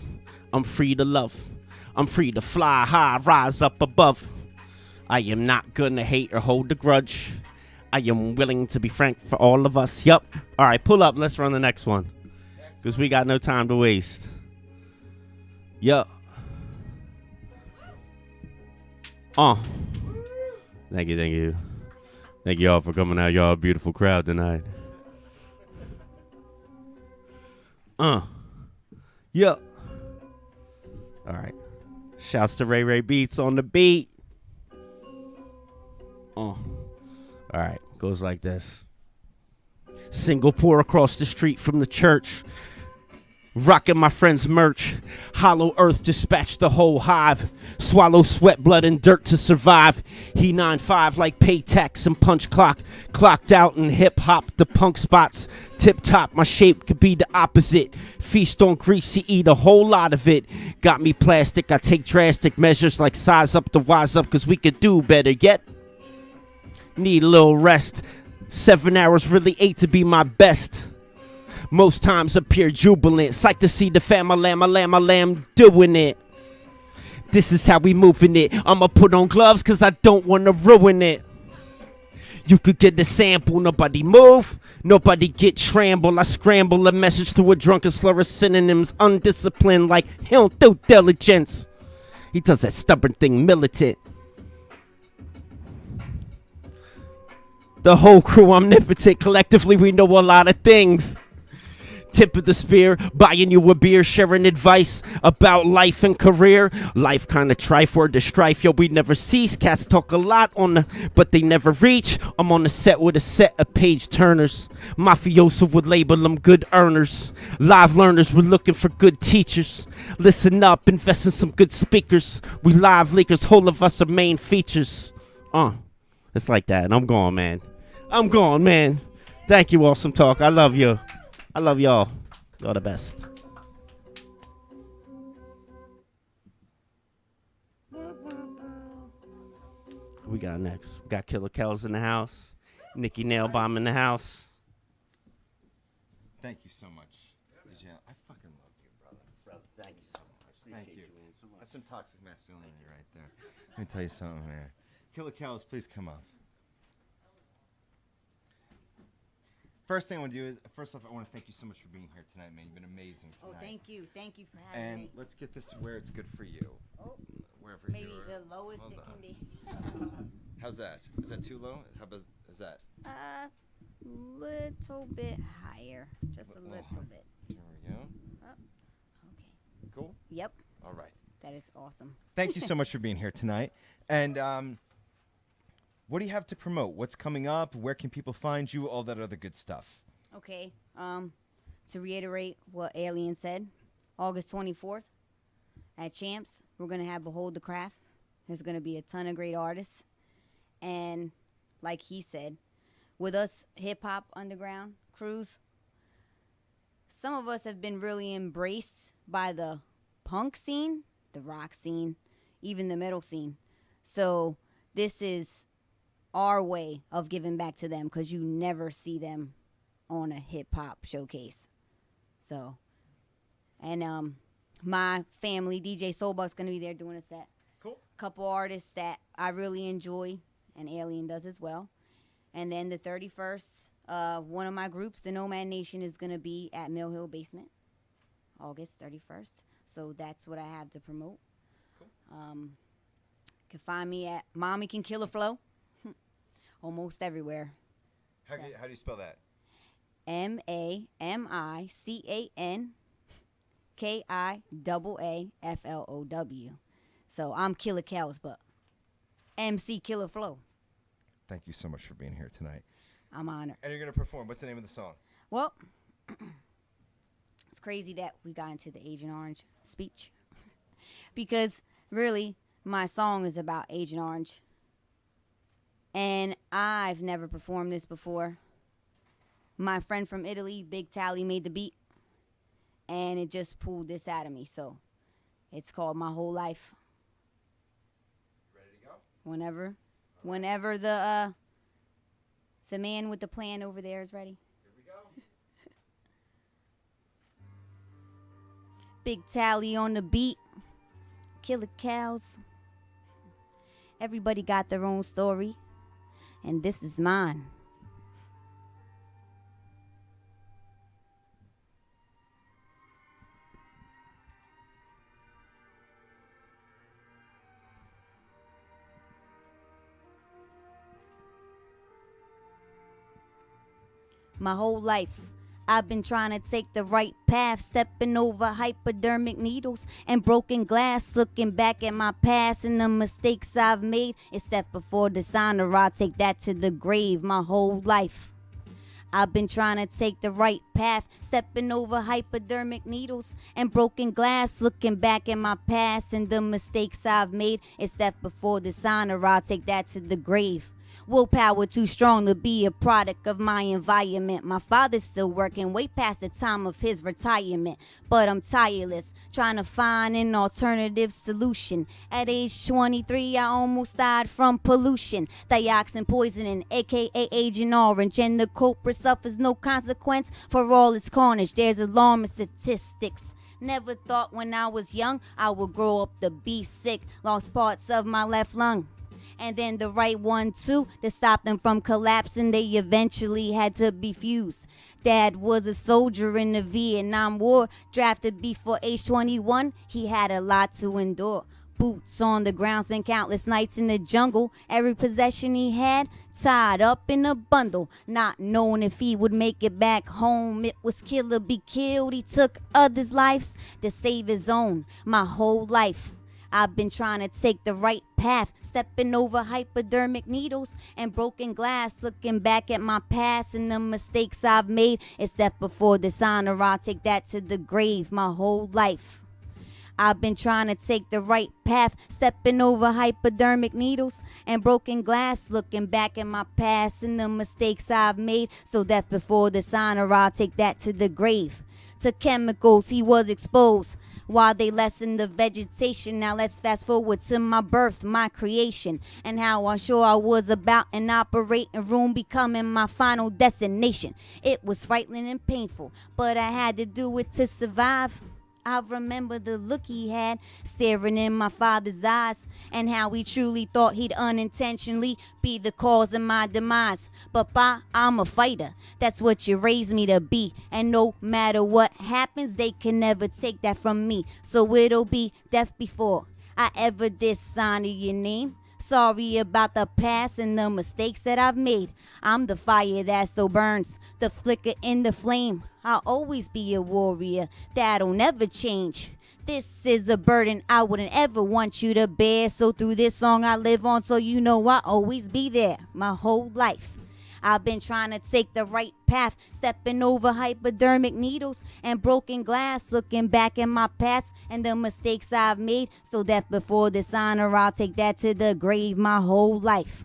I'm free to love. I'm free to fly high, rise up above. I am not gonna hate or hold a grudge. I am willing to be frank for all of us. Yup. All right, pull up. Let's run the next one. Because we got no time to waste. Yup. Thank you, thank you. Thank you all for coming out. Y'all a beautiful crowd tonight. Yup. All right. Shouts to Ray Ray Beats on the beat. All right. Goes like this. Single pour across the street from the church. Rocking my friend's merch. Hollow earth dispatched the whole hive. Swallow sweat, blood, and dirt to survive. He 9-5 like pay tax and punch clock. Clocked out in hip hop, the punk spots. Tip top, my shape could be the opposite. Feast on greasy, eat a whole lot of it. Got me plastic, I take drastic measures like size up to wise up, cause we could do better yet. Need a little rest. 7 hours, really 8 to be my best. Most times appear jubilant. Psyched to see the fam, my lamb doing it. This is how we moving it. I'ma put on gloves cause I don't wanna ruin it. You could get the sample, nobody move, nobody get trampled. I scramble a message through a drunken slur of synonyms. Undisciplined like he don't do diligence. He does that stubborn thing militant. The whole crew omnipotent. Collectively we know a lot of things. Tip of the spear, buying you a beer, sharing advice about life and career. Life kinda trife, word to strife, yo, we never cease. Cats talk a lot but they never reach. I'm on the set with a set of page turners. Mafioso would label them good earners. Live learners, we're looking for good teachers. Listen up, invest in some good speakers. We live leakers, whole of us are main features. It's like that, and I'm gone, man. I'm gone, man. Thank you, Awesome Talk. I love you. I love y'all. Y'all the best. Who we got next? We got Killa Kellz in the house. Nikki Nailbomb in the house. Thank you so much. I fucking love you, brother. Thank you so much. Thank you. That's some toxic masculinity right there. Let me tell you something, man. Killa Kellz, please come up. First thing I want to do is, first off, I want to thank you so much for being here tonight, man. You've been amazing tonight. Oh, thank you. Tthank you for having me. And let's get this where it's good for you. Oh, wherever maybe you're. the lowest it can be. How's that? Is that too low? How about, is that? Little bit higher. Just a little bit. There we go. Oh, okay. Cool? Yep. All right. That is awesome. Thank you so much for being here tonight. And what do you have to promote? What's coming up? Where can people find you? All that other good stuff. Okay. To reiterate what Alien said, August 24th at Champs, we're going to have Behold the Craft. There's going to be a ton of great artists. And like he said, with us hip-hop underground crews, some of us have been really embraced by the punk scene, the rock scene, even the metal scene. So this is our way of giving back to them because you never see them on a hip-hop showcase. So, and my family, DJ Soulbuck's going to be there doing a set. Cool. Couple artists that I really enjoy, and Alien does as well. And then the 31st, one of my groups, the Nomad Nation, is going to be at Mill Hill Basement, August 31st. So that's what I have to promote. Cool. You can find me at Mommy Can Kill a Flow, almost everywhere. How do you spell that? MAMICANKIAAFLOW. So I'm Killa Kellz, but MC Killer Flow. Thank you so much for being here tonight. I'm honored. And you're going to perform. What's the name of the song? Well, it's crazy that we got into the Agent Orange speech because really my song is about Agent Orange. And I've never performed this before. My friend from Italy, Big Tally, made the beat. And it just pulled this out of me. So it's called My Whole Life. Ready to go? Whenever the man with the plan over there is ready. Here we go. Big Tally on the beat. Killa Kellz. Everybody got their own story. And this is mine. My whole life, I've been trying to take the right path, stepping over hypodermic needles and broken glass, looking back at my past and the mistakes I've made. It's death before dishonor, I'll take that to the grave. My whole life, I've been trying to take the right path, stepping over hypodermic needles and broken glass, looking back at my past and the mistakes I've made. It's death before dishonor, I'll take that to the grave. Willpower too strong to be a product of my environment. My father's still working way past the time of his retirement, but I'm tireless, trying to find an alternative solution. At age 23, I almost died from pollution, dioxin poisoning, aka Agent Orange, and the culprit suffers no consequence for all its carnage. There's alarming statistics. Never thought when I was young I would grow up to be sick. Lost parts of my left lung. And then the right one too, to stop them from collapsing. They eventually had to be fused. Dad was a soldier in the Vietnam War, drafted before age 21. He had a lot to endure. Boots on the ground, spent countless nights in the jungle. Every possession he had tied up in a bundle, not knowing if he would make it back home. It was kill or be killed. He took others' lives to save his own. My whole life, I've been trying to take the right path, stepping over hypodermic needles and broken glass, looking back at my past and the mistakes I've made. It's death before dishonor, I'll take that to the grave. My whole life, I've been trying to take the right path, stepping over hypodermic needles and broken glass, looking back at my past and the mistakes I've made. So death before dishonor, I'll take that to the grave. To chemicals he was exposed while they lessened the vegetation. Now let's fast forward to my birth, my creation, and how unsure I was about an operating room becoming my final destination. It was frightening and painful, but I had to do it to survive. I remember the look he had staring in my father's eyes, and how he truly thought he'd unintentionally be the cause of my demise. But Pa, I'm a fighter, that's what you raised me to be, and no matter what happens, they can never take that from me. So it'll be death before I ever dishonor your name. Sorry about the past and the mistakes that I've made. I'm the fire that still burns, the flicker in the flame. I'll always be a warrior, that'll never change. This is a burden I wouldn't ever want you to bear. So through this song I live on, so you know I'll always be there. My whole life, I've been trying to take the right path, stepping over hypodermic needles and broken glass, looking back at my past and the mistakes I've made. Still death before dishonor, I'll take that to the grave my whole life.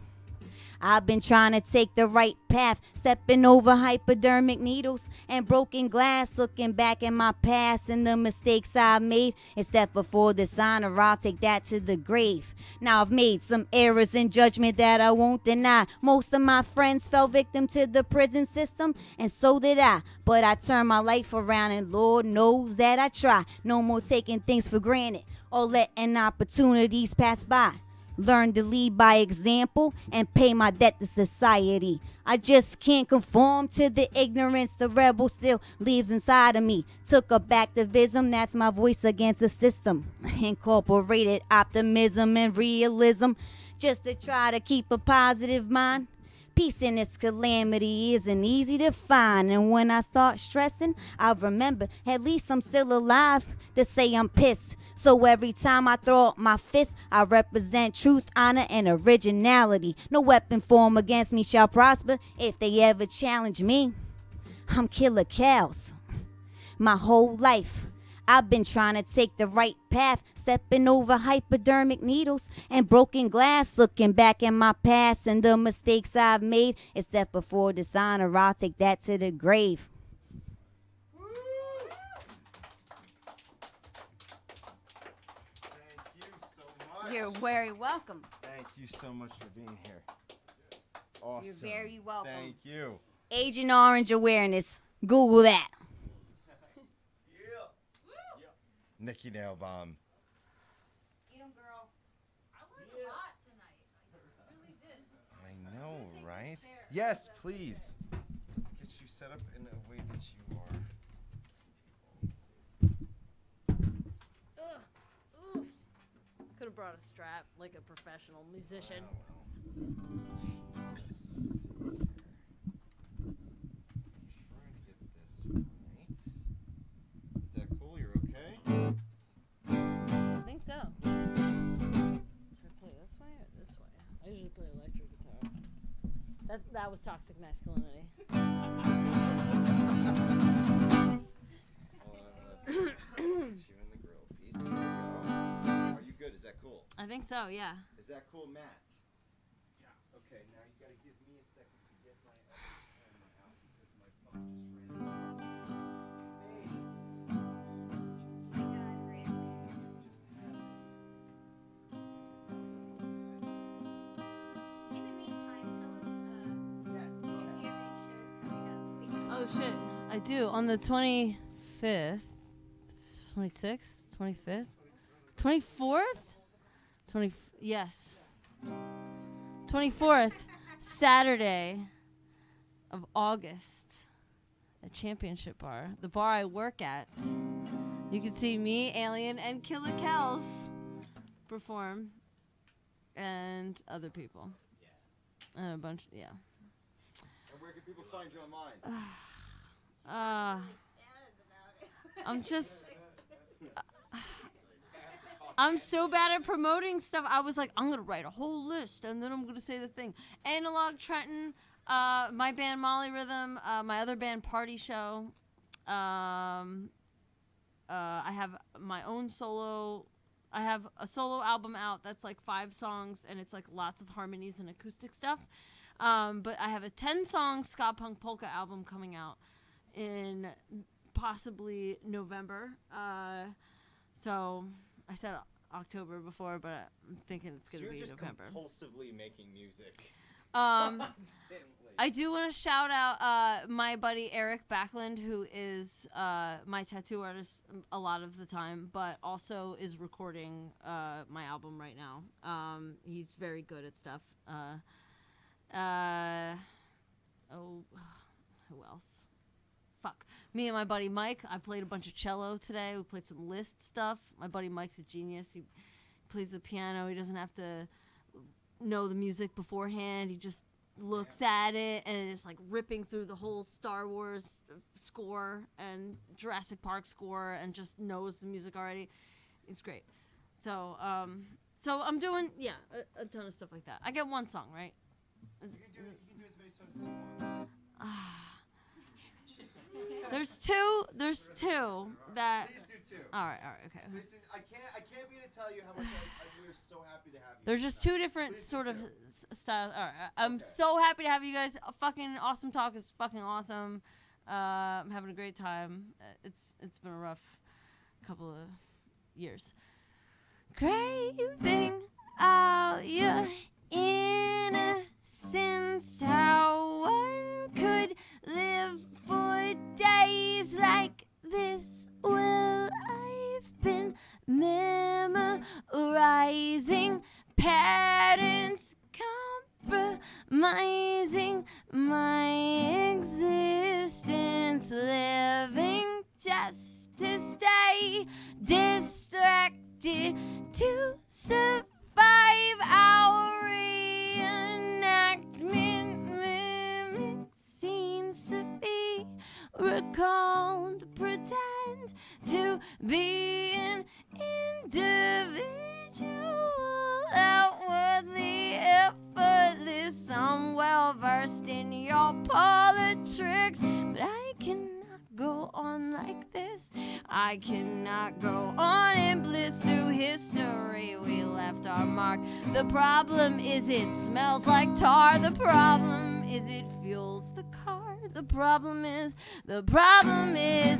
I've been trying to take the right path, stepping over hypodermic needles and broken glass, looking back at my past and the mistakes I've made. It's death before dishonor, I'll take that to the grave. Now I've made some errors in judgment that I won't deny. Most of my friends fell victim to the prison system, and so did I. But I turned my life around, and Lord knows that I try. No more taking things for granted or letting opportunities pass by. Learn to lead by example and pay my debt to society. I just can't conform to the ignorance the rebel still lives inside of me. Took up activism, that's my voice against the system. Incorporated optimism and realism just to try to keep a positive mind. Peace in this calamity isn't easy to find, and when I start stressing, I'll remember at least I'm still alive to say I'm pissed. So every time I throw up my fist, I represent truth, honor, and originality. No weapon formed against me shall prosper if they ever challenge me. I'm Killa Kellz. My whole life, I've been trying to take the right path, stepping over hypodermic needles and broken glass, looking back at my past and the mistakes I've made. It's death before dishonor, I'll take that to the grave. You're very welcome. Thank you so much for being here. Awesome. You're very welcome. Thank you. Agent Orange awareness. Google that. Nikki Nailbomb. I know, right? Yes, please. Let's get you set up in a way that you are. Could have brought a strap like a professional musician. Is that cool? You're okay? I think so. Should I play this way or this way? I usually play electric guitar. That was toxic masculinity. Are you good? Is that cool? I think so, yeah. Is that cool, Matt? Yeah. Okay, now you gotta give me a second to get my camera out because my phone just ran out of Oh shit, I do. On the 25th, 26th, 25th, 24th? Yes. 24th, Saturday of August at Championship Bar, the bar I work at. You can see me, Alien, and Killa Kellz perform, and other people. And a bunch, yeah. And where can people find you online? I'm so bad at promoting stuff. I was like, I'm going to write a whole list, and then I'm going to say the thing. Analog Trenton, my band Molly Rhythm, my other band Party Show. I have my own solo. I have a solo album out that's like 5 songs, and it's like lots of harmonies and acoustic stuff. But I have a 10-song ska punk polka album coming out in possibly November. So I said October before, but I'm thinking it's going to be November. You're just compulsively making music. I do want to shout out my buddy Eric Backlund, who is my tattoo artist a lot of the time, but also is recording my album right now. He's very good at stuff. Who else? Fuck. Me and my buddy Mike, I played a bunch of cello today. We played some Liszt stuff. My buddy Mike's a genius. He plays the piano. He doesn't have to know the music beforehand. He just looks at it and is like ripping through the whole Star Wars score and Jurassic Park score and just knows the music already. It's great. So I'm doing, a ton of stuff like that. I get one song, right? You can do as many songs as you want. There's two that. Please do two. All right, okay. Please do, I can't begin to tell you how much we're so happy to have you. There's just two different sort of styles. All right, I'm so happy to have you guys. Fucking awesome talk is fucking awesome. I'm having a great time. It's been a rough couple of years. Craving all your innocence, how one could live for days like this. Well, I've been memorizing patterns, compromising my existence, living just to stay distracted, to survive our reenactment. Mimic scenes to be recalled, pretend to be an individual, outwardly effortless. I'm well versed in your politics, but I cannot go on like this. I cannot go on in bliss through history. We left our mark. The problem is it smells like tar. The problem is it fuels the car. The problem is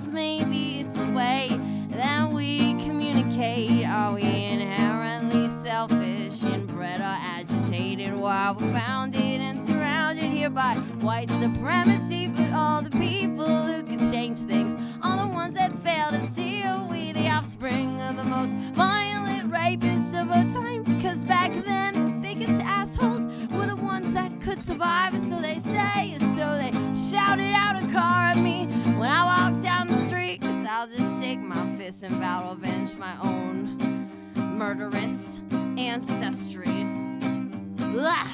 maybe it's the way that we communicate. Are we inherently selfish, inbred, or agitated while we're founded and surrounded here by white supremacy? But all the people who can change things are the ones that fail to see. Are we the offspring of the most violent rapists of our time? Because back then the biggest assholes were the ones that could survive, so they say. So they shouted out a car at me when I walked down the street. 'Cause I'll just shake my fist and vow to avenge my own murderous ancestry. Blah.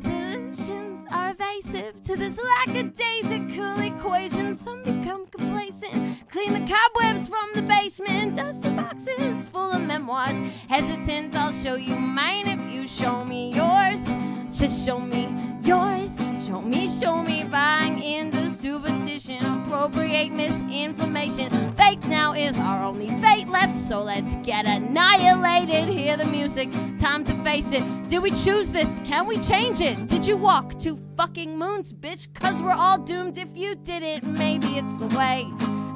Solutions are evasive to this lackadaisical equation. Some become complacent, clean the cobwebs from the basement, dusty boxes full of memoirs. Hesitant, I'll show you mine if you show me yours. Just show me yours. Show me, buying into superstition, appropriate misinformation. Faith now is our only fate left, so let's get annihilated. Hear the music, time to face it. Did we choose this? Can we change it? Did you walk 2 fucking moons, bitch? 'Cause we're all doomed if you didn't. Maybe it's the way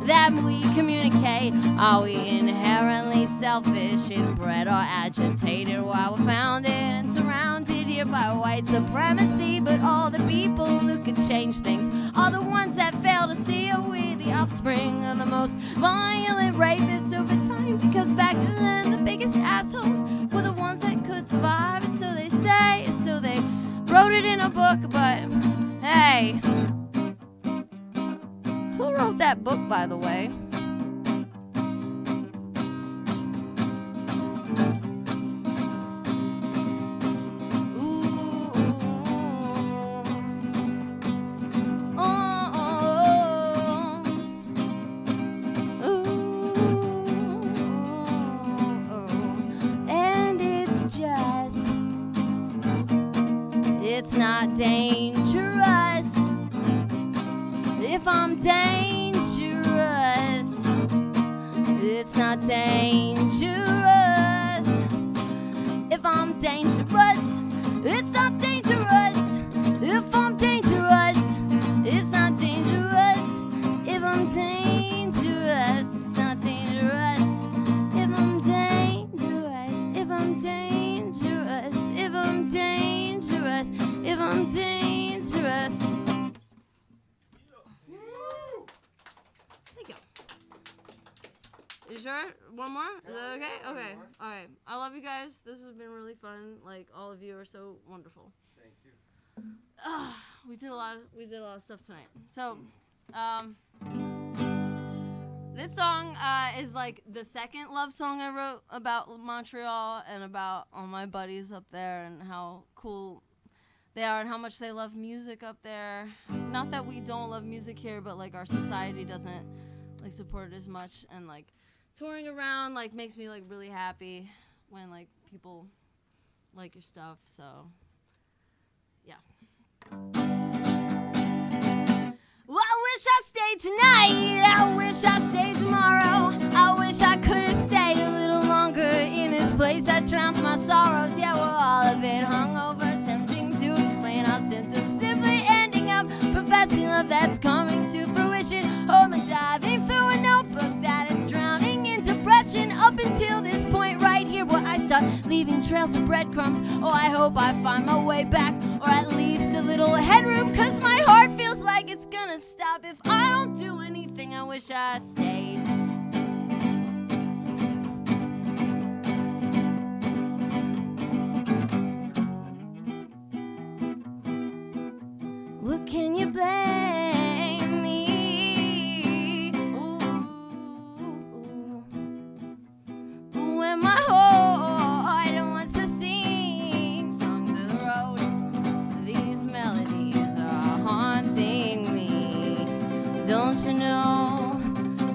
that we communicate. Are we inherently selfish, inbred, or agitated while we're founded and surrounded here by white supremacy? But all the people who could change things are the ones that fail to see. Are we the offspring of the most violent rapists over time? Because back then the biggest assholes were the ones that could survive, so they say. So they wrote it in a book, but hey, who wrote that book, by the way? It's not dangerous if I'm dangerous. It's not dangerous if I'm dangerous. It's not dangerous if I'm dangerous. It's not dangerous if I'm dangerous. It's not dangerous if I'm dangerous. If I'm dangerous. If I'm dangerous. If I'm dangerous. Thank you. You sure? One more? Is that okay? Okay. All right. I love you guys. This has been really fun. Like, all of you are so wonderful. Thank you. We did a lot of stuff tonight. So, this song is like the second love song I wrote about Montreal and about all my buddies up there and how cool they are and how much they love music up there. Not that we don't love music here, but like our society doesn't like support it as much. And like touring around like makes me like really happy when like people like your stuff. So yeah. stayed tonight. I wish I stayed tomorrow. I wish I could have stayed a little longer in this place that drowns my sorrows. Yeah, well, all of it hungover, attempting to explain our symptoms, simply ending up professing love that's coming to fruition. Oh, I'm diving through a notebook that is drowning in depression. Up until this point right here where I start leaving trails of breadcrumbs. Oh, I hope I find my way back, or at least a little headroom, cause my heart feels like it's gonna stop if I don't do anything. I wish I stayed. What can you blame me? When my heart wants to sing songs of the road, these melodies are haunting me. Don't you know?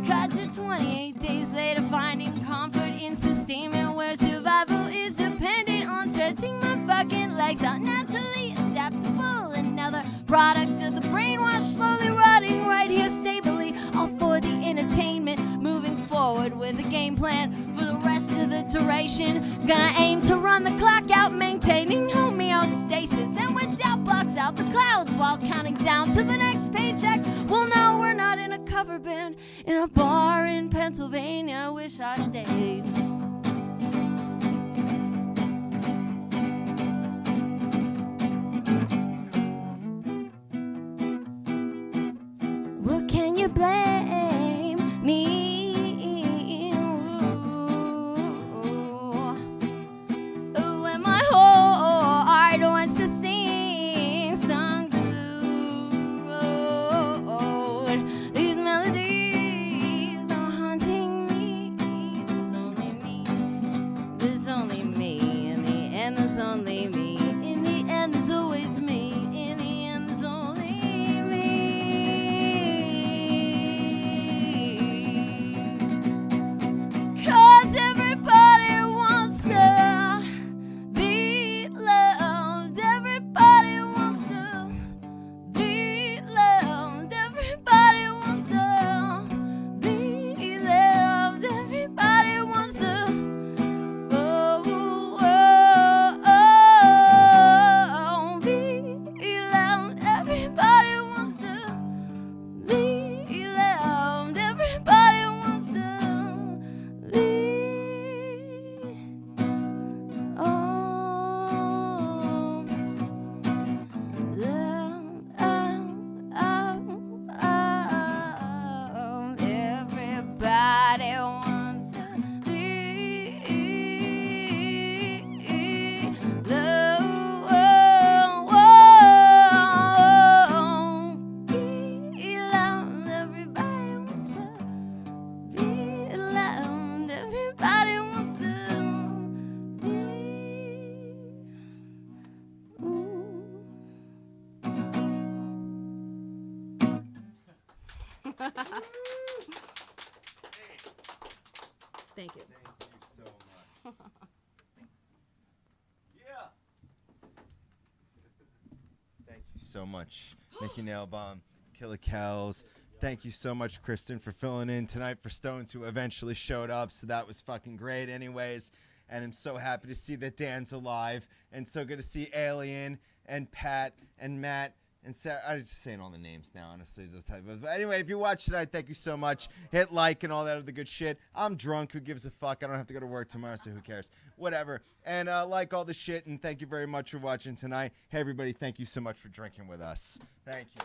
Cut to 28 days later, finding comfort in sustainment where survival is dependent on stretching my fucking legs out. Naturally adaptable, another product of the brainwash, slowly rotting right here stably. All for the entertainment, moving forward with a game plan for the rest of the duration. Gonna aim to run the clock out, maintaining homeostasis, and when doubt blocks out the clouds while counting down to the next paycheck. Well, no, we're not in a cover band in a bar in Pennsylvania. I wish I stayed. What can you blame me? When my heart wants to sing songs of the road, these melodies are haunting me. There's only me. There's only me. In the end, there's only me. In the end, there's always me. In the end, there's only cause everybody wants to be loved. Everybody wants to be loved. Everybody wants to be loved. Everybody wants to be loved. Everybody wants to be loved. Everybody wants to everybody wants to be loved. Everybody wants to be loved. Everybody wants to Thank you. so much. Thank you so much, Nikki Nailbomb Killa Kellz. Thank you so much, Kristen, for filling in tonight for Stones, who eventually showed up. So that was fucking great anyways. And I'm so happy to see that Dan's alive. And so good to see Alien and Pat and Matt and Sarah. I'm just saying all the names now, honestly. But anyway, if you watched tonight, thank you so much. Hit like and all that other good shit. I'm drunk. Who gives a fuck? I don't have to go to work tomorrow, so who cares? Whatever. And like all the shit. And thank you very much for watching tonight. Hey, everybody, thank you so much for drinking with us. Thank you.